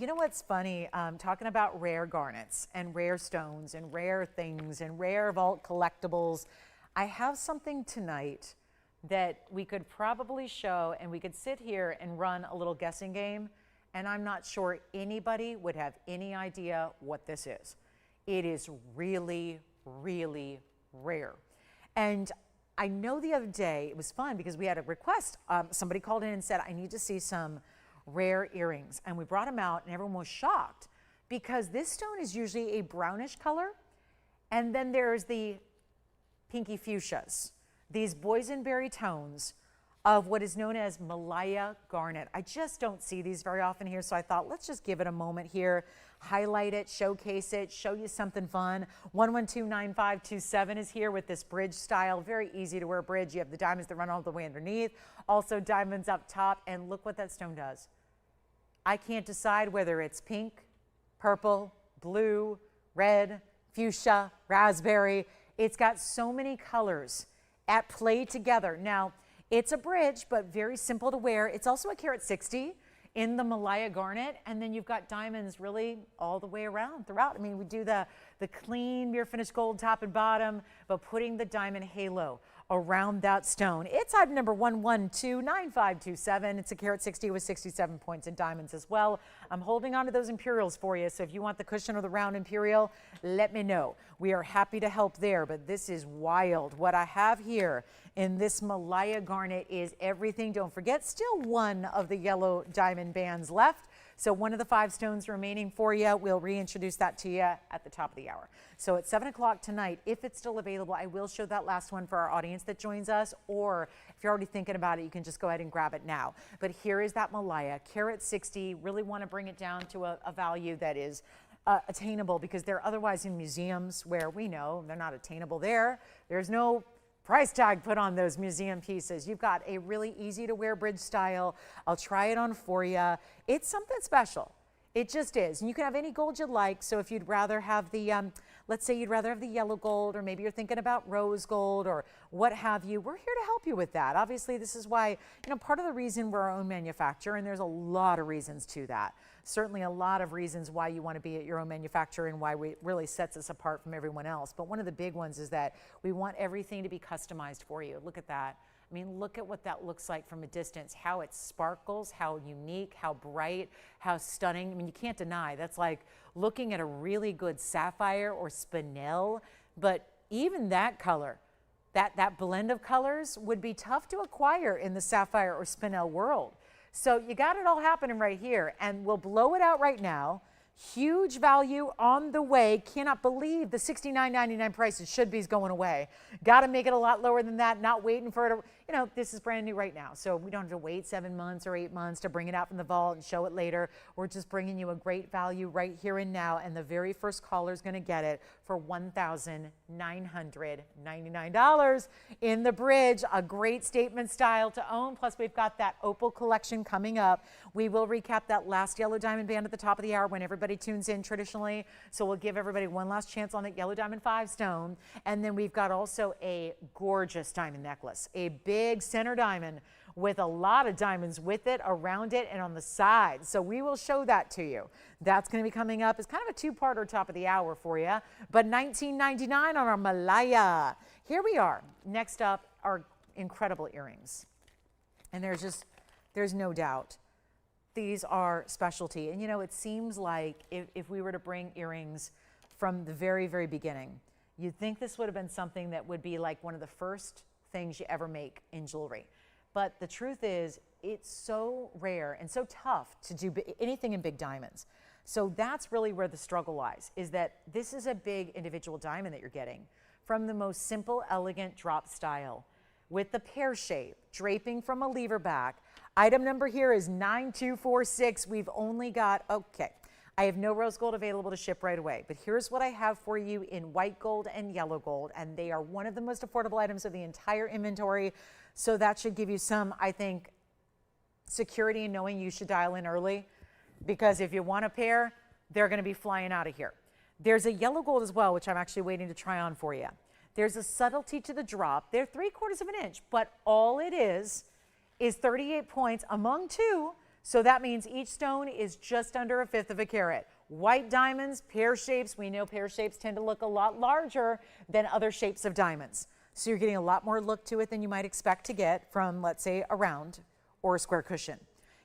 Speaker 1: You know what's funny? Talking about rare garnets and rare stones and rare things and rare vault collectibles. I have something tonight that we could probably show, and we could sit here and run a little guessing game. And I'm not sure anybody would have any idea what this is. It is really, really rare. And I know the other day, it was fun because we had a request. Somebody called in and said, I need to see some rare earrings. And we brought them out, and everyone was shocked because this stone is usually a brownish color. And then there's the pinky fuchsias, these boysenberry tones of what is known as Malaya garnet. I just don't see these very often here, so I thought, let's just give it a moment here, highlight it, showcase it, show you something fun. 1129527 is here with this bridge style, very easy to wear bridge. You have the diamonds that run all the way underneath, also diamonds up top, and look what that stone does. I can't decide whether it's pink, purple, blue, red, fuchsia, raspberry. It's got so many colors at play together. Now, it's a bridge, but very simple to wear. It's also a carat 60 in the Malaya garnet, and then you've got diamonds really all the way around throughout. I mean, we do the clean mirror finished gold top and bottom, but putting the diamond halo around that stone. It's item number 1129527. It's a carat 60 with 67 points in diamonds as well. I'm holding on to those Imperials for you, so if you want the cushion or the round Imperial, let me know. We are happy to help there, but this is wild. What I have here in this Malaya garnet is everything. Don't forget, still one of the yellow diamond bands left. So one of the 5 stones remaining for you. We'll reintroduce that to you at the top of the hour. So at 7 o'clock tonight, if it's still available, I will show that last one for our audience that joins us. Or if you're already thinking about it, you can just go ahead and grab it now. But here is that Malaya, carat 60. Really want to bring it down to a value that is attainable, because they're otherwise in museums where we know they're not attainable there. There's no price tag put on those museum pieces. You've got a really easy to wear bridge style. I'll try it on for you. It's something special. It just is. And you can have any gold you like. So if you'd rather have the, let's say you'd rather have the yellow gold, or maybe you're thinking about rose gold or what have you, we're here to help you with that. Obviously, this is why, part of the reason we're our own manufacturer, and there's a lot of reasons to that. Certainly a lot of reasons why you want to be at your own manufacturer and why it really sets us apart from everyone else. But one of the big ones is that we want everything to be customized for you. Look at that. I mean, look at what that looks like from a distance, how it sparkles, how unique, how bright, how stunning. I mean, you can't deny that's like looking at a really good sapphire or spinel, but even that color, that blend of colors would be tough to acquire in the sapphire or spinel world. So you got it all happening right here, and we'll blow it out right now. Huge value on the way. Cannot believe the $69.99 price it should be is going away. Got to make it a lot lower than that. Not waiting for it. This is brand new right now. So we don't have to wait 7 months or 8 months to bring it out from the vault and show it later. We're just bringing you a great value right here and now. And the very first caller is going to get it for $1,999 in the bridge. A great statement style to own. Plus we've got that Opal collection coming up. We will recap that last yellow diamond band at the top of the hour when everybody tunes in traditionally. So we'll give everybody one last chance on that yellow diamond 5 stone. And then we've got also a gorgeous diamond necklace, a big center diamond with a lot of diamonds with it, around it, and on the side. So we will show that to you. That's going to be coming up. It's kind of a 2-parter top of the hour for you. But $19.99 on our Malaya. Here we are. Next up are incredible earrings. And there's no doubt these are specialty. And it seems like if we were to bring earrings from the very, very beginning, you'd think this would have been something that would be like one of the first things you ever make in jewelry. But the truth is, it's so rare and so tough to do anything in big diamonds. So that's really where the struggle lies, is that this is a big individual diamond that you're getting from the most simple, elegant drop style with the pear shape, draping from a lever back. Item number here is 9246. We've only got, I have no rose gold available to ship right away, but here's what I have for you in white gold and yellow gold, and they are one of the most affordable items of the entire inventory. So that should give you some, I think, security in knowing you should dial in early, because if you want a pair, they're going to be flying out of here. There's a yellow gold as well, which I'm actually waiting to try on for you. There's a subtlety to the drop. They're 3/4 of an inch, but all it is 38 points among 2. So that means each stone is just under 1/5 of a carat. White diamonds, pear shapes. We know pear shapes tend to look a lot larger than other shapes of diamonds. So you're getting a lot more look to it than you might expect to get from, let's say, a round or a square cushion.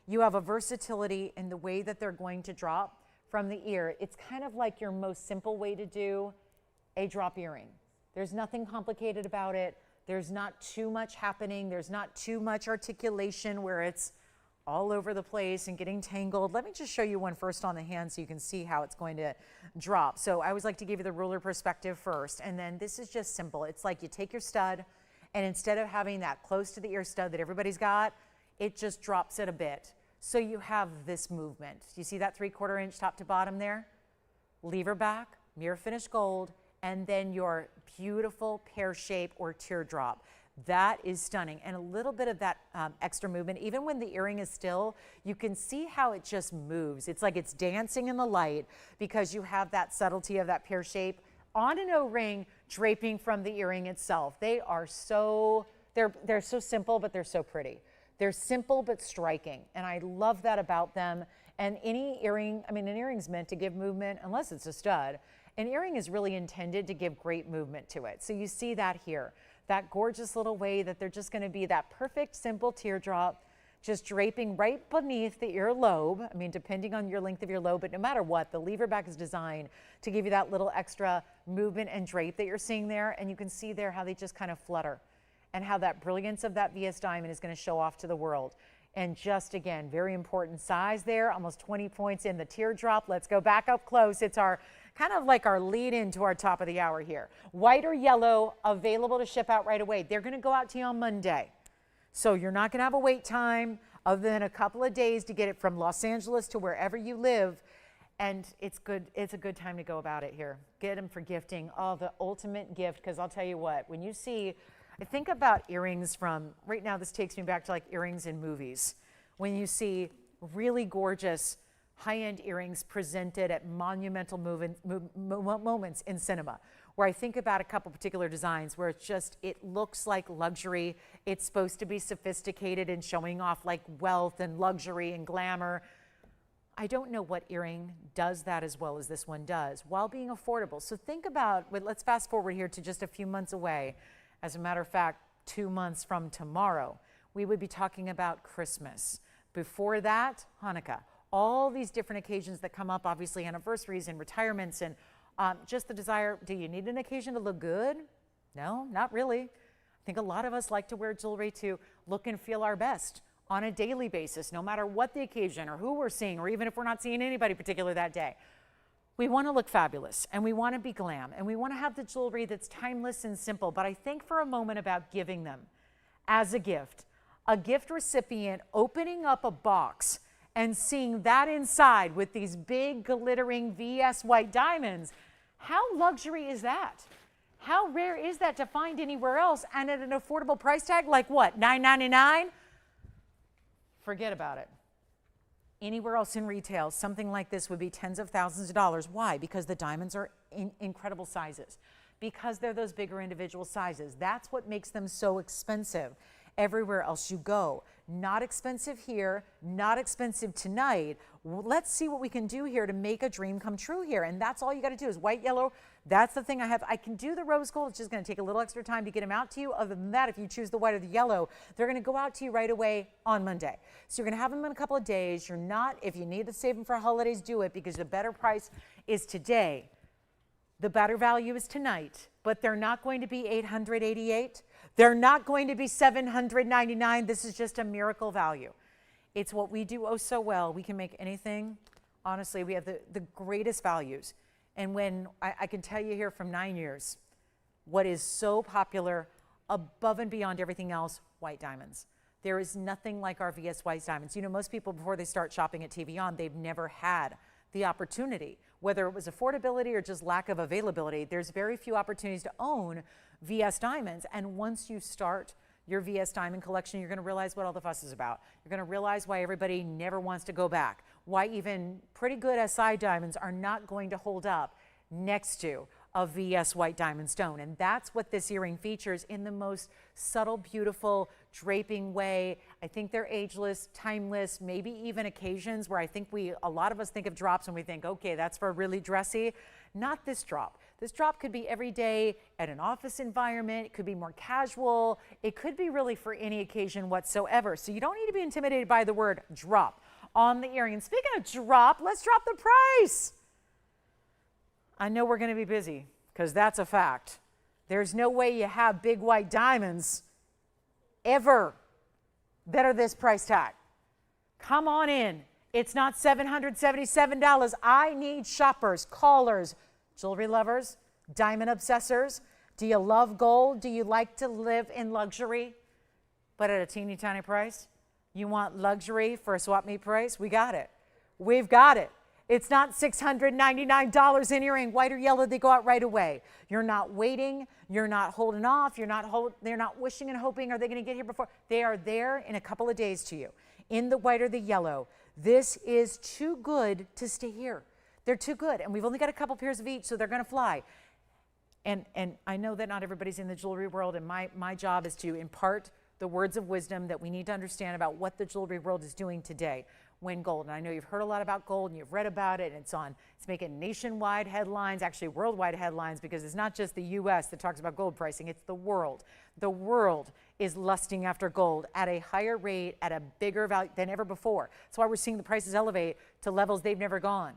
Speaker 1: You have a versatility in the way that they're going to drop from the ear. It's kind of like your most simple way to do a drop earring. There's nothing complicated about it. There's not too much happening. There's not too much articulation where it's all over the place and getting tangled. Let me just show you one first on the hand so you can see how it's going to drop. So I always like to give you the ruler perspective first, and then this is just simple. It's like you take your stud, and instead of having that close to the ear stud that everybody's got, it just drops it a bit. So you have this movement. You see that 3/4 inch top to bottom there? Lever back, mirror finished gold, and then your beautiful pear shape or teardrop. That is stunning. And a little bit of that extra movement, even when the earring is still, you can see how it just moves. It's like it's dancing in the light because you have that subtlety of that pear shape on an O-ring draping from the earring itself. They are they're so simple, but they're so pretty. They're simple but striking, and I love that about them. And any earring, I mean, an earring's meant to give movement, unless it's a stud. An earring is really intended to give great movement to it. So you see that here. that gorgeous little way that they're just going to be that perfect, simple teardrop, just draping right beneath the earlobe. I mean, depending on your length of your lobe, but no matter what, the lever back is designed to give you that little extra movement and drape that you're seeing there. And you can see there how they just kind of flutter and how that brilliance of that VS diamond is going to show off to the world. And just again, very important size there, almost 20 points in the teardrop. Let's go back up close. It's our kind of like our lead into our top of the hour here. White or yellow, available to ship out right away. They're going to go out to you on Monday. So you're not going to have a wait time other than a couple of days to get it from Los Angeles to wherever you live. And it's good. It's a good time to go about it here. Get them for gifting. Oh, the ultimate gift. Because I'll tell you what, when you see, I think about earrings from, right now this takes me back to like earrings in movies. When you see really gorgeous high-end earrings presented at monumental moments in cinema, where I think about a couple particular designs where it's just, it looks like luxury. It's supposed to be sophisticated and showing off like wealth and luxury and glamour. I don't know what earring does that as well as this one does while being affordable. So think about, let's fast forward here to just a few months away. As a matter of fact, 2 months from tomorrow, we would be talking about Christmas. Before that, Hanukkah. All these different occasions that come up, obviously anniversaries and retirements and just the desire. Do you need an occasion to look good? No, not really. I think a lot of us like to wear jewelry to look and feel our best on a daily basis, no matter what the occasion or who we're seeing, or even if we're not seeing anybody particular that day. We want to look fabulous and we want to be glam and we want to have the jewelry that's timeless and simple. But I think for a moment about giving them as a gift recipient opening up a box and seeing that inside with these big glittering VS white diamonds. How luxury is that? How rare is that to find anywhere else and at an affordable price tag like what, $9.99? Forget about it. Anywhere else in retail, something like this would be tens of thousands of dollars. Why? Because the diamonds are in incredible sizes. Because they're those bigger individual sizes. That's what makes them so expensive everywhere else you go. Not expensive here, not expensive tonight. Let's see what we can do here to make a dream come true here. And that's all you got to do is white, yellow. That's the thing I have. I can do the rose gold. It's just going to take a little extra time to get them out to you. Other than that, if you choose the white or the yellow, they're going to go out to you right away on Monday. So you're going to have them in a couple of days. You're not, if you need to save them for holidays, do it, because the better price is today. The better value is tonight, but they're not going to be $888. They're not going to be $799. This is just a miracle value. It's what we do oh so well. We can make anything. Honestly, we have the greatest values. And when I can tell you here from 9 years, what is so popular above and beyond everything else, white diamonds. There is nothing like our VS white diamonds. You know, most people, before they start shopping at TVON, they've never had the opportunity, whether it was affordability or just lack of availability. There's very few opportunities to own VS diamonds. And once you start your VS diamond collection, you're going to realize what all the fuss is about. You're going to realize why everybody never wants to go back, why even pretty good SI diamonds are not going to hold up next to a VS white diamond stone. And that's what this earring features in the most subtle, beautiful, draping way. I think they're ageless, timeless, maybe even occasions where I think a lot of us think of drops and we think, okay, that's for really dressy. Not this drop. This drop could be every day at an office environment. It could be more casual. It could be really for any occasion whatsoever. So you don't need to be intimidated by the word drop on the earring. And speaking of drop, let's drop the price. I know we're going to be busy because that's a fact. There's no way you have big white diamonds ever that are this price tag. Come on in. It's not $777. I need shoppers, callers, jewelry lovers, diamond obsessors. Do you love gold? Do you like to live in luxury, but at a teeny tiny price? You want luxury for a swap meet price? We got it. We've got it. It's not $699 in earring, white or yellow, they go out right away. You're not waiting, you're not holding off, they're not wishing and hoping, are they gonna get here before? They are there in a couple of days to you, in the white or the yellow. This is too good to stay here. They're too good, and we've only got a couple pairs of each, so they're gonna fly. And I know that not everybody's in the jewelry world, and my job is to impart the words of wisdom that we need to understand about what the jewelry world is doing today. win gold. And I know you've heard a lot about gold and you've read about it, and it's making nationwide headlines, actually worldwide headlines, because it's not just the US that talks about gold pricing, it's the world. The world is lusting after gold at a higher rate, at a bigger value than ever before. That's why we're seeing the prices elevate to levels they've never gone.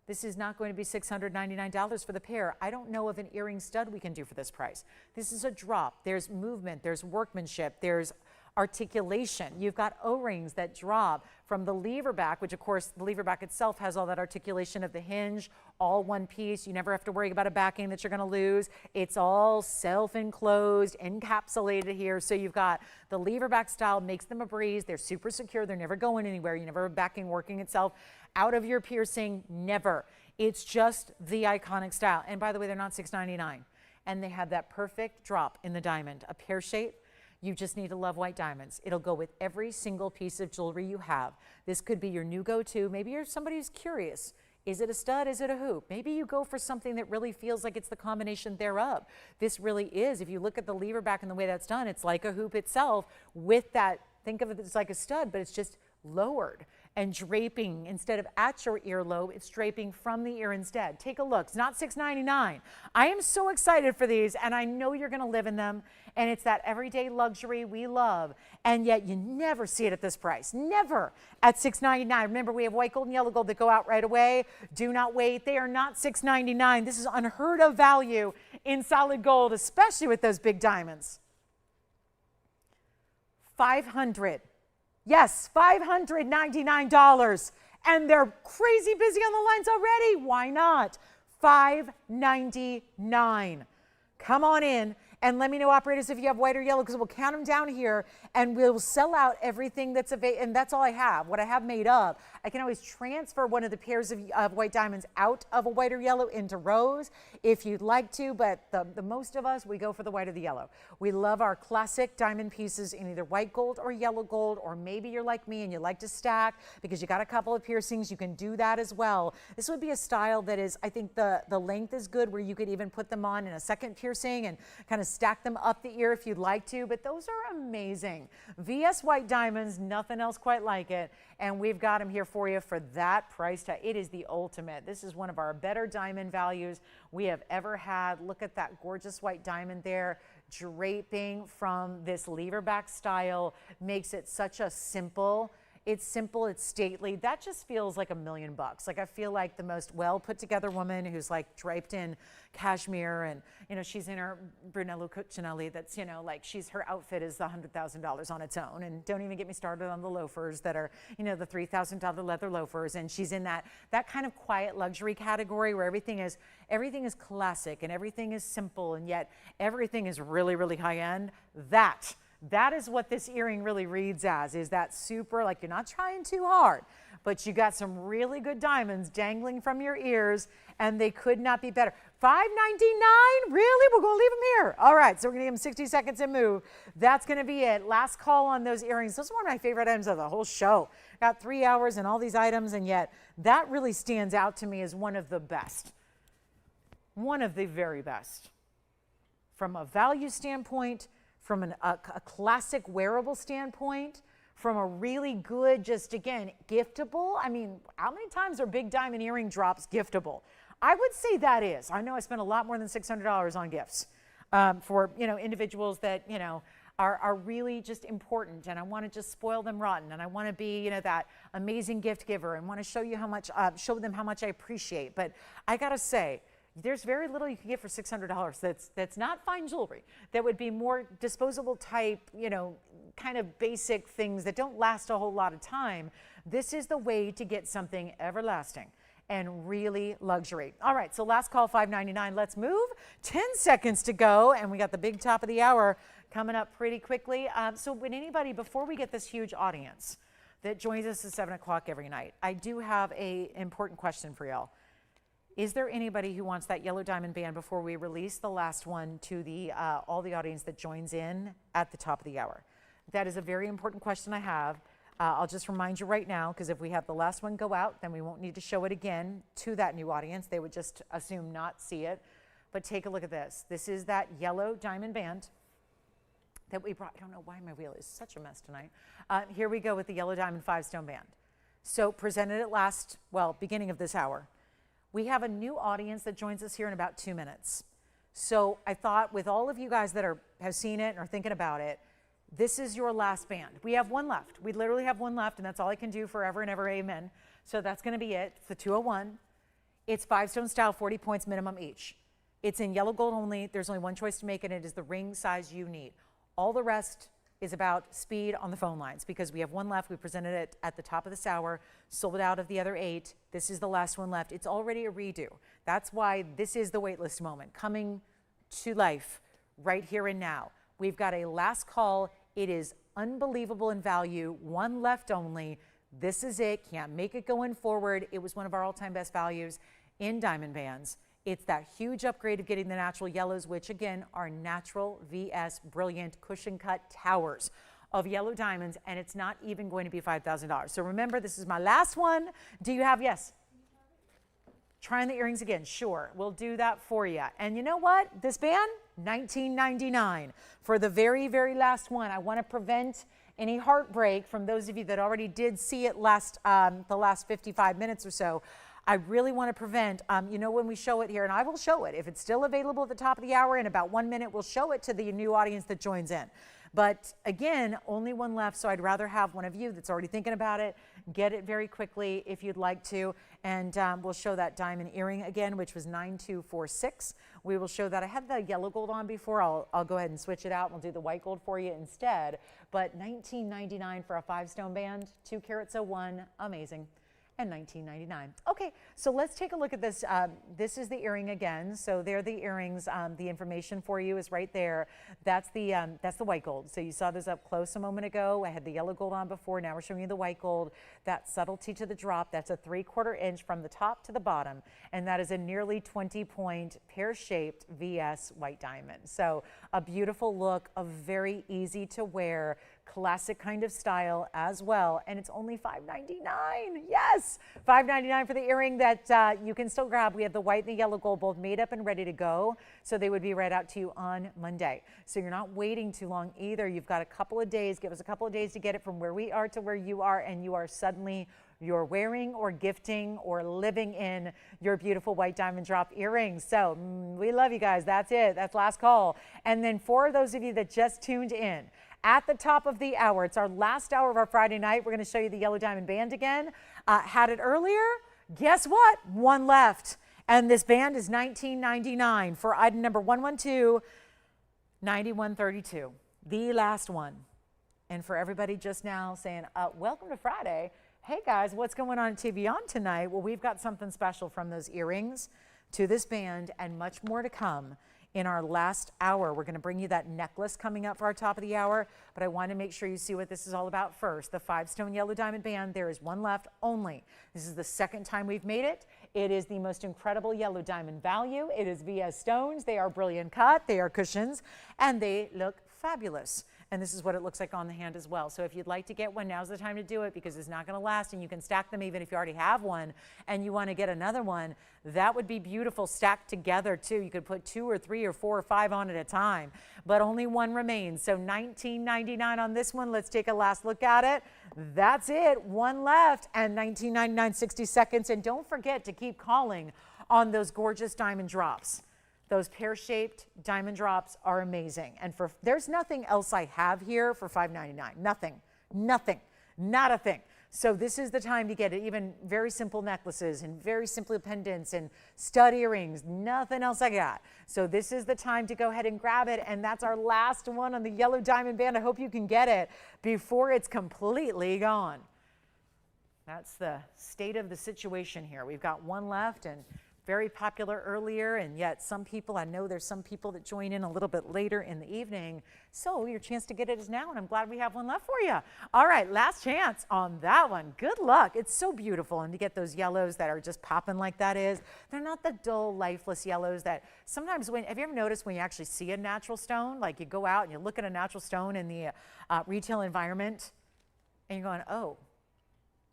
Speaker 1: This is not going to be $699 for the pair. I don't know of an earring stud we can do for this price. This is a drop. There's movement, there's workmanship, there's articulation. You've got O-rings that drop from the lever back, which of course the lever back itself has all that articulation of the hinge, all one piece. You never have to worry about a backing that you're going to lose. It's all self-enclosed, encapsulated here. So you've got the lever back style, makes them a breeze. They're super secure. They're never going anywhere. You never have backing working itself out of your piercing, never. It's just the iconic style. And by the way, they're not $699. And they have that perfect drop in the diamond, a pear shape. You just need to love white diamonds. It'll go with every single piece of jewelry you have. This could be your new go-to. Maybe you're somebody who's curious. Is it a stud? Is it a hoop? Maybe you go for something that really feels like it's the combination thereof. This really is. If you look at the lever back and the way that's done, it's like a hoop itself with that, think of it as like a stud, but it's just lowered and draping instead of at your earlobe, it's draping from the ear instead. Take a look. It's not $699. I am so excited for these, and I know you're going to live in them, and it's that everyday luxury we love, and yet you never see it at this price. Never at $699. Remember, we have white gold and yellow gold that go out right away. Do not wait. They are not $699. This is unheard of value in solid gold, especially with those big diamonds. $500. Yes, $599, and they're crazy busy on the lines already. Why not? $599. Come on in and let me know, operators, if you have white or yellow, because we'll count them down here and we'll sell out everything that's available. And that's all I have. What I have made up, I can always transfer one of the pairs of white diamonds out of a white or yellow into rose if you'd like to, but the most of us, we go for the white or the yellow. We love our classic diamond pieces in either white gold or yellow gold, or maybe you're like me and you like to stack because you got a couple of piercings. You can do that as well. This would be a style that is, I think the length is good, where you could even put them on in a second piercing and kind of stack them up the ear if you'd like to, but those are amazing. VS white diamonds, nothing else quite like it, and we've got them here for you for that price tag. It is the ultimate. This is one of our better diamond values we have ever had. Look at that gorgeous white diamond there, draping from this lever back style, makes it such a simple, it's stately. That just feels like $1 million. Like, I feel like the most well put together woman who's like draped in cashmere, and she's in her Brunello Cucinelli. That's like her outfit is $100,000 on its own. And don't even get me started on the loafers that are the $3,000 leather loafers. And she's in that kind of quiet luxury category where everything is classic and everything is simple, and yet everything is really, really high end. That is what this earring really reads as, is that super, like, you're not trying too hard, but you got some really good diamonds dangling from your ears, and they could not be better. $599? Really? We're going to leave them here. All right, so we're going to give them 60 seconds and move. That's going to be it. Last call on those earrings. Those are one of my favorite items of the whole show. Got 3 hours and all these items, and yet that really stands out to me as one of the best. One of the very best. From a value standpoint, from a classic wearable standpoint, from a really good, just again, giftable. I mean, how many times are big diamond earring drops giftable? I would say that is. I know I spent a lot more than $600 on gifts for individuals that are really just important, and I want to just spoil them rotten, and I want to be that amazing gift giver, and want to show you how much show them how much I appreciate. But I gotta say, there's very little you can get for $600 that's not fine jewelry, that would be more disposable type, kind of basic things that don't last a whole lot of time. This is the way to get something everlasting and really luxury. All right, so last call, $599. Let's move. 10 seconds to go, and we got the big top of the hour coming up pretty quickly. So when anybody, before we get this huge audience that joins us at 7 o'clock every night, I do have an important question for y'all. Is there anybody who wants that yellow diamond band before we release the last one to the all the audience that joins in at the top of the hour? That is a very important question I have. I'll just remind you right now, because if we have the last one go out, then we won't need to show it again to that new audience. They would just assume not see it. But take a look at this. This is that yellow diamond band that we brought. I don't know why my wheel is such a mess tonight. Here we go with the yellow diamond 5-stone band. So presented it beginning of this hour. We have a new audience that joins us here in about 2 minutes. So I thought with all of you guys that have seen it and are thinking about it, this is your last band. We have one left. We literally have one left, and that's all I can do forever and ever, amen. So that's gonna be it for 201. It's 5-stone style, 40 points minimum each. It's in yellow gold only. There's only one choice to make, and it is the ring size you need. All the rest is about speed on the phone lines because we have one left. We presented it at the top of this hour, sold it out of the other 8. This is the last one left. It's already a redo. That's why this is the waitlist moment coming to life right here and now. We've got a last call. It is unbelievable in value. One left only. This is it. Can't make it going forward. It was one of our all-time best values in diamond bands. It's that huge upgrade of getting the natural yellows, which again are natural VS brilliant cushion cut towers of yellow diamonds, and it's not even going to be $5,000. So remember, this is my last one. Do you have, yes? Trying the earrings again, sure, we'll do that for you. And you know what? This band, $19.99 for the very, very last one. I want to prevent any heartbreak from those of you that already did see it the last 55 minutes or so. I really want to prevent, when we show it here, and I will show it. If it's still available at the top of the hour, in about 1 minute, we'll show it to the new audience that joins in. But again, only one left, so I'd rather have one of you that's already thinking about it, get it very quickly if you'd like to, and we'll show that diamond earring again, which was 9246. We will show that. I had the yellow gold on before. I'll go ahead and switch it out, and we'll do the white gold for you instead. But $19.99 for a 5-stone band, 2 carats 01, amazing. And $19.99. Okay, so let's take a look at this. This is the earring again. So there are the earrings. The information for you is right there. That's the white gold. So you saw those up close a moment ago. I had the yellow gold on before. Now we're showing you the white gold. That subtlety to the drop. That's a 3/4 inch from the top to the bottom, and that is a nearly 20-point pear-shaped VS white diamond. So a beautiful look, a very easy to wear, classic kind of style as well, and it's only $5.99. Yes, $5.99 for the earring that you can still grab. We have the white and the yellow gold both made up and ready to go, so they would be right out to you on Monday. So you're not waiting too long either. You've got a couple of days. Give us a couple of days to get it from where we are to where you are, and you are suddenly you're wearing or gifting or living in your beautiful white diamond drop earrings. So we love you guys. That's it. That's last call. And then for those of you that just tuned in, at the top of the hour, it's our last hour of our Friday night. We're going to show you the yellow diamond band again. Had it earlier. Guess what? One left. And this band is $19.99 for item number 112, 9132. The last one. And for everybody just now saying, welcome to Friday. Hey guys, what's going on at TVON tonight? Well, we've got something special from those earrings to this band and much more to come in our last hour. We're going to bring you that necklace coming up for our top of the hour, but I want to make sure you see what this is all about first. The 5-stone yellow diamond band, there is one left only. This is the second time we've made it. It is the most incredible yellow diamond value. It is VS stones. They are brilliant cut. They are cushions, and they look fabulous. And this is what it looks like on the hand as well. So if you'd like to get one, now's the time to do it because it's not going to last, and you can stack them even if you already have one and you want to get another one. That would be beautiful stacked together too. You could put 2 or 3 or 4 or 5 on at a time, but only one remains. So $19.99 on this one. Let's take a last look at it. That's it. One left, and $19.99, 60 seconds. And don't forget to keep calling on those gorgeous diamond drops. Those pear-shaped diamond drops are amazing. And there's nothing else I have here for $5.99. Nothing, not a thing. So this is the time to get it. Even very simple necklaces and very simple pendants and stud earrings, nothing else I got. So this is the time to go ahead and grab it. And that's our last one on the yellow diamond band. I hope you can get it before it's completely gone. That's the state of the situation here. We've got one left, and very popular earlier, and yet some people, I know there's some people that join in a little bit later in the evening. So your chance to get it is now, and I'm glad we have one left for you. All right, last chance on that one. Good luck. It's so beautiful, and to get those yellows that are just popping like that is, they're not the dull, lifeless yellows that sometimes have you ever noticed when you actually see a natural stone, like you go out and you look at a natural stone in the retail environment, and you're going, oh,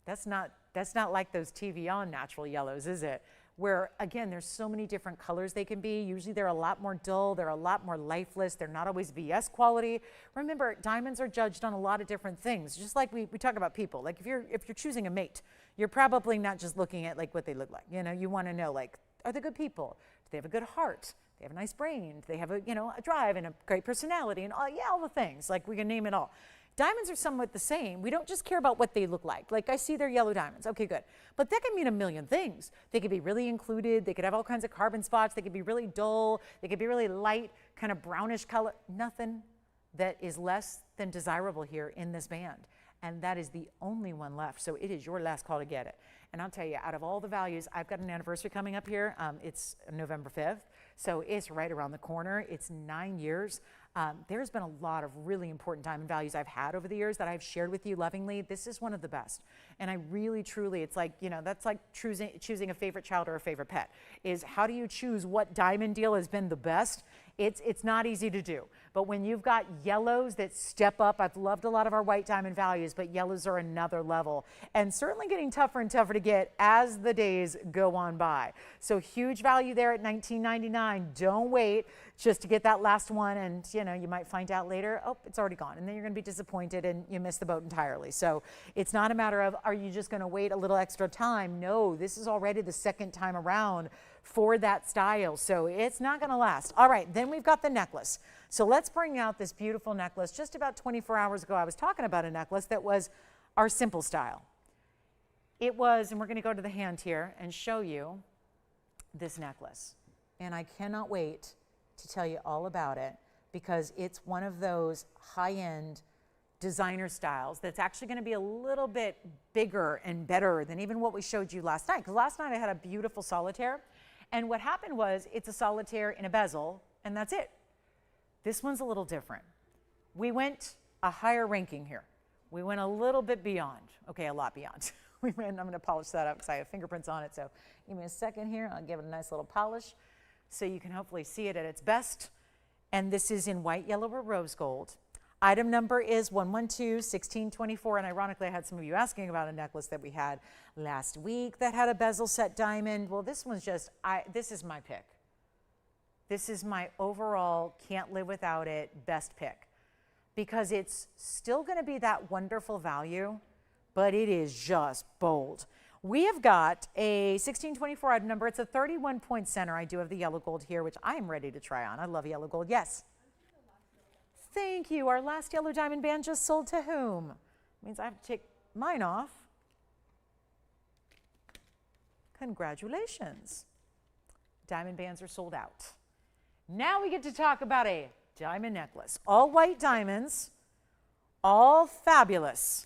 Speaker 1: that's not like those TVON natural yellows, is it? where again, there's so many different colors they can be. Usually they're a lot more dull, they're a lot more lifeless, they're not always VS quality. Remember, diamonds are judged on a lot of different things, just like we talk about people. Like if you're choosing a mate, you're probably not just looking at like what they look like. You know, you want to know, like, are they good people? Do they have a good heart? They have a nice brain. Do they have a, you know, a drive and a great personality and all, yeah, all the things. Like we can name it all. Diamonds are somewhat the same. We don't just care about what they look like. Like I see they're yellow diamonds. Okay, good. But that can mean a million things. They could be really included. They could have all kinds of carbon spots. They could be really dull. They could be really light, kind of brownish color. Nothing that is less than desirable here in this band. And that is the only one left. So it is your last call to get it. And I'll tell you, out of all the values, I've got an anniversary coming up here. It's November 5th. So it's right around the corner. It's 9 years. There's been a lot of really important diamond values I've had over the years that I've shared with you lovingly. This is one of the best. And I really, truly, it's like, you know, that's like choosing a favorite child or a favorite pet, is how do you choose what diamond deal has been the best? It's not easy to do. But when you've got yellows that step up, I've loved a lot of our white diamond values, but yellows are another level. And certainly getting tougher and tougher to get as the days go on by. So huge value there at $19.99. Don't wait just to get that last one, and you know, you might find out later, oh, it's already gone, and then you're going to be disappointed and you miss the boat entirely. So it's not a matter of, are you just going to wait a little extra time? No, this is already the second time around for that style, so it's not going to last. All right, then we've got the necklace. So let's bring out this beautiful necklace. Just about 24 hours ago, I was talking about a necklace that was our simple style. It was, and we're going to go to the hand here and show you this necklace. And I cannot wait to tell you all about it, because it's one of those high-end designer styles that's actually going to be a little bit bigger and better than even what we showed you last night. Because last night I had a beautiful solitaire, and what happened was it's a solitaire in a bezel, and that's it. This one's a little different. We went a higher ranking here. We went a little bit beyond. Okay, a lot beyond. I'm going to polish that up because I have fingerprints on it. So give me a second here. I'll give it a nice little polish so you can hopefully see it at its best. And this is in white, yellow, or rose gold. Item number is 112-1624. And ironically, I had some of you asking about a necklace that we had last week that had a bezel set diamond. Well, this one's just, this is my pick. This is my overall can't live without it best pick, because it's still going to be that wonderful value, but it is just bold. We have got a 1624 item number. It's a 31-point center. I do have the yellow gold here, which I am ready to try on. I love yellow gold. Yes. Thank you. Our last yellow diamond band just sold to whom? Means I have to take mine off. Congratulations. Diamond bands are sold out. Now we get to talk about a diamond necklace. All white diamonds, all fabulous.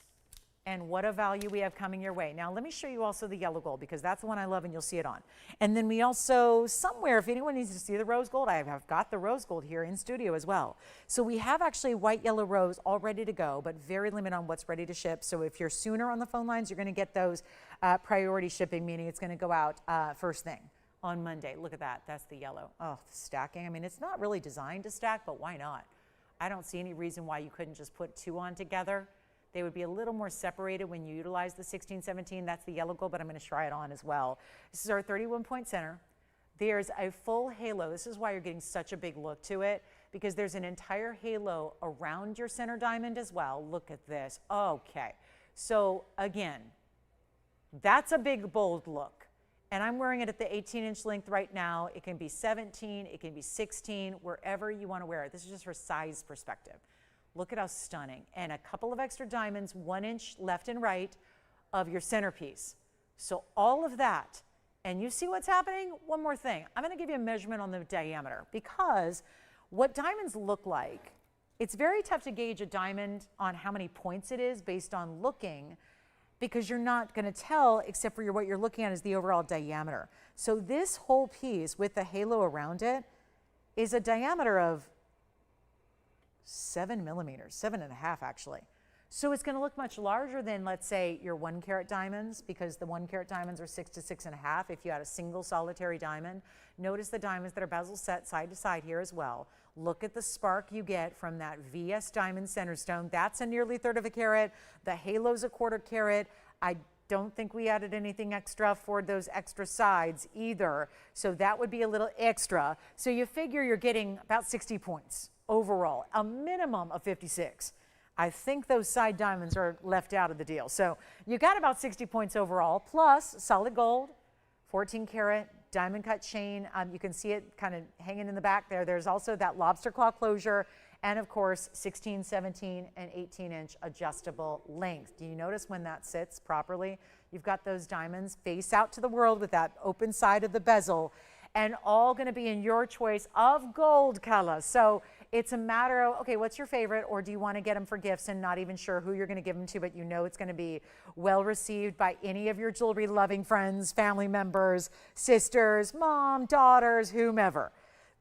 Speaker 1: And what a value we have coming your way. Now, let me show you also the yellow gold, because that's the one I love and you'll see it on. And then we also, somewhere, if anyone needs to see the rose gold, I have got the rose gold here in studio as well. So we have actually white, yellow, rose all ready to go, but very limited on what's ready to ship. So if you're sooner on the phone lines, you're going to get those priority shipping, meaning it's going to go out first thing on Monday. Look at that. That's the yellow. Oh, the stacking. I mean, it's not really designed to stack, but why not? I don't see any reason why you couldn't just put two on together. They would be a little more separated when you utilize the 1617. That's the yellow gold, but I'm going to try it on as well. This is our 31-point center. There's a full halo. This is why you're getting such a big look to it, because there's an entire halo around your center diamond as well. Look at this. Okay. So again, that's a big, bold look. And I'm wearing it at the 18-inch length right now. It can be 17, it can be 16, wherever you want to wear it. This is just for size perspective. Look at how stunning. And a couple of extra diamonds, 1 inch left and right of your centerpiece. So all of that. And you see what's happening? One more thing. I'm going to give you a measurement on the diameter, because what diamonds look like, it's very tough to gauge a diamond on how many points it is based on looking, because you're not going to tell, except for what you're looking at is the overall diameter. So this whole piece with the halo around it is a diameter of 7 millimeters, 7.5 actually. So it's going to look much larger than, let's say, your 1 carat diamonds, because the 1 carat diamonds are 6 to 6.5 if you had a single solitary diamond. Notice the diamonds that are bezel set side to side here as well. Look at the spark you get from that VS diamond center stone. That's a nearly 1/3 of a carat. The halo's a 1/4 carat. I don't think we added anything extra for those extra sides either. So that would be a little extra. So you figure you're getting about 60 points overall, a minimum of 56. I think those side diamonds are left out of the deal. So you got about 60 points overall, plus solid gold, 14 karat, diamond cut chain. You can see it kind of hanging in the back there. There's also that lobster claw closure, and of course 16, 17, and 18-inch adjustable length. Do you notice when that sits properly? You've got those diamonds face out to the world with that open side of the bezel, and all going to be in your choice of gold color. So it's a matter of, okay, what's your favorite, or do you want to get them for gifts and not even sure who you're going to give them to, but you know it's going to be well received by any of your jewelry loving friends, family members, sisters, mom, daughters, whomever.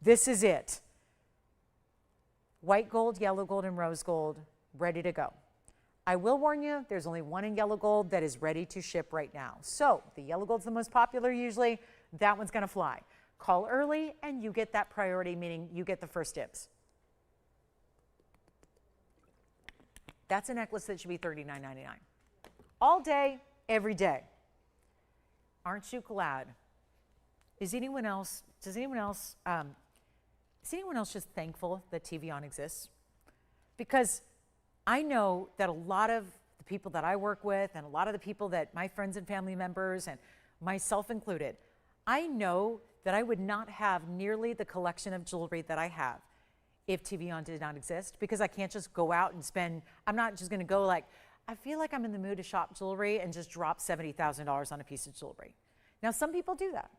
Speaker 1: This is it. White gold, yellow gold, and rose gold, ready to go. I will warn you, there's only one in yellow gold that is ready to ship right now. So the yellow gold's the most popular usually. That one's going to fly. Call early and you get that priority, meaning you get the first dibs. That's a necklace that should be $39.99. All day, every day. Aren't you glad? Is anyone else just thankful that TVON exists? Because I know that a lot of the people that I work with and a lot of the people that my friends and family members and myself included, I know that I would not have nearly the collection of jewelry that I have if TVON did not exist, because I can't just go out and spend, I'm not just gonna go like, I feel like I'm in the mood to shop jewelry and just drop $70,000 on a piece of jewelry. Now some people do that,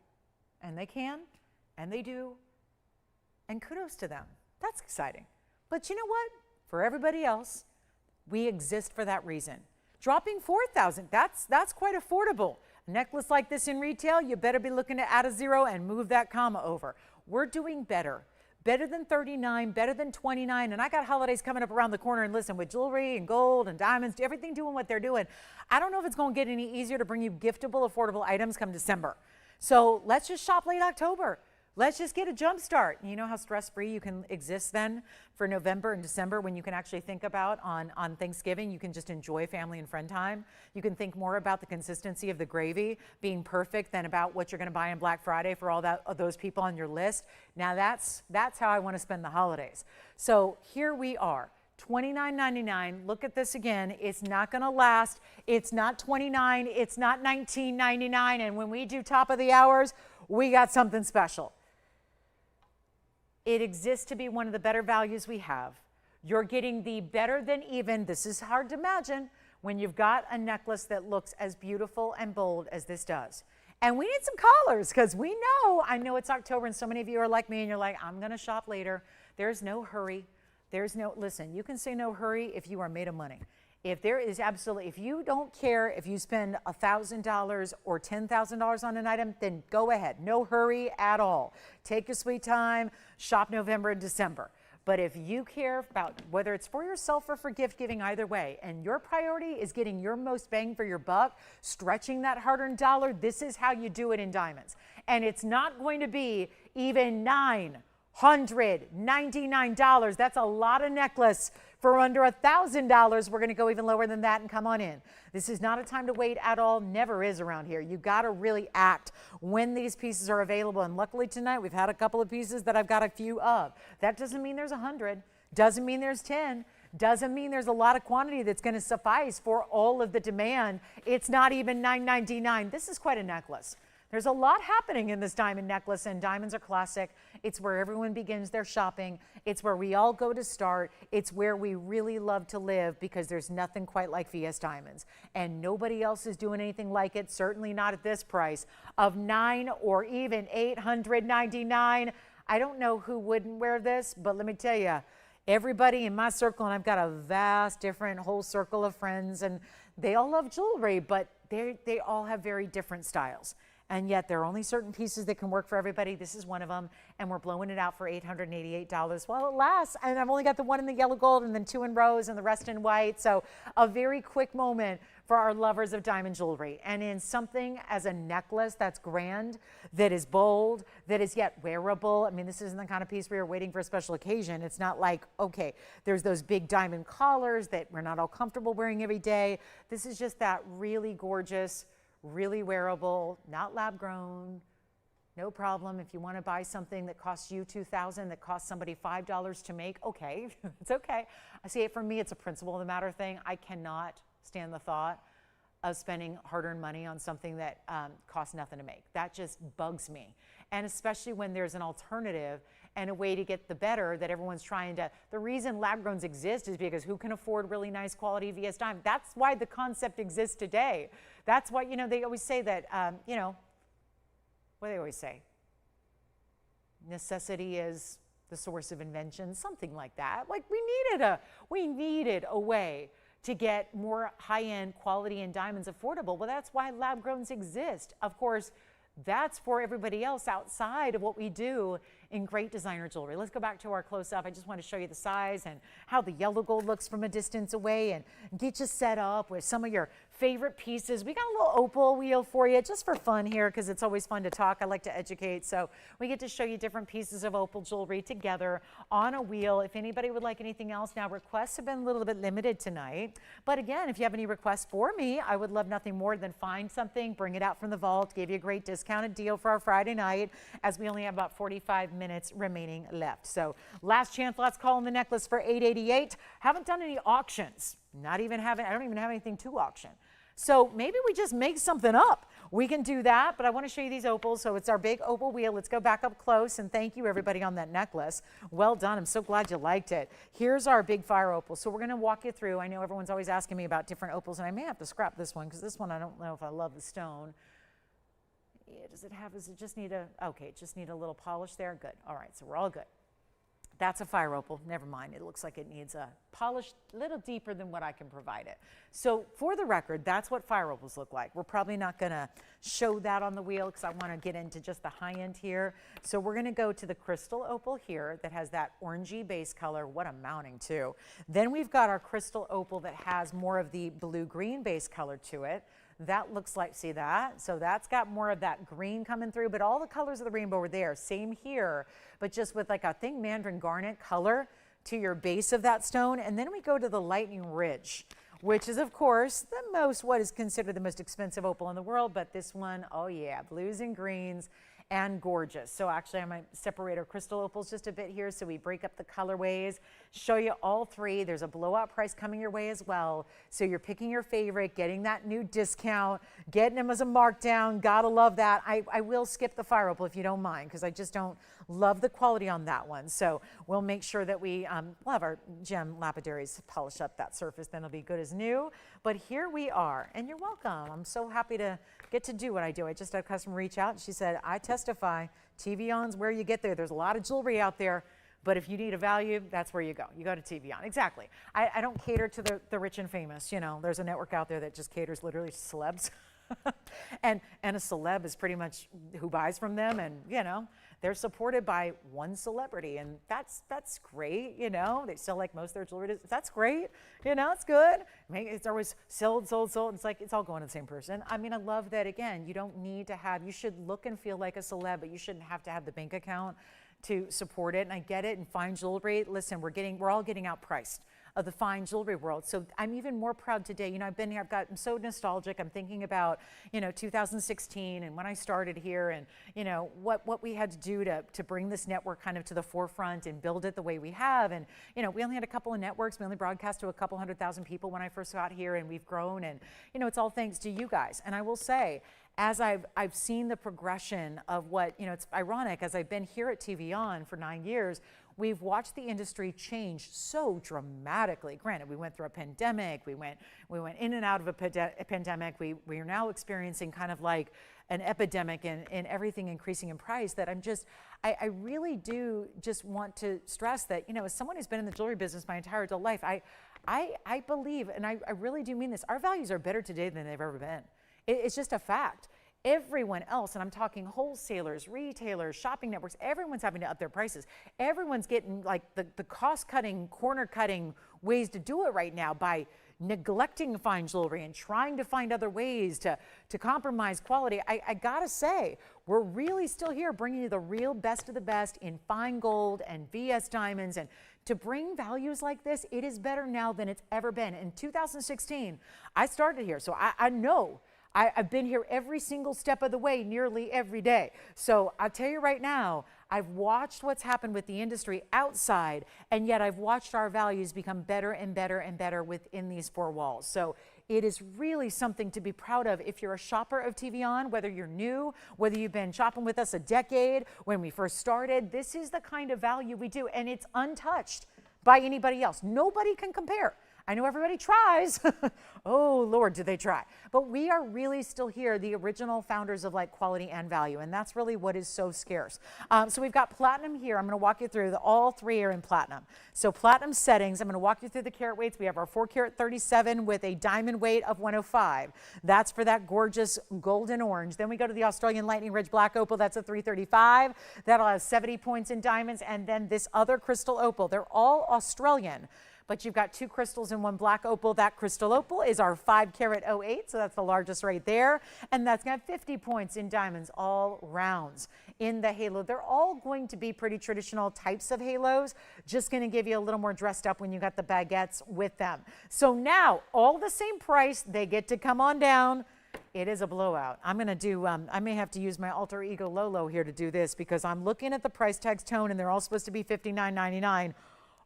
Speaker 1: and they can, and they do, and kudos to them. That's exciting. But you know what? For everybody else, we exist for that reason. Dropping $4,000, that's quite affordable. A necklace like this in retail, you better be looking to add a zero and move that comma over. We're doing better. Better than 39, better than 29, and I got holidays coming up around the corner, and listen, with jewelry and gold and diamonds, everything doing what they're doing, I don't know if it's going to get any easier to bring you giftable, affordable items come December. So let's just shop late October. Let's just get a jump start. You know how stress-free you can exist then for November and December, when you can actually think about on Thanksgiving, you can just enjoy family and friend time. You can think more about the consistency of the gravy being perfect than about what you're going to buy on Black Friday for all those people on your list. Now that's how I want to spend the holidays. So here we are. $29.99. Look at this again. It's not going to last. It's not $29. It's not $19.99. And when we do top of the hours, we got something special. It exists to be one of the better values we have. You're getting the better than even. This is hard to imagine when you've got a necklace that looks as beautiful and bold as this does. And we need some colors, because we know, I know it's October and so many of you are like me and you're like, I'm going to shop later. There's no hurry. Listen, you can say no hurry if you are made of money. If you don't care if you spend $1,000 or $10,000 on an item, then go ahead. No hurry at all. Take your sweet time, shop November and December. But if you care about whether it's for yourself or for gift giving, either way, and your priority is getting your most bang for your buck, stretching that hard-earned dollar, this is how you do it in diamonds. And it's not going to be even $999. That's a lot of necklace for under $1,000. We're going to go even lower than that and come on in. This is not a time to wait at all. Never is around here. You got to really act when these pieces are available. And luckily tonight we've had a couple of pieces that I've got a few of. That doesn't mean there's 100. Doesn't mean there's 10. Doesn't mean there's a lot of quantity that's going to suffice for all of the demand. It's not even $999. This is quite a necklace. There's a lot happening in this diamond necklace, and diamonds are classic. It's where everyone begins their shopping. It's where we all go to start. It's where we really love to live, because there's nothing quite like VS Diamonds. And nobody else is doing anything like it, certainly not at this price of $900 or even $899. I don't know who wouldn't wear this, but let me tell you, everybody in my circle, and I've got a vast different whole circle of friends, and they all love jewelry, but they all have very different styles. And yet there are only certain pieces that can work for everybody. This is one of them, and we're blowing it out for $888 while it lasts. And I've only got the one in the yellow gold and then two in rose and the rest in white. So a very quick moment for our lovers of diamond jewelry. And in something as a necklace that's grand, that is bold, that is yet wearable. I mean, this isn't the kind of piece where you're waiting for a special occasion. It's not like, okay, there's those big diamond collars that we're not all comfortable wearing every day. This is just that really gorgeous, really wearable, not lab grown. No problem. If you want to buy something that costs you $2,000, that costs somebody $5 to make, okay, it's okay. I see it for me, it's a principle of the matter thing. I cannot stand the thought of spending hard-earned money on something that costs nothing to make. That just bugs me. And especially when there's an alternative and a way to get the better that everyone's trying to. The reason lab-growns exist is because who can afford really nice quality VS diamond? That's why the concept exists today. That's why, you know, they always say that, you know, what do they always say? Necessity is the source of invention, something like that. Like we needed a way to get more high-end quality in diamonds affordable. Well, that's why lab-growns exist. Of course, that's for everybody else outside of what we do in great designer jewelry. Let's go back to our close-up. I just want to show you the size and how the yellow gold looks from a distance away and get you set up with some of your favorite pieces. We got a little opal wheel for you just for fun here because it's always fun to talk. I like to educate. So we get to show you different pieces of opal jewelry together on a wheel. If anybody would like anything else, now requests have been a little bit limited tonight. But again, if you have any requests for me, I would love nothing more than find something, bring it out from the vault, give you a great discounted deal for our Friday night as we only have about 45 minutes remaining left. So last chance, let's call in the necklace for $888. Haven't done any auctions. I don't even have anything to auction. So maybe we just make something up. We can do that, but I want to show you these opals. So it's our big opal wheel. Let's go back up close and thank you everybody on that necklace. Well done. I'm so glad you liked it. Here's our big fire opal. So we're going to walk you through. I know everyone's always asking me about different opals and I may have to scrap this one because this one I don't know if I love the stone. Yeah, does it just need a little polish there? Good. All right, so we're all good. That's a fire opal. Never mind. It looks like it needs a polish a little deeper than what I can provide it. So for the record, that's what fire opals look like. We're probably not going to show that on the wheel because I want to get into just the high end here. So we're going to go to the crystal opal here that has that orangey base color. What a mounting too. Then we've got our crystal opal that has more of the blue-green base color to it. That looks like, see that? So that's got more of that green coming through, but all the colors of the rainbow are there. Same here, but just with like a thin mandarin garnet color to your base of that stone. And then we go to the lightning ridge, which is of course what is considered the most expensive opal in the world. But this one, oh yeah, blues and greens and gorgeous. So actually I might separate our crystal opals just a bit here so we break up the colorways, show you all three. There's a blowout price coming your way as well. So you're picking your favorite, getting that new discount, getting them as a markdown. Gotta love that. I will skip the fire opal if you don't mind because I just don't love the quality on that one. So we'll make sure that we'll have our gem lapidaries polish up that surface, then it'll be good as new. But here we are, and you're welcome. I'm so happy to get to do what I do. I just had a customer reach out and she said, I testify, TVON's where you get there. There's a lot of jewelry out there, but if you need a value, that's where you go. You go to TVON. Exactly. I don't cater to the rich and famous. You know, there's a network out there that just caters literally to celebs. and a celeb is pretty much who buys from them, and you know they're supported by one celebrity, and that's great. You know, they sell like most of their jewelry. That's great. You know, it's good. It's always sold. It's like it's all going to the same person. I mean, I love that. Again, you don't need to have. You should look and feel like a celeb, but you shouldn't have to have the bank account to support it. And I get it. And fine jewelry. Listen, we're all getting outpriced of the fine jewelry world. So I'm even more proud today. You know, I've been here, I'm so nostalgic. I'm thinking about, you know, 2016 and when I started here and, you know, what we had to do to bring this network kind of to the forefront and build it the way we have. And, you know, we only had a couple of networks. We only broadcast to a couple 100,000 people when I first got here, and we've grown, and, you know, it's all thanks to you guys. And I will say, as I've seen the progression of what, you know, it's ironic, as I've been here at TVON for 9 years, we've watched the industry change so dramatically. Granted, we went through a pandemic, we went in and out of a pandemic, we are now experiencing kind of like an epidemic and everything increasing in price that I really do just want to stress that, you know, as someone who's been in the jewelry business my entire adult life, I believe, and I really do mean this, our values are better today than they've ever been. It's just a fact. Everyone else, and I'm talking wholesalers, retailers, shopping networks, everyone's having to up their prices. Everyone's getting like the cost-cutting, corner-cutting ways to do it right now by neglecting fine jewelry and trying to find other ways to compromise quality, I gotta say, we're really still here bringing you the real best of the best in fine gold and VS diamonds. And to bring values like this, it is better now than it's ever been. In 2016, I started here, so I know I've been here every single step of the way, nearly every day. So I'll tell you right now, I've watched what's happened with the industry outside, and yet I've watched our values become better and better and better within these four walls. So it is really something to be proud of if you're a shopper of TVON, whether you're new, whether you've been shopping with us a decade, when we first started. This is the kind of value we do, and it's untouched by anybody else. Nobody can compare. I know everybody tries. Oh, Lord, do they try. But we are really still here, the original founders of like quality and value. And that's really what is so scarce. So we've got platinum here. I'm going to walk you through. All three are in platinum. So platinum settings, I'm going to walk you through the carat weights. We have our 4 carat 37 with a diamond weight of 105. That's for that gorgeous golden orange. Then we go to the Australian Lightning Ridge Black Opal. That's a 335. That'll have 70 points in diamonds. And then this other crystal opal. They're all Australian, but you've got 2 crystals in 1 black opal. That crystal opal is our 5 carat 08, so that's the largest right there. And that's going to have 50 points in diamonds, all rounds in the halo. They're all going to be pretty traditional types of halos, just going to give you a little more dressed up when you got the baguettes with them. So now, all the same price, they get to come on down. It is a blowout. I'm going to do, I may have to use my alter ego Lolo here to do this, because I'm looking at the price tags tone, and they're all supposed to be $59.99.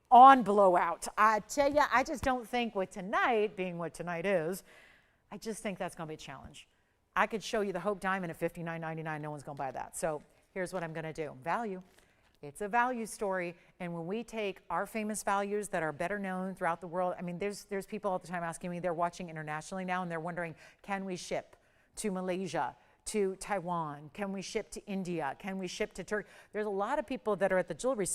Speaker 1: On blowout. I tell you, I just don't think with tonight, being what tonight is, I just think that's going to be a challenge. I could show you the Hope Diamond at $59.99. No one's going to buy that. So here's what I'm going to do. Value. It's a value story. And when we take our famous values that are better known throughout the world, I mean, there's people all the time asking me, they're watching internationally now, and they're wondering, can we ship to Malaysia, to Taiwan? Can we ship to India? Can we ship to Turkey? There's a lot of people that are at the jewelry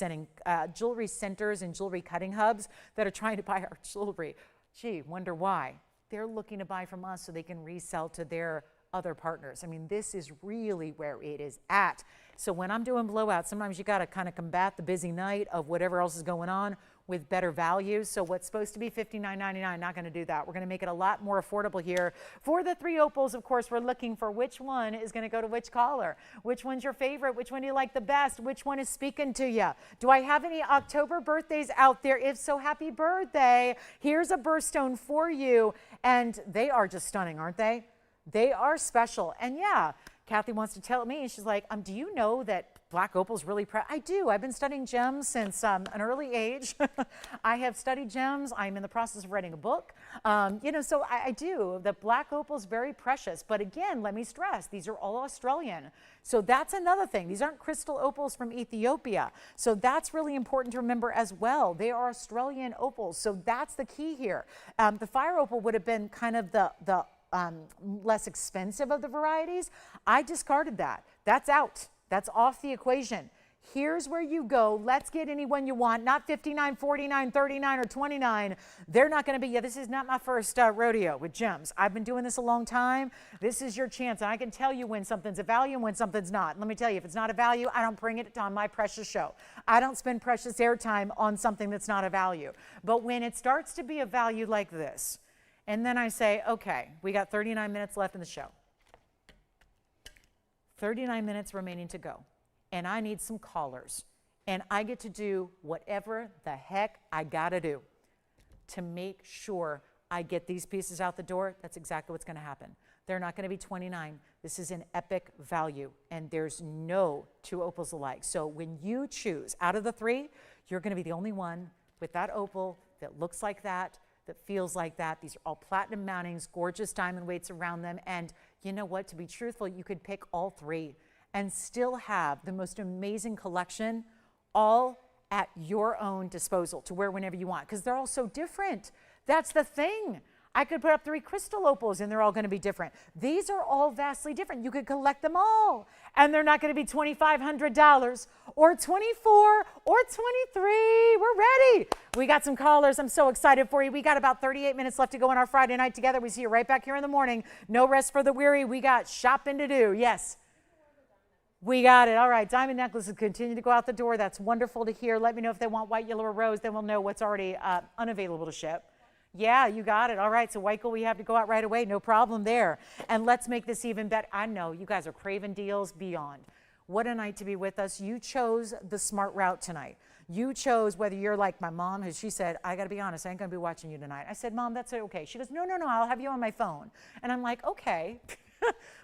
Speaker 1: centers and jewelry cutting hubs that are trying to buy our jewelry. Gee, wonder why. They're looking to buy from us so they can resell to their other partners. I mean, this is really where it is at. So when I'm doing blowouts, sometimes you got to kind of combat the busy night of whatever else is going on with better values. So what's supposed to be $59.99, not going to do that. We're going to make it a lot more affordable here. For the 3 opals, of course, we're looking for which one is going to go to which caller. Which one's your favorite? Which one do you like the best? Which one is speaking to you? Do I have any October birthdays out there? If so, happy birthday. Here's a birthstone for you. And they are just stunning, aren't they? They are special. And yeah, Kathy wants to tell me, she's like, do you know that black opal's really proud? I do. I've been studying gems since an early age. I have studied gems. I'm in the process of writing a book. So I do. The black opal's very precious. But again, let me stress, these are all Australian. So that's another thing. These aren't crystal opals from Ethiopia. So that's really important to remember as well. They are Australian opals. So that's the key here. The fire opal would have been kind of the less expensive of the varieties. I discarded that. That's out. That's off the equation. Here's where you go. Let's get anyone you want, not 59, 49, 39, or 29. They're not going to be, yeah, this is not my first rodeo with gems. I've been doing this a long time. This is your chance. And I can tell you when something's a value and when something's not. Let me tell you, if it's not a value, I don't bring it on my precious show. I don't spend precious airtime on something that's not a value. But when it starts to be a value like this, and then I say, okay, we got 39 minutes left in the show. 39 minutes remaining to go. And I need some callers. And I get to do whatever the heck I gotta do to make sure I get these pieces out the door. That's exactly what's gonna happen. They're not gonna be 29. This is an epic value. And there's no 2 opals alike. So when you choose out of the 3, you're gonna be the only one with that opal that looks like that feels like that. These are all platinum mountings, gorgeous diamond weights around them. And you know what? To be truthful, you could pick all 3 and still have the most amazing collection all at your own disposal to wear whenever you want, because they're all so different. That's the thing. I could put up 3 crystal opals and they're all going to be different. These are all vastly different. You could collect them all and they're not going to be $2,500 or 24 or 23. We're ready. We got some callers. I'm so excited for you. We got about 38 minutes left to go on our Friday night together. We see you right back here in the morning. No rest for the weary. We got shopping to do. Yes. We got it. All right. Diamond necklaces continue to go out the door. That's wonderful to hear. Let me know if they want white, yellow, or rose. Then we'll know what's already unavailable to ship. Yeah, you got it. All right, so Michael, we have to go out right away. No problem there. And let's make this even better. I know you guys are craving deals beyond. What a night to be with us. You chose the smart route tonight. You chose, whether you're like my mom, who she said, I got to be honest, I ain't going to be watching you tonight. I said, Mom, that's okay. She goes, no, I'll have you on my phone. And I'm like, okay,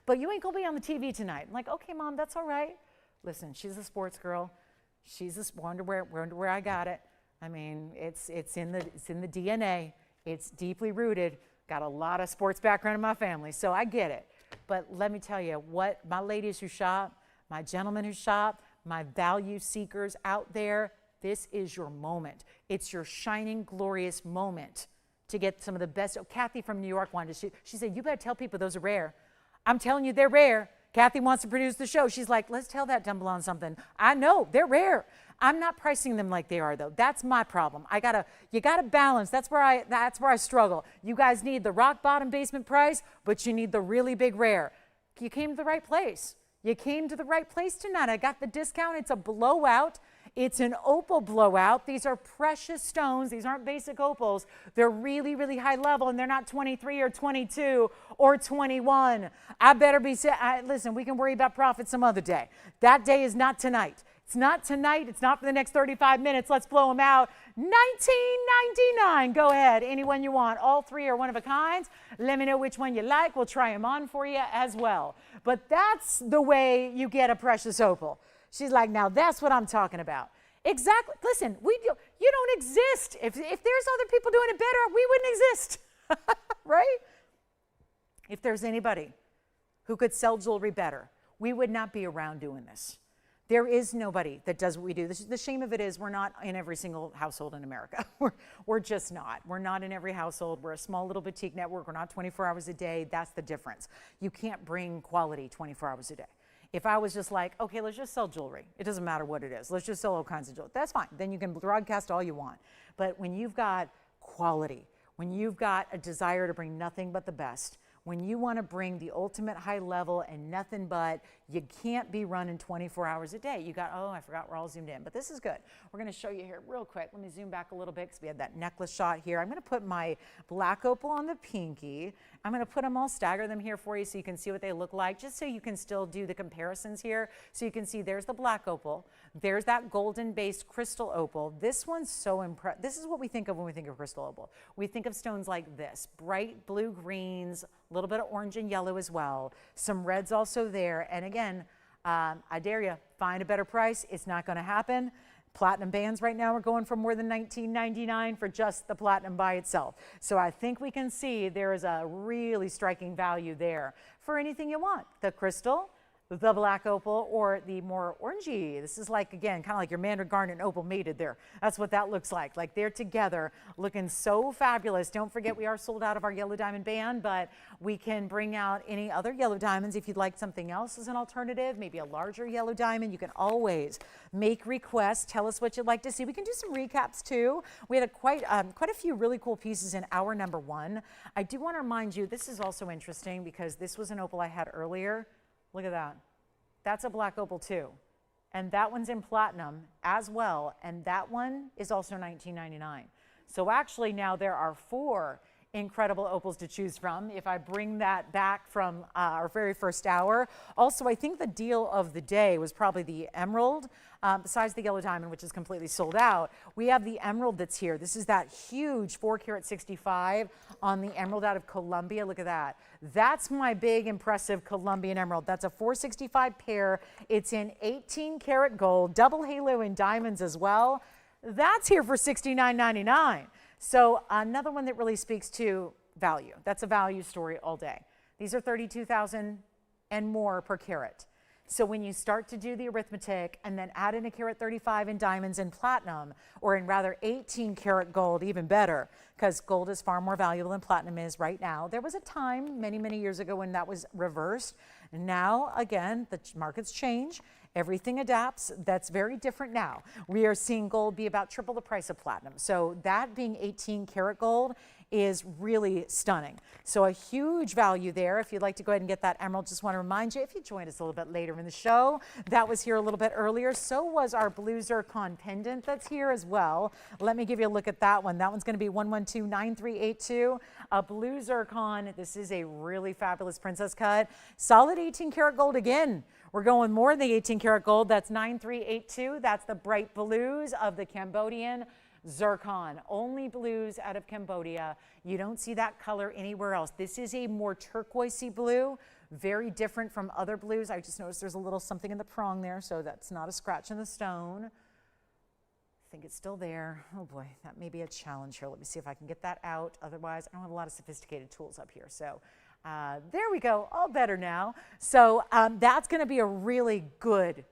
Speaker 1: but you ain't going to be on the TV tonight. I'm like, okay, Mom, that's all right. Listen, she's a sports girl. She's a wonder where I got it. I mean, it's in the DNA. It's deeply rooted. Got a lot of sports background in my family, so I get it. But let me tell you, what my ladies who shop, my gentlemen who shop, my value seekers out there, this is your moment. It's your shining, glorious moment to get some of the best. Oh, Kathy from New York wanted to, she said, you better tell people those are rare. I'm telling you, they're rare. Kathy wants to produce the show. She's like, let's tell that dumb blonde something. I know, they're rare. I'm not pricing them like they are, though. That's my problem. You gotta balance. That's where I struggle. You guys need the rock bottom basement price, but you need the really big rare. You came to the right place. You came to the right place tonight. I got the discount. It's a blowout. It's an opal blowout. These are precious stones. These aren't basic opals. They're really, really high level, and they're not 23 or 22 or 21. I better be, listen, we can worry about profit some other day. That day is not tonight. It's not tonight. It's not for the next 35 minutes. Let's blow them out. $19.99. Go ahead. Anyone you want. All three are one of a kind. Let me know which one you like. We'll try them on for you as well. But that's the way you get a precious opal. She's like, now that's what I'm talking about. Exactly. Listen, you don't exist. If there's other people doing it better, we wouldn't exist. Right? If there's anybody who could sell jewelry better, we would not be around doing this. There is nobody that does what we do. The shame of it is we're not in every single household in America. We're just not. We're not in every household. We're a small little boutique network. We're not 24 hours a day. That's the difference. You can't bring quality 24 hours a day. If I was just like, okay, let's just sell jewelry. It doesn't matter what it is. Let's just sell all kinds of jewelry. That's fine. Then you can broadcast all you want. But when you've got quality, when you've got a desire to bring nothing but the best, when you want to bring the ultimate high level and nothing but, you can't be running 24 hours a day. You got, oh, I forgot we're all zoomed in, but this is good. We're going to show you here real quick. Let me zoom back a little bit because we had that necklace shot here. I'm going to put my black opal on the pinky. I'm going to put them all, stagger them here for you so you can see what they look like, just so you can still do the comparisons here. So you can see there's the black opal. There's that golden-based crystal opal. This one's so impressive. This is what we think of when we think of crystal opal. We think of stones like this, bright blue greens, a little bit of orange and yellow as well. Some reds also there. And again, I dare you, find a better price. It's not going to happen. Platinum bands right now are going for more than $19.99 for just the platinum by itself. So I think we can see there is a really striking value there for anything you want. The crystal, the black opal, or the more orangey. This is like, again, kind of like your mandarin garnet and opal mated there. That's what that looks like. Like they're together looking so fabulous. Don't forget we are sold out of our yellow diamond band, but we can bring out any other yellow diamonds if you'd like something else as an alternative, maybe a larger yellow diamond. You can always make requests. Tell us what you'd like to see. We can do some recaps too. We had quite a few really cool pieces in hour number one. I do want to remind you, this is also interesting because this was an opal I had earlier. Look at that. That's a black opal too. And that one's in platinum as well. And that one is also $19.99. So actually now there are 4 incredible opals to choose from if I bring that back from our very first hour. Also, I think the deal of the day was probably the emerald. Besides the yellow diamond, which is completely sold out, we have the emerald that's here. This is that huge 4 carat 65 on the emerald out of Colombia. Look at that. That's my big, impressive Colombian emerald. That's a 465 pair. It's in 18 karat gold, double halo in diamonds as well. That's here for $69.99. So another one that really speaks to value. That's a value story all day. These are $32,000 and more per carat. So when you start to do the arithmetic and then add in a carat 35 in diamonds and platinum, or in rather 18 karat gold, even better, because gold is far more valuable than platinum is right now. There was a time many, many years ago when that was reversed. Now, again, the markets change. Everything adapts. That's very different now. We are seeing gold be about triple the price of platinum. So that being 18 karat gold is really stunning. So a huge value there. If you'd like to go ahead and get that emerald, just want to remind you, if you joined us a little bit later in the show, that was here a little bit earlier. So was our blue zircon pendant that's here as well. Let me give you a look at that one. That one's going to be 1129382. A blue zircon. This is a really fabulous princess cut. Solid 18 karat gold again. We're going more than the 18 karat gold. That's 9382. That's the bright blues of the Cambodian zircon. Only blues out of Cambodia. You don't see that color anywhere else. This is a more turquoisey blue, very different from other blues. I just noticed there's a little something in the prong there, so that's not a scratch in the stone. I think it's still there. Oh boy, that may be a challenge here. Let me see if I can get that out. Otherwise, I don't have a lot of sophisticated tools up here. So there we go, all better now. So that's going to be a really good,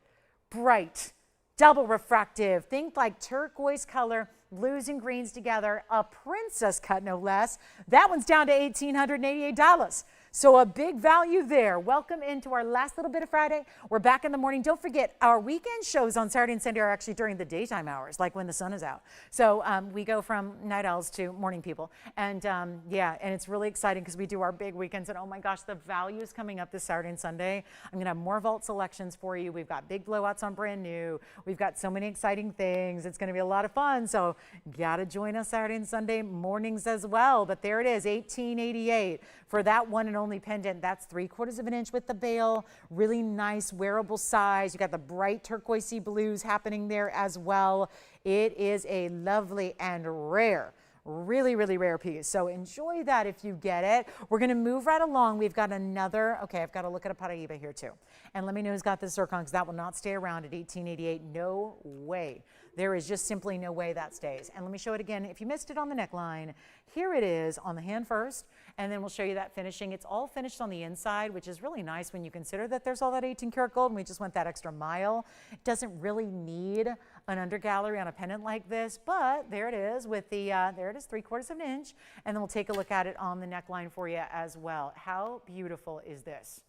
Speaker 1: bright, double refractive. Think like turquoise color, blues and greens together, a princess cut no less. That one's down to $1,888. So a big value there. Welcome into our last little bit of Friday. We're back in the morning. Don't forget, our weekend shows on Saturday and Sunday are actually during the daytime hours, like when the sun is out. So we go from night owls to morning people. And yeah, and it's really exciting because we do our big weekends. And oh my gosh, the value is coming up this Saturday and Sunday. I'm going to have more vault selections for you. We've got big blowouts on brand new. We've got so many exciting things. It's going to be a lot of fun. So got to join us Saturday and Sunday mornings as well. But there it is, $1,888 for that one and only pendant. That's 3/4 of an inch with the bail. Really nice wearable size. You got the bright turquoisey blues happening there as well. It is a lovely and rare, really, really rare piece. So enjoy that if you get it. We're going to move right along. We've got another, okay, I've got to look at a Paraíba here too. And let me know who's got the zircon, because that will not stay around at $1,888. No way. There is just simply no way that stays. And let me show it again. If you missed it on the neckline, here it is on the hand first, and then we'll show you that finishing. It's all finished on the inside, which is really nice when you consider that there's all that 18 karat gold, and we just went that extra mile. It doesn't really need an undergallery on a pendant like this, but there it is with the, there it is, 3/4 of an inch, and then we'll take a look at it on the neckline for you as well. How beautiful is this?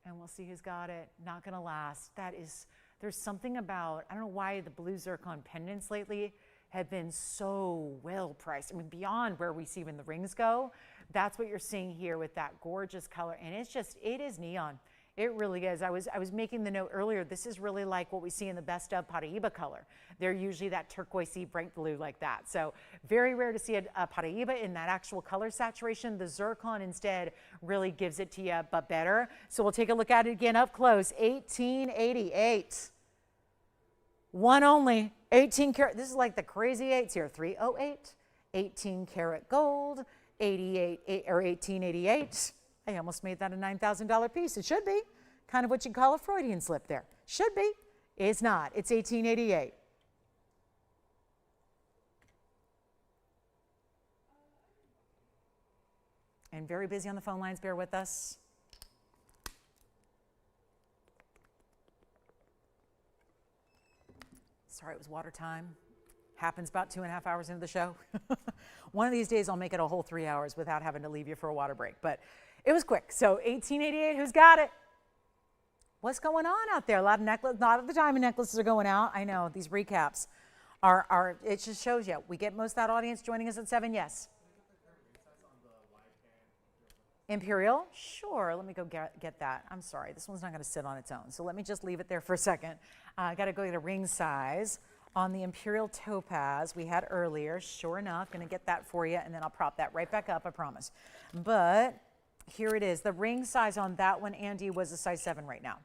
Speaker 1: And we'll see who's got it. Not gonna last. That is, there's something about, I don't know why the blue zircon pendants lately have been so well priced. I mean, beyond where we see when the rings go, that's what you're seeing here with that gorgeous color. And it's just, it is neon. It really is. I was making the note earlier, this is really like what we see in the best of Paraíba color. They're usually that turquoisey bright blue like that. So very rare to see a Paraíba in that actual color saturation. The zircon instead really gives it to you, but better. So we'll take a look at it again up close. $1,888. One only, 18 karat. This is like the crazy eights here. 308, 18 karat gold, 88 or 1888. I almost made that a $9,000 piece. It should be. Kind of what you call a Freudian slip there. Should be. It's not. It's $1,888. And very busy on the phone lines. Bear with us. Sorry, it was water time. Happens about 2.5 hours into the show. One of these days I'll make it a whole 3 hours without having to leave you for a water break. But it was quick. So $1,888, who's got it? What's going on out there? A lot of necklaces, not of the diamond necklaces are going out. I know these recaps are it just shows you. We get most of that audience joining us at 7, yes. Imperial? Sure, let me go get that. I'm sorry, this one's not gonna sit on its own. So let me just leave it there for a second. I gotta go get a ring size on the Imperial topaz we had earlier. Sure enough, gonna get that for you, and then I'll prop that right back up, I promise. But here it is. The ring size on that one, Andy, was a size 7 right now.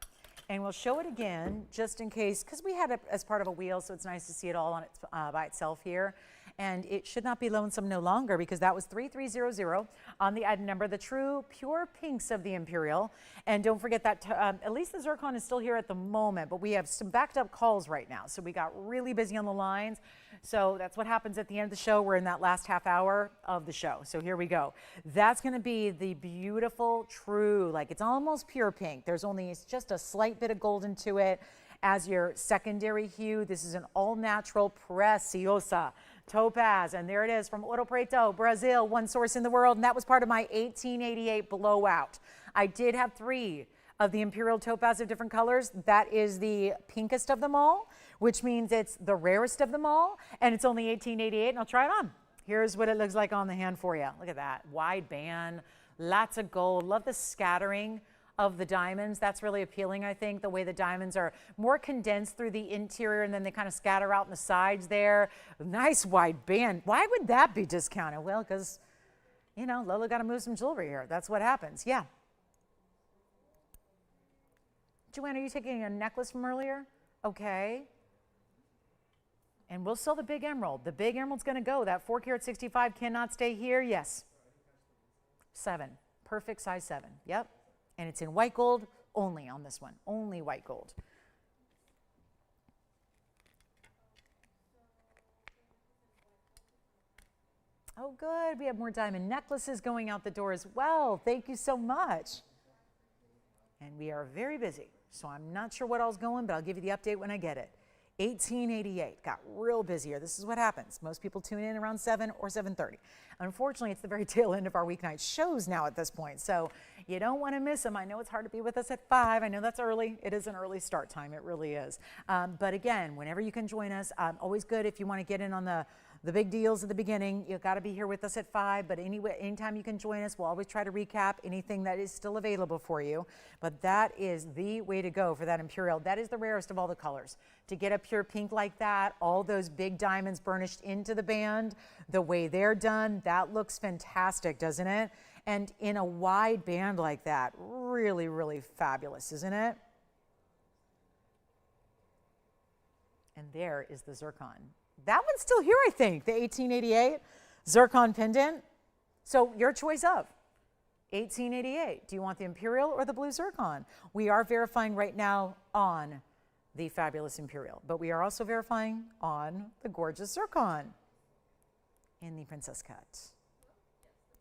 Speaker 1: And we'll show it again just in case, because we had it as part of a wheel, so it's nice to see it all on its, by itself here. And it should not be lonesome no longer, because that was 3300 on the item number, the true pure pinks of the Imperial. And don't forget that at least the zircon is still here at the moment, but we have some backed up calls right now. So we got really busy on the lines. So that's what happens at the end of the show. We're in that last half hour of the show. So here we go. That's going to be the beautiful true, like it's almost pure pink. There's only just a slight bit of golden to it as your secondary hue. This is an all natural preciosa topaz, and there it is from Ouro Preto, Brazil, one source in the world, and that was part of my 1888 blowout. I did have 3 of the Imperial topaz of different colors. That is the pinkest of them all, which means it's the rarest of them all, and it's only $18.88, and I'll try it on. Here's what it looks like on the hand for you. Look at that, wide band, lots of gold. Love the scattering of the diamonds. That's really appealing, I think, the way the diamonds are more condensed through the interior and then they kind of scatter out in the sides there. Nice wide band. Why would that be discounted? Well, because, you know, Lola got to move some jewelry here. That's what happens. Yeah. Joanne, are you taking a necklace from earlier? Okay. And we'll sell the big emerald. The big emerald's going to go. That 4 karat 65 cannot stay here. Yes. 7. Perfect size 7. Yep. And it's in white gold only on this one. Only white gold. Oh, good. We have more diamond necklaces going out the door as well. Thank you so much. And we are very busy. So I'm not sure what all's going, but I'll give you the update when I get it. 1888 got real busier. This is what happens. Most people tune in around 7 or 7:30. Unfortunately, it's the very tail end of our weeknight shows now at this point, so you don't want to miss them. I know it's hard to be with us at 5. I know that's early. It is an early start time. It really is. But again, whenever you can join us, always good if you want to get in on the big deals at the beginning. You've got to be here with us at 5, but anyway, anytime you can join us, we'll always try to recap anything that is still available for you. But that is the way to go for that Imperial. That is the rarest of all the colors. To get a pure pink like that, all those big diamonds burnished into the band, the way they're done, that looks fantastic, doesn't it? And in a wide band like that, really, really fabulous, isn't it? And there is the zircon. That one's still here, I think, the 1888 zircon pendant. So your choice of 1888. Do you want the Imperial or the blue zircon? We are verifying right now on the fabulous Imperial, but we are also verifying on the gorgeous zircon in the princess cut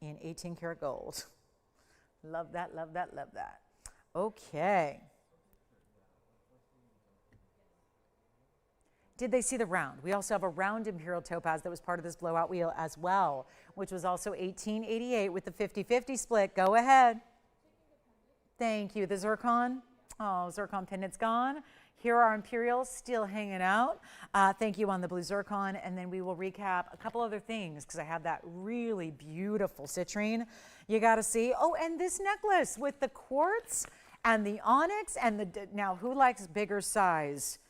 Speaker 1: in 18 karat gold. Love that, love that, love that. Okay. Did they see the round? We also have a round Imperial topaz that was part of this blowout wheel as well, which was also 1888 with the 50-50 split. Go ahead. Thank you. The zircon. Oh, zircon pendant's gone. Here are Imperials still hanging out. Thank you on the blue zircon. And then we will recap a couple other things because I have that really beautiful citrine you got to see. Oh, and this necklace with the quartz and the onyx and the, now who likes bigger size?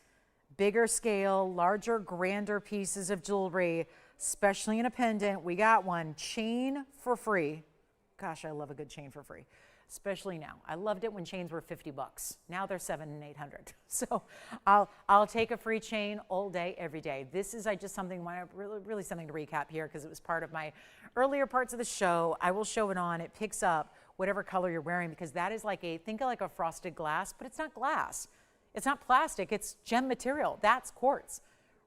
Speaker 1: Bigger scale, larger, grander pieces of jewelry, especially in a pendant. We got one. Chain for free. Gosh, I love a good chain for free, especially now. I loved it when chains were $50. Now they're $700 and $800. So I'll take a free chain all day, every day. This is just something, really something to recap here because it was part of my earlier parts of the show. I will show it on. It picks up whatever color you're wearing because that is like think of like a frosted glass, but it's not glass. It's not plastic, it's gem material. That's quartz.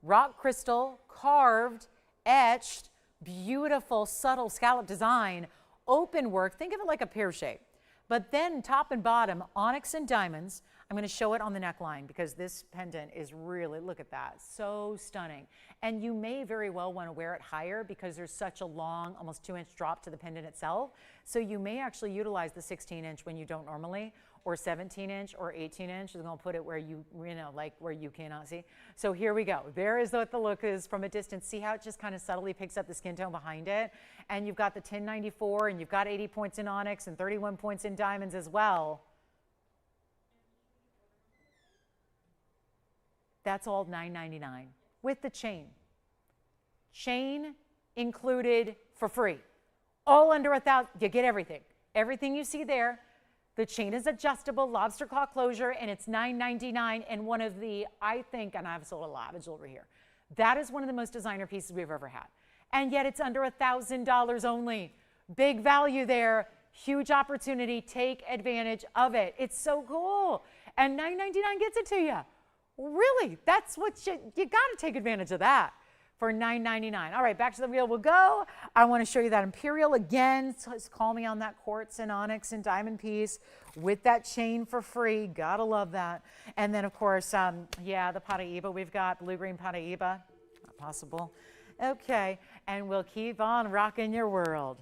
Speaker 1: Rock crystal, carved, etched, beautiful, subtle scallop design, open work. Think of it like a pear shape. But then top and bottom, onyx and diamonds. I'm going to show it on the neckline because this pendant is really, look at that, so stunning. And you may very well want to wear it higher because there's such a long, almost 2-inch drop to the pendant itself. So you may actually utilize the 16-inch when you don't normally, or 17-inch or 18-inch. I'm going to put it where you know, like where you cannot see. So here we go. There is what the look is from a distance. See how it just kind of subtly picks up the skin tone behind it? And you've got the 1094, and you've got 80 points in onyx and 31 points in diamonds as well. That's all $9.99 with the chain. Chain included for free. All under $1,000. You get everything. Everything you see there. The chain is adjustable, lobster claw closure, and it's $9.99. And one of the, I think, and I've sold a lot of jewelry here, that is one of the most designer pieces we've ever had. And yet it's under $1,000 only. Big value there. Huge opportunity. Take advantage of it. It's so cool. And $9.99 gets it to you. Really, that's what you got to take advantage of that for $9.99. All right, back to the wheel we'll go. I want to show you that Imperial again. So call me on that quartz and onyx and diamond piece with that chain for free. Gotta love that. And then, of course, yeah, the Paraíba. We've got blue-green Paraíba. Not possible. Okay, and we'll keep on rocking your world.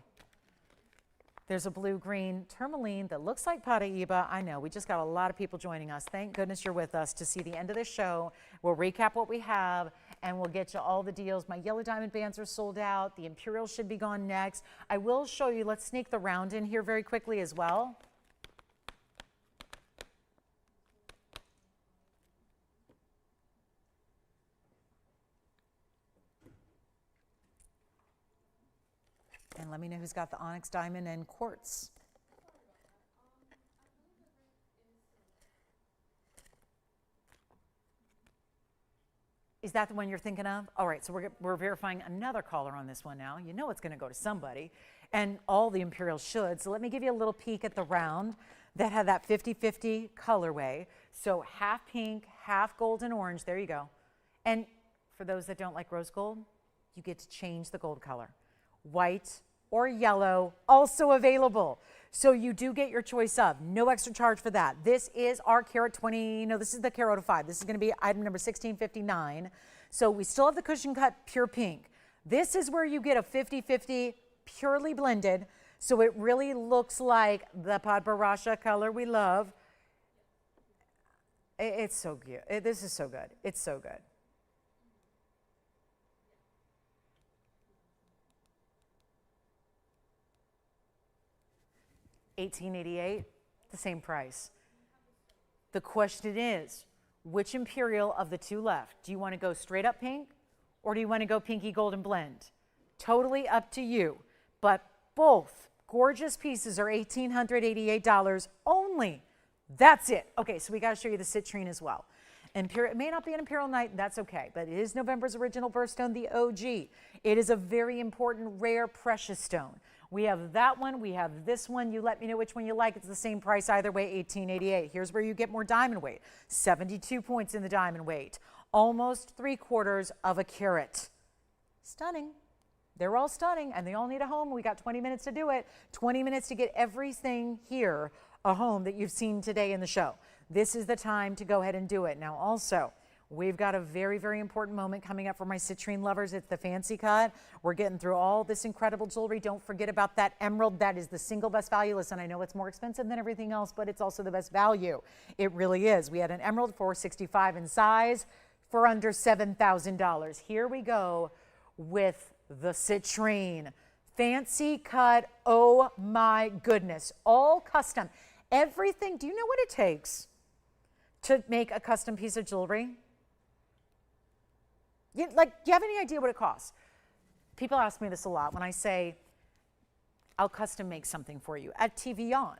Speaker 1: There's a blue-green tourmaline that looks like Paraíba. I know, we just got a lot of people joining us. Thank goodness you're with us to see the end of this show. We'll recap what we have, and we'll get you all the deals. My yellow diamond bands are sold out. The Imperial should be gone next. I will show you, let's sneak the round in here very quickly as well. And let me know who's got the onyx diamond and quartz. Is that the one you're thinking of? All right, so we're verifying another caller on this one now. You know it's going to go to somebody, and all the Imperial should. So let me give you a little peek at the round that had that 50-50 colorway. So half pink, half gold and orange. There you go. And for those that don't like rose gold, you get to change the gold color. White or yellow, also available. So you do get your choice of, no extra charge for that. This is our carat 20, no, this is the carat 05. This is gonna be item number 1659. So we still have the cushion cut pure pink. This is where you get a 50-50 purely blended. So it really looks like the Padbarasha color we love. It's so good. This is so good. It's so good. $18.88, the same price. The question is, which Imperial of the two left? Do you want to go straight up pink, or do you want to go pinky gold and blend? Totally up to you. But both gorgeous pieces are $1,888 only. That's it. Okay, so we got to show you the citrine as well. Imperial, it may not be an Imperial night, that's okay, but it is November's original birthstone, the OG. It is a very important, rare, precious stone. We have that one, we have this one. You let me know which one you like. It's the same price either way, $18.88. Here's where you get more diamond weight. 72 points in the diamond weight. Almost 3/4 of a carat. Stunning. They're all stunning, and they all need a home. We got 20 minutes to do it. 20 minutes to get everything here a home that you've seen today in the show. This is the time to go ahead and do it. Now also, we've got a very, very important moment coming up for my citrine lovers. It's the fancy cut. We're getting through all this incredible jewelry. Don't forget about that emerald. That is the single best value. Listen, I know it's more expensive than everything else, but it's also the best value. It really is. We had an emerald 465 in size for under $7,000. Here we go with the citrine. Fancy cut. Oh my goodness. All custom. Everything. Do you know what it takes to make a custom piece of jewelry? Do you have any idea what it costs? People ask me this a lot when I say, I'll custom make something for you. At TVON,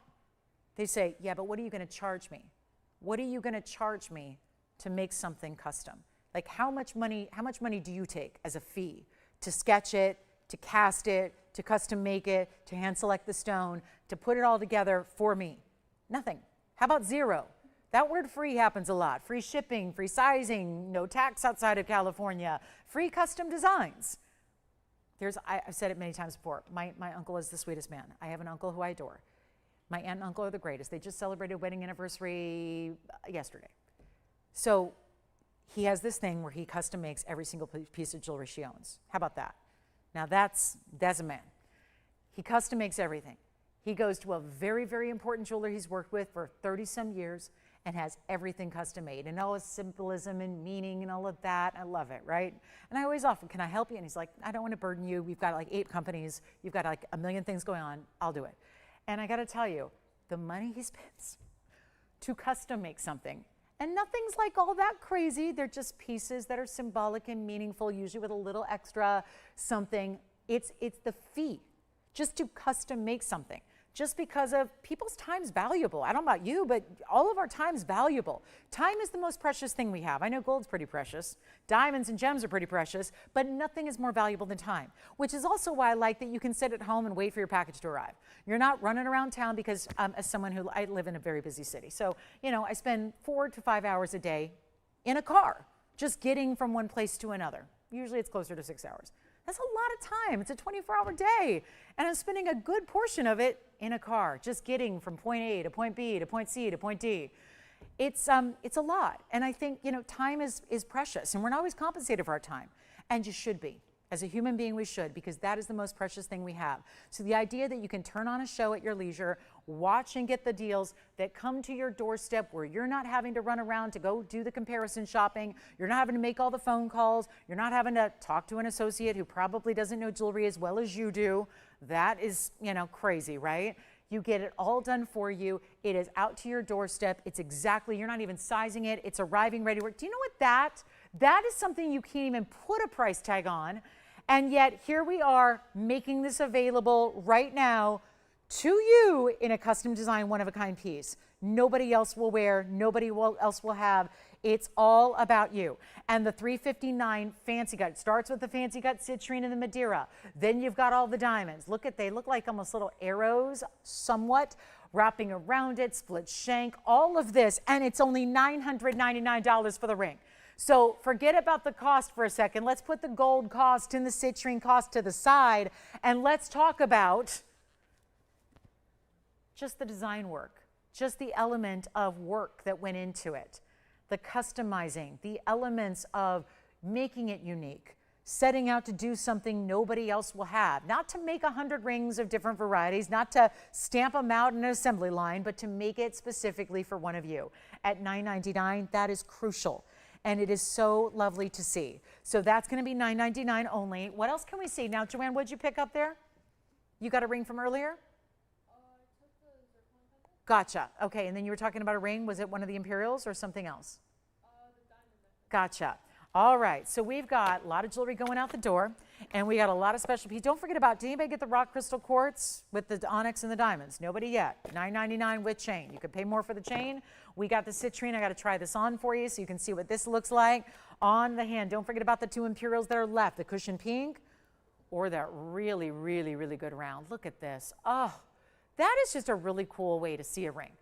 Speaker 1: they say, yeah, but what are you going to charge me? What are you going to charge me to make something custom? Like how much money do you take as a fee to sketch it, to cast it, to custom make it, to hand select the stone, to put it all together for me? Nothing. How about zero? That word free happens a lot. Free shipping, free sizing, no tax outside of California, free custom designs. I've said it many times before. My uncle is the sweetest man. I have an uncle who I adore. My aunt and uncle are the greatest. They just celebrated wedding anniversary yesterday. So he has this thing where he custom makes every single piece of jewelry she owns. How about that? Now that's a man. He custom makes everything. He goes to a very, very important jeweler he's worked with for 30-some years and has everything custom made and all its symbolism and meaning and all of that. I love it, right? And I always offer, can I help you? And he's like, I don't want to burden you. We've got like 8 companies. You've got like a million things going on. I'll do it. And I got to tell you, the money he spends to custom make something, and nothing's like all that crazy. They're just pieces that are symbolic and meaningful, usually with a little extra something. It's the fee just to custom make something. Just because of people's time's valuable. I don't know about you, but all of our time's valuable. Time is the most precious thing we have. I know gold's pretty precious. Diamonds and gems are pretty precious, but nothing is more valuable than time, which is also why I like that you can sit at home and wait for your package to arrive. You're not running around town because as someone who, I live in a very busy city. So, you know, I spend 4 to 5 hours a day in a car, just getting from one place to another. Usually it's closer to 6 hours. That's a lot of time. It's a 24-hour day. And I'm spending a good portion of it in a car, just getting from point A to point B to point C to point D. It's a lot. And I think, you know, time is precious, and we're not always compensated for our time. And you should be. As a human being, we should, because that is the most precious thing we have. So the idea that you can turn on a show at your leisure, watch and get the deals that come to your doorstep where you're not having to run around to go do the comparison shopping, you're not having to make all the phone calls, you're not having to talk to an associate who probably doesn't know jewelry as well as you do. That is, crazy, right? You get it all done for you. It is out to your doorstep. It's exactly, you're not even sizing it. It's arriving ready to work. Do you know what that is something you can't even put a price tag on. And yet here we are making this available right now to you in a custom design, one-of-a-kind piece. Nobody else will wear, else will have. It's all about you. And the $359 fancy cut starts with the fancy cut citrine and the Madeira. Then you've got all the diamonds. They look like almost little arrows, somewhat, wrapping around it, split shank, all of this. And it's only $999 for the ring. So forget about the cost for a second. Let's put the gold cost and the citrine cost to the side, and let's talk about just the design work, just the element of work that went into it, the customizing, the elements of making it unique, setting out to do something nobody else will have, not to make 100 rings of different varieties, not to stamp them out in an assembly line, but to make it specifically for one of you. At $999, that is crucial. And it is so lovely to see. So that's going to be $999 only. What else can we see? Now, Joanne, what did you pick up there? You got a ring from earlier?
Speaker 2: I took the zircon pendant.
Speaker 1: Gotcha. Okay, and then you were talking about a ring. Was it one of the Imperials or something else?
Speaker 2: The diamond.
Speaker 1: Gotcha. All right, so we've got a lot of jewelry going out the door, and we got a lot of special pieces. Don't forget about, did anybody get the rock crystal quartz with the onyx and the diamonds? Nobody yet. $999 with chain. You could pay more for the chain. We got the citrine. I got to try this on for you so you can see what this looks like on the hand. Don't forget about the two Imperials that are left, the cushion pink or that really, really, really good round. Look at this. Oh, that is just a really cool way to see a ring.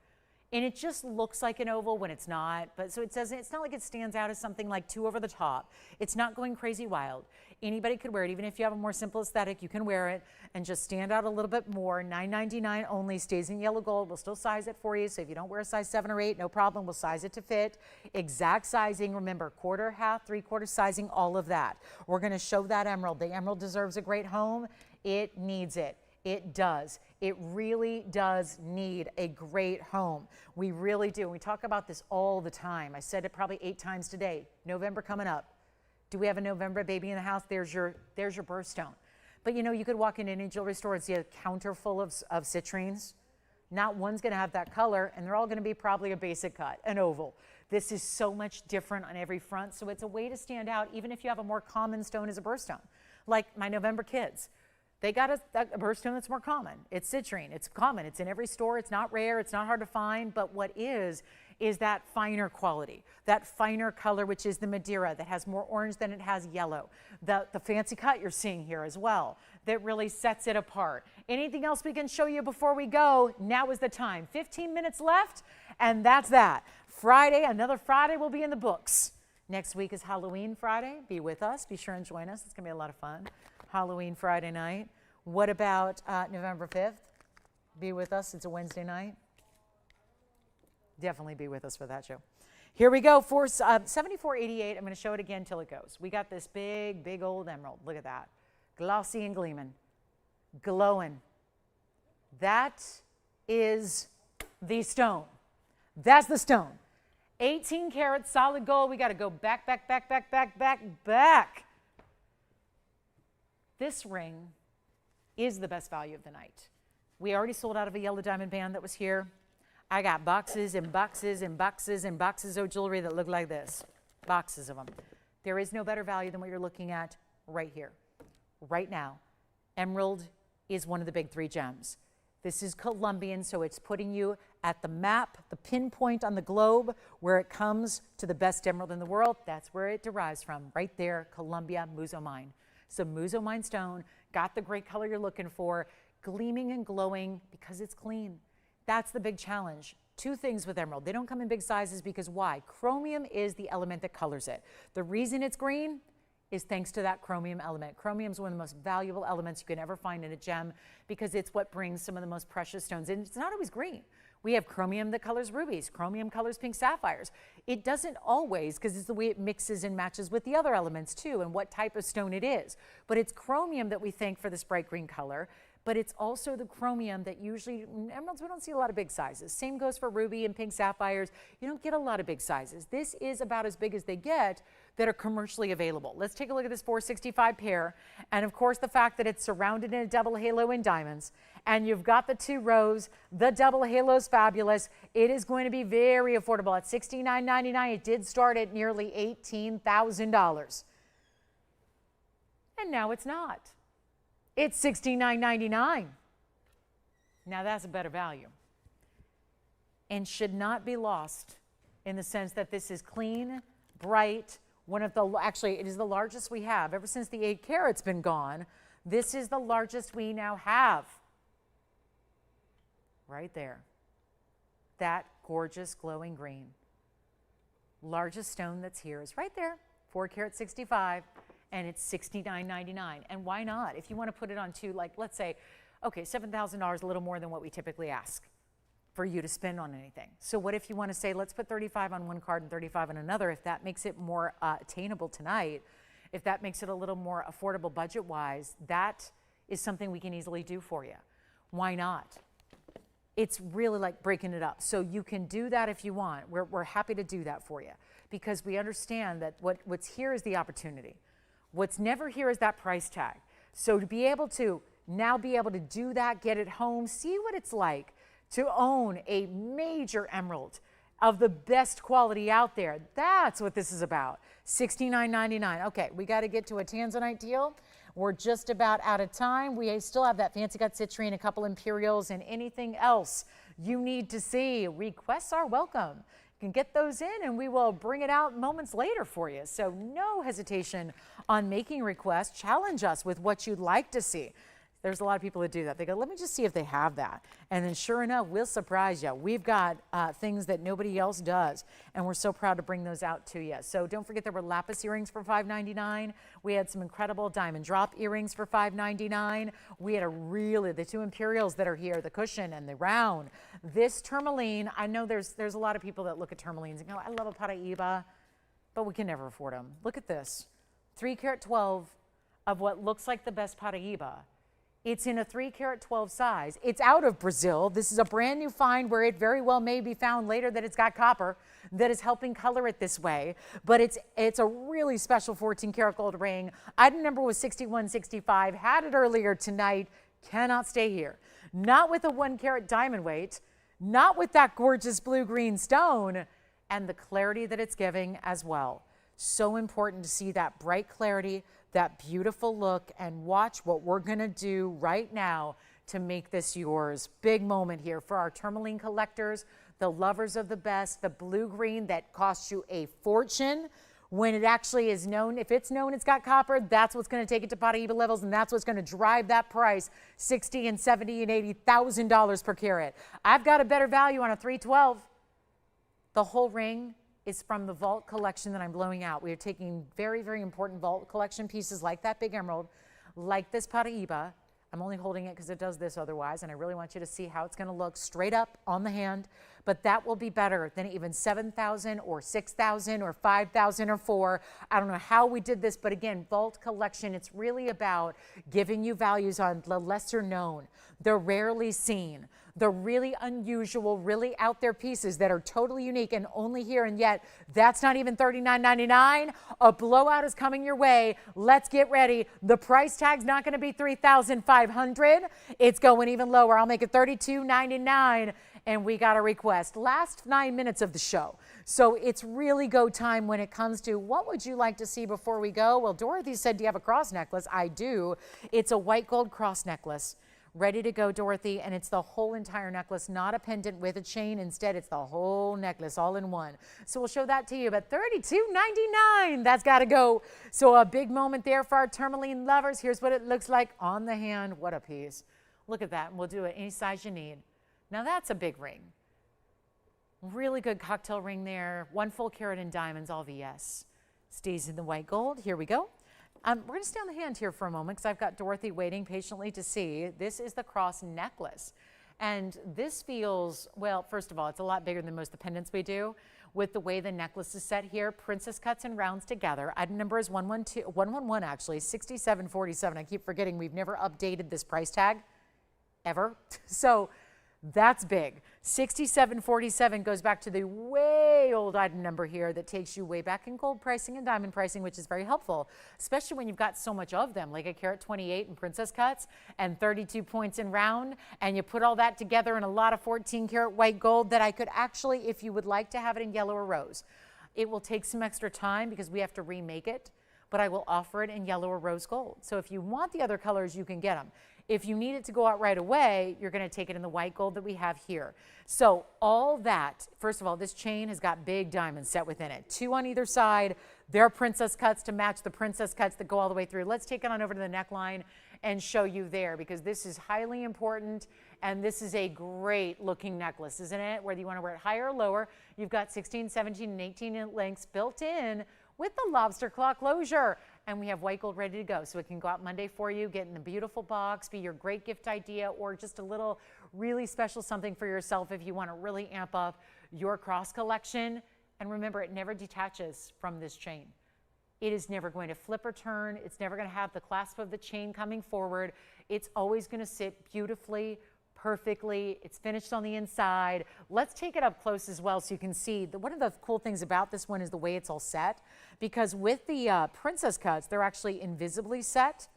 Speaker 1: And it just looks like an oval when it's not. But so it says it's not like it stands out as something like too over the top. It's not going crazy wild. Anybody could wear it. Even if you have a more simple aesthetic, you can wear it and just stand out a little bit more. $999 only, stays in yellow gold. We'll still size it for you. So if you don't wear a size 7 or 8, no problem. We'll size it to fit. Exact sizing. Remember, quarter, half, 3/4 sizing, all of that. We're going to show that emerald. The emerald deserves a great home. It needs it. It does. It really does need a great home. We really do. We talk about this all the time. I said it probably 8 times today. November coming up. Do we have a November baby in the house? There's your birthstone. But you could walk into any jewelry store and see a counter full of citrines. Not one's going to have that color, and they're all going to be probably a basic cut, an oval. This is so much different on every front, so it's a way to stand out even if you have a more common stone as a birthstone. Like my November kids. They got a birthstone that's more common. It's citrine. It's common. It's in every store. It's not rare. It's not hard to find. But what is that finer quality, that finer color, which is the Madeira, that has more orange than it has yellow. The fancy cut you're seeing here as well, that really sets it apart. Anything else we can show you before we go? Now is the time. 15 minutes left, and that's that. Friday, another Friday will be in the books. Next week is Halloween Friday. Be with us. Be sure and join us. It's going to be a lot of fun. Halloween Friday night. What about November 5th? Be with us. It's a Wednesday night. Definitely be with us for that show. Here we go for $74.88. I'm going to show it again until it goes. We got this big old emerald. Look at that. Glossy and gleaming. Glowing. That is the stone. That's the stone. 18 karat solid gold. We got to go back. This ring is the best value of the night. We already sold out of a yellow diamond band that was here. I got boxes and boxes and boxes and boxes of jewelry that look like this. Boxes of them. There is no better value than what you're looking at right here, right now. Emerald is one of the big 3 gems. This is Colombian, so it's putting you at the map, the pinpoint on the globe where it comes to the best emerald in the world. That's where it derives from, right there, Colombia, Muso Mine. So Muso Mine stone, got the great color you're looking for, gleaming and glowing because it's clean. That's the big challenge. 2 things with emerald. They don't come in big sizes because why? Chromium is the element that colors it. The reason it's green is thanks to that chromium element. Chromium is one of the most valuable elements you can ever find in a gem because it's what brings some of the most precious stones in. It's not always green. We have chromium that colors rubies, chromium colors pink sapphires. It doesn't always, because it's the way it mixes and matches with the other elements too, and what type of stone it is. But it's chromium that we think for this bright green color, but it's also the chromium that usually, in emeralds, we don't see a lot of big sizes. Same goes for ruby and pink sapphires. You don't get a lot of big sizes. This is about as big as they get that are commercially available. Let's take a look at this 465 pair. And of course, the fact that it's surrounded in a double halo in diamonds, and you've got the 2 rows, the double halo is fabulous. It is going to be very affordable at $69.99. It did start at nearly $18,000. And now it's not. It's $69.99. Now that's a better value and should not be lost in the sense that this is clean, bright, actually it is the largest we have. Ever since the 8 carat's been gone, this is the largest we now have. Right there. That gorgeous glowing green. Largest stone that's here is right there, 4 carat 65. And it's $69.99. And why not? If you want to put it on two, like let's say, okay, $7,000, a little more than what we typically ask for you to spend on anything. So what if you want to say, let's put 35 on one card and 35 on another, if that makes it more attainable tonight, if that makes it a little more affordable budget-wise, that is something we can easily do for you. Why not? It's really like breaking it up. So you can do that if you want. We're happy to do that for you because we understand that what's here is the opportunity. What's never here is that price tag. So to be able to now do that, get it home, see what it's like to own a major emerald of the best quality out there. That's what this is about. $69.99. Okay, we got to get to a tanzanite deal. We're just about out of time. We still have that fancy cut citrine, a couple Imperials, and anything else you need to see. Requests are welcome. Can get those in and we will bring it out moments later for you. So no hesitation on making requests. Challenge us with what you'd like to see. There's a lot of people that do that. They go, let me just see if they have that. And then sure enough, we'll surprise you. We've got things that nobody else does. And we're so proud to bring those out to you. So don't forget there were Lapis earrings for $5.99. We had some incredible diamond drop earrings for $5.99. We had the 2 Imperials that are here, the cushion and the round. This tourmaline, I know there's a lot of people that look at tourmalines and go, I love a Paraiba, but we can never afford them. Look at this, 3 carat 12 of what looks like the best Paraiba. It's in a 3 carat 12 size. It's out of Brazil. This is a brand new find where it very well may be found later that it's got copper that is helping color it this way. But it's a really special 14 karat gold ring. Item number was 6165. Had it earlier tonight. Cannot stay here. Not with a 1 carat diamond weight. Not with that gorgeous blue-green stone. And the clarity that it's giving as well. So important to see that bright clarity, that beautiful look, and watch what we're gonna do right now to make this yours. Big moment here for our tourmaline collectors, the lovers of the best, the blue-green that costs you a fortune when it actually is known. If it's known it's got copper, that's what's gonna take it to Paraiba levels, and that's what's gonna drive that price $60,000 and $70,000 and $80,000 per carat. I've got a better value on a 312. The whole ring is from the vault collection that I'm blowing out. We are taking very, very important vault collection pieces like that big emerald, like this Paraiba. I'm only holding it because it does this otherwise, and I really want you to see how it's gonna look straight up on the hand, but that will be better than even 7,000 or 6,000 or 5,000 or 4. I don't know how we did this, but again, vault collection, it's really about giving you values on the lesser known, the rarely seen, the really unusual, really out there pieces that are totally unique and only here, and yet that's not even $39.99. A blowout is coming your way. Let's get ready. The price tag's not going to be $3,500. It's going even lower. I'll make it $32.99. And we got a request. Last 9 minutes of the show. So it's really go time when it comes to what would you like to see before we go? Well, Dorothy said, do you have a cross necklace? I do. It's a white gold cross necklace. Ready to go, Dorothy, and it's the whole entire necklace, not a pendant with a chain. Instead, it's the whole necklace all in one. So we'll show that to you, but $32.99, that's got to go. So a big moment there for our tourmaline lovers. Here's what it looks like on the hand. What a piece. Look at that, and we'll do it any size you need. Now that's a big ring. Really good cocktail ring there. 1 full carat in diamonds, all VS. Stays in the white gold. Here we go. We're going to stay on the hand here for a moment because I've got Dorothy waiting patiently to see. This is the cross necklace. And this feels, well, first of all, it's a lot bigger than most of the pendants we do. With the way the necklace is set here, princess cuts and rounds together. Item number is 111 actually, 6747. I keep forgetting we've never updated this price tag ever. So that's big. 6747 goes back to the way old item number here that takes you way back in gold pricing and diamond pricing, which is very helpful, especially when you've got so much of them, like a carat 28 in princess cuts and 32 points in round, and you put all that together in a lot of 14 karat white gold that I could actually, if you would like to have it in yellow or rose, it will take some extra time because we have to remake it, but I will offer it in yellow or rose gold. So if you want the other colors, you can get them. If you need it to go out right away, you're going to take it in the white gold that we have here. So all that, first of all, this chain has got big diamonds set within it. 2 on either side. They're princess cuts to match the princess cuts that go all the way through. Let's take it on over to the neckline and show you there, because this is highly important, and this is a great looking necklace, isn't it? Whether you want to wear it higher or lower, you've got 16, 17, and 18 lengths built in with the lobster claw closure. And we have white gold ready to go. So it can go out Monday for you, get in a beautiful box, be your great gift idea, or just a little really special something for yourself if you want to really amp up your cross collection. And remember, it never detaches from this chain. It is never going to flip or turn. It's never going to have the clasp of the chain coming forward. It's always going to sit beautifully, perfectly. It's finished on the inside. Let's take it up close as well so you can see. One of the cool things about this one is the way it's all set, because with the princess cuts, they're actually invisibly set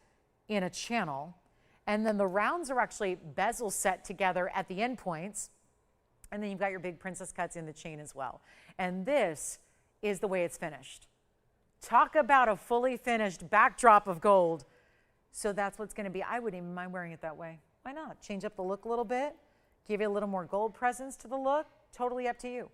Speaker 1: in a channel, and then the rounds are actually bezel set together at the end points, and then you've got your big princess cuts in the chain as well. And this is the way it's finished. Talk about a fully finished backdrop of gold. So that's what's going to be. I wouldn't even mind wearing it that way. Why not? Change up the look a little bit, give you a little more gold presence to the look. Totally up to you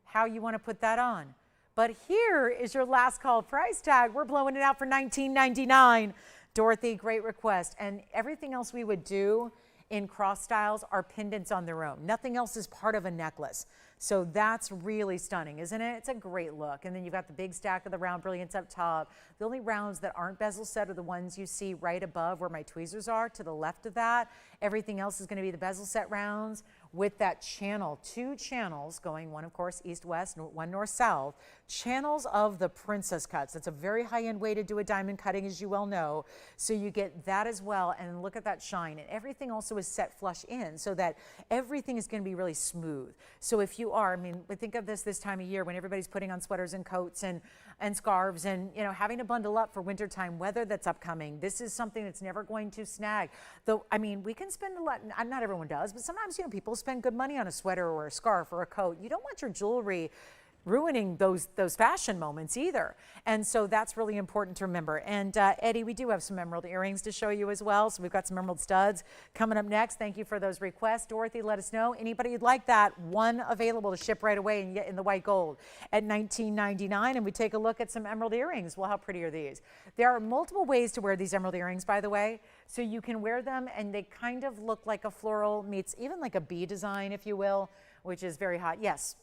Speaker 1: how you want to put that on. But here is your last call price tag. We're blowing it out for $19.99. Dorothy, great request. And everything else we would do in cross styles are pendants on their own. Nothing else is part of a necklace. So that's really stunning, isn't it? It's a great look. And then you've got the big stack of the round brilliance up top. The only rounds that aren't bezel set are the ones you see right above where my tweezers are, to the left of that. Everything else is going to be the bezel set rounds with that channel, 2 channels going, one of course east-west, one north-south, channels of the princess cuts. That's a very high-end way to do a diamond cutting, as you well know. So you get that as well, and look at that shine. And everything also is set flush in so that everything is going to be really smooth. So if you are, I mean, think of this time of year when everybody's putting on sweaters and coats and scarves and, you know, having to bundle up for wintertime weather that's upcoming. This is something that's never going to snag. Though, I mean, we can spend a lot, not everyone does, but sometimes, you know, people spend good money on a sweater or a scarf or a coat. You don't want your jewelry ruining those fashion moments either. And so that's really important to remember. And Eddie, we do have some emerald earrings to show you as well. So we've got some emerald studs coming up next. Thank you for those requests. Dorothy, let us know. Anybody who'd like that, one available to ship right away and get in the white gold at $19.99. And we take a look at some emerald earrings. Well, how pretty are these? There are multiple ways to wear these emerald earrings, by the way. So you can wear them and they kind of look like a floral meets even like a bee design, if you will, which is very hot. Yes.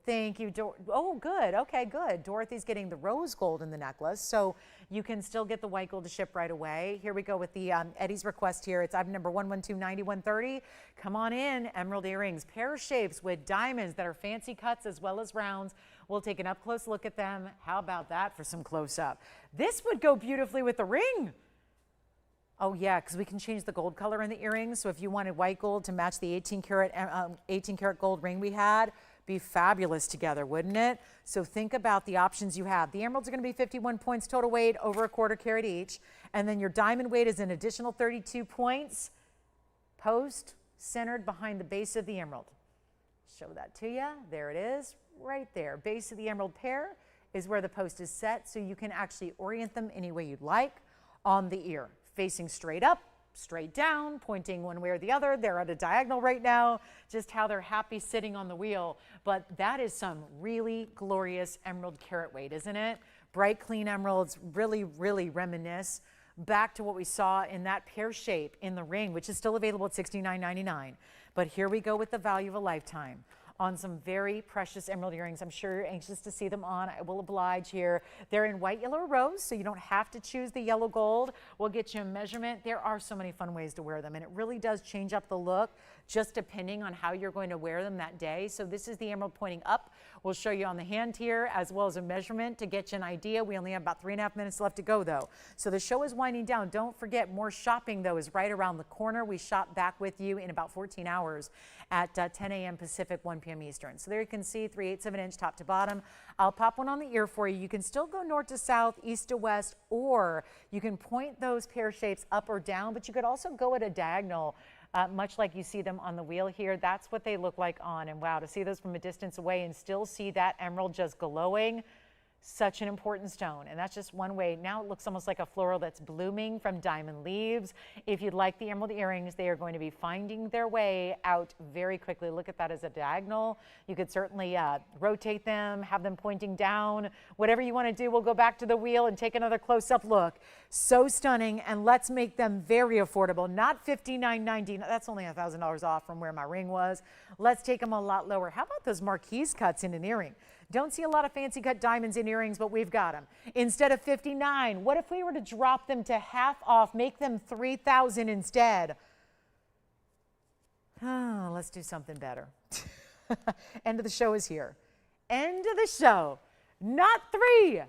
Speaker 1: Thank you. Oh, good. Okay, good. Dorothy's getting the rose gold in the necklace, so you can still get the white gold to ship right away. Here we go with the Eddie's request here. It's item number 1129130. Come on in. Emerald earrings, pear shapes with diamonds that are fancy cuts as well as rounds. We'll take an up close look at them. How about that for some close up? This would go beautifully with the ring. Oh yeah, because we can change the gold color in the earrings. So if you wanted white gold to match the 18 karat gold ring we had, be fabulous together, wouldn't it? So think about the options you have. The emeralds are going to be 51 points total weight, over a quarter carat each. And then your diamond weight is an additional 32 points, post centered behind the base of the emerald. Show that to you. There it is, right there. Base of the emerald pair is where the post is set, so you can actually orient them any way you'd like on the ear, facing straight up, straight down, pointing one way or the other. They're at a diagonal right now, just how they're happy sitting on the wheel. But that is some really glorious emerald carat weight, isn't it? Bright, clean emeralds really, really reminisce back to what we saw in that pear shape in the ring, which is still available at $69.99. But here we go with the value of a lifetime. on some very precious emerald earrings. I'm sure you're anxious to see them on. I will oblige here. They're in white, yellow, or rose, so you don't have to choose the yellow gold. We'll get you a measurement. There are so many fun ways to wear them, and it really does change up the look just depending on how you're going to wear them that day. So this is the emerald pointing up. We'll show you on the hand here as well as a measurement to get you an idea. We only have about 3.5 minutes left to go though. So the show is winding down. Don't forget, more shopping though is right around the corner. We shop back with you in about 14 hours at 10 a.m. Pacific, 1 p.m. Eastern. So there you can see 3/8 of an inch top to bottom. I'll pop one on the ear for you. You can still go north to south, east to west, or you can point those pear shapes up or down, but you could also go at a diagonal. Much like you see them on the wheel here. That's what they look like on. And wow, to see those from a distance away and still see that emerald just glowing, such an important stone. And that's just one way. Now it looks almost like a floral that's blooming from diamond leaves. If you'd like the emerald earrings, they are going to be finding their way out very quickly. Look at that as a diagonal. You could certainly rotate them, have them pointing down. Whatever you want to do, we'll go back to the wheel and take another close-up look. So stunning, and let's make them very affordable. Not $59.90. That's only $1,000 off from where my ring was. Let's take them a lot lower. How about those marquise cuts in an earring? Don't see a lot of fancy cut diamonds in earrings, but we've got them. Instead of $59, what if we were to drop them to half off, make them $3,000 instead? Oh, let's do something better. End of the show is here. End of the show. Not 3,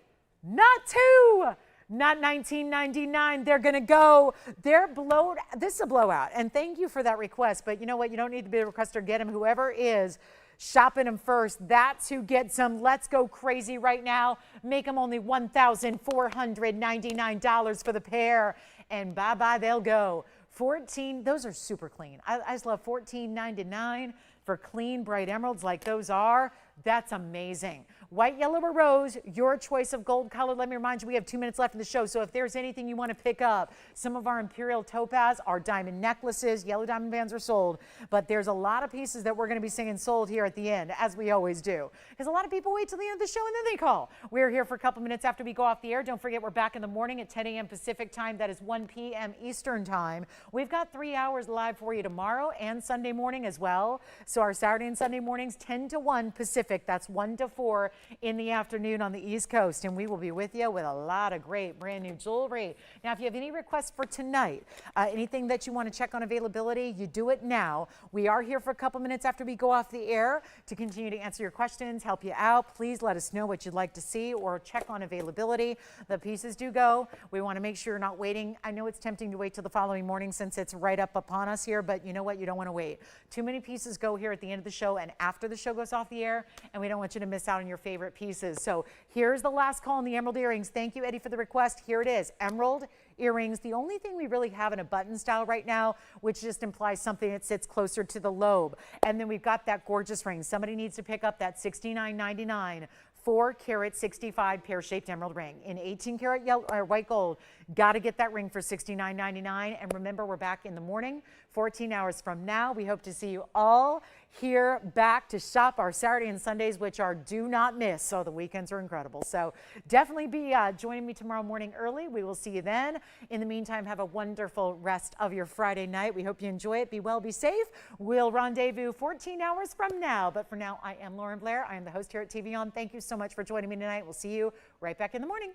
Speaker 1: not 2, not $19.99. They're going to go. They're blowed. This is a blowout. And thank you for that request. But you know what? You don't need to be a requester. Get them. Whoever is shopping them first, that's who gets them. Let's go crazy right now. Make them only $1,499 for the pair. And bye-bye, they'll go. 14, those are super clean. I just love $14.99 for clean, bright emeralds like those are. That's amazing. White, yellow, or rose, your choice of gold color. Let me remind you, we have 2 minutes left in the show, so if there's anything you want to pick up, some of our Imperial topaz, our diamond necklaces, yellow diamond bands are sold, but there's a lot of pieces that we're going to be singing sold here at the end, as we always do, because a lot of people wait till the end of the show and then they call. We're here for a couple minutes after we go off the air. Don't forget, we're back in the morning at 10 a.m. Pacific time. That is 1 p.m. Eastern time. We've got 3 hours live for you tomorrow and Sunday morning as well. So our Saturday and Sunday mornings, 10 to 1 Pacific. That's 1 to 4 in the afternoon on the East Coast, and we will be with you with a lot of great brand new jewelry. Now, if you have any requests for tonight, anything that you want to check on availability, you do it now. We are here for a couple minutes after we go off the air to continue to answer your questions, help you out. Please let us know what you'd like to see or check on availability. The pieces do go. We want to make sure you're not waiting. I know it's tempting to wait till the following morning since it's right up upon us here, but you know what? You don't want to wait. Too many pieces go here at the end of the show and after the show goes off the air, and we don't want you to miss out on your favorite pieces. So here's the last call on the emerald earrings. Thank you, Eddie, for the request. Here it is, emerald earrings. The only thing we really have in a button style right now, which just implies something that sits closer to the lobe. And then we've got that gorgeous ring. Somebody needs to pick up that $69.99 4-carat 65 pear-shaped emerald ring in 18-carat yellow or white gold. Got to get that ring for $69.99. And remember, we're back in the morning, 14 hours from now. We hope to see you all here back to shop our Saturday and Sundays, which are do not miss. So the weekends are incredible. So definitely be joining me tomorrow morning early. We will see you then. In the meantime, have a wonderful rest of your Friday night. We hope you enjoy it. Be well, be safe. We'll rendezvous 14 hours from now. But for now, I am Lauren Blair. I am the host here at TVON. Thank you so much for joining me tonight. We'll see you right back in the morning.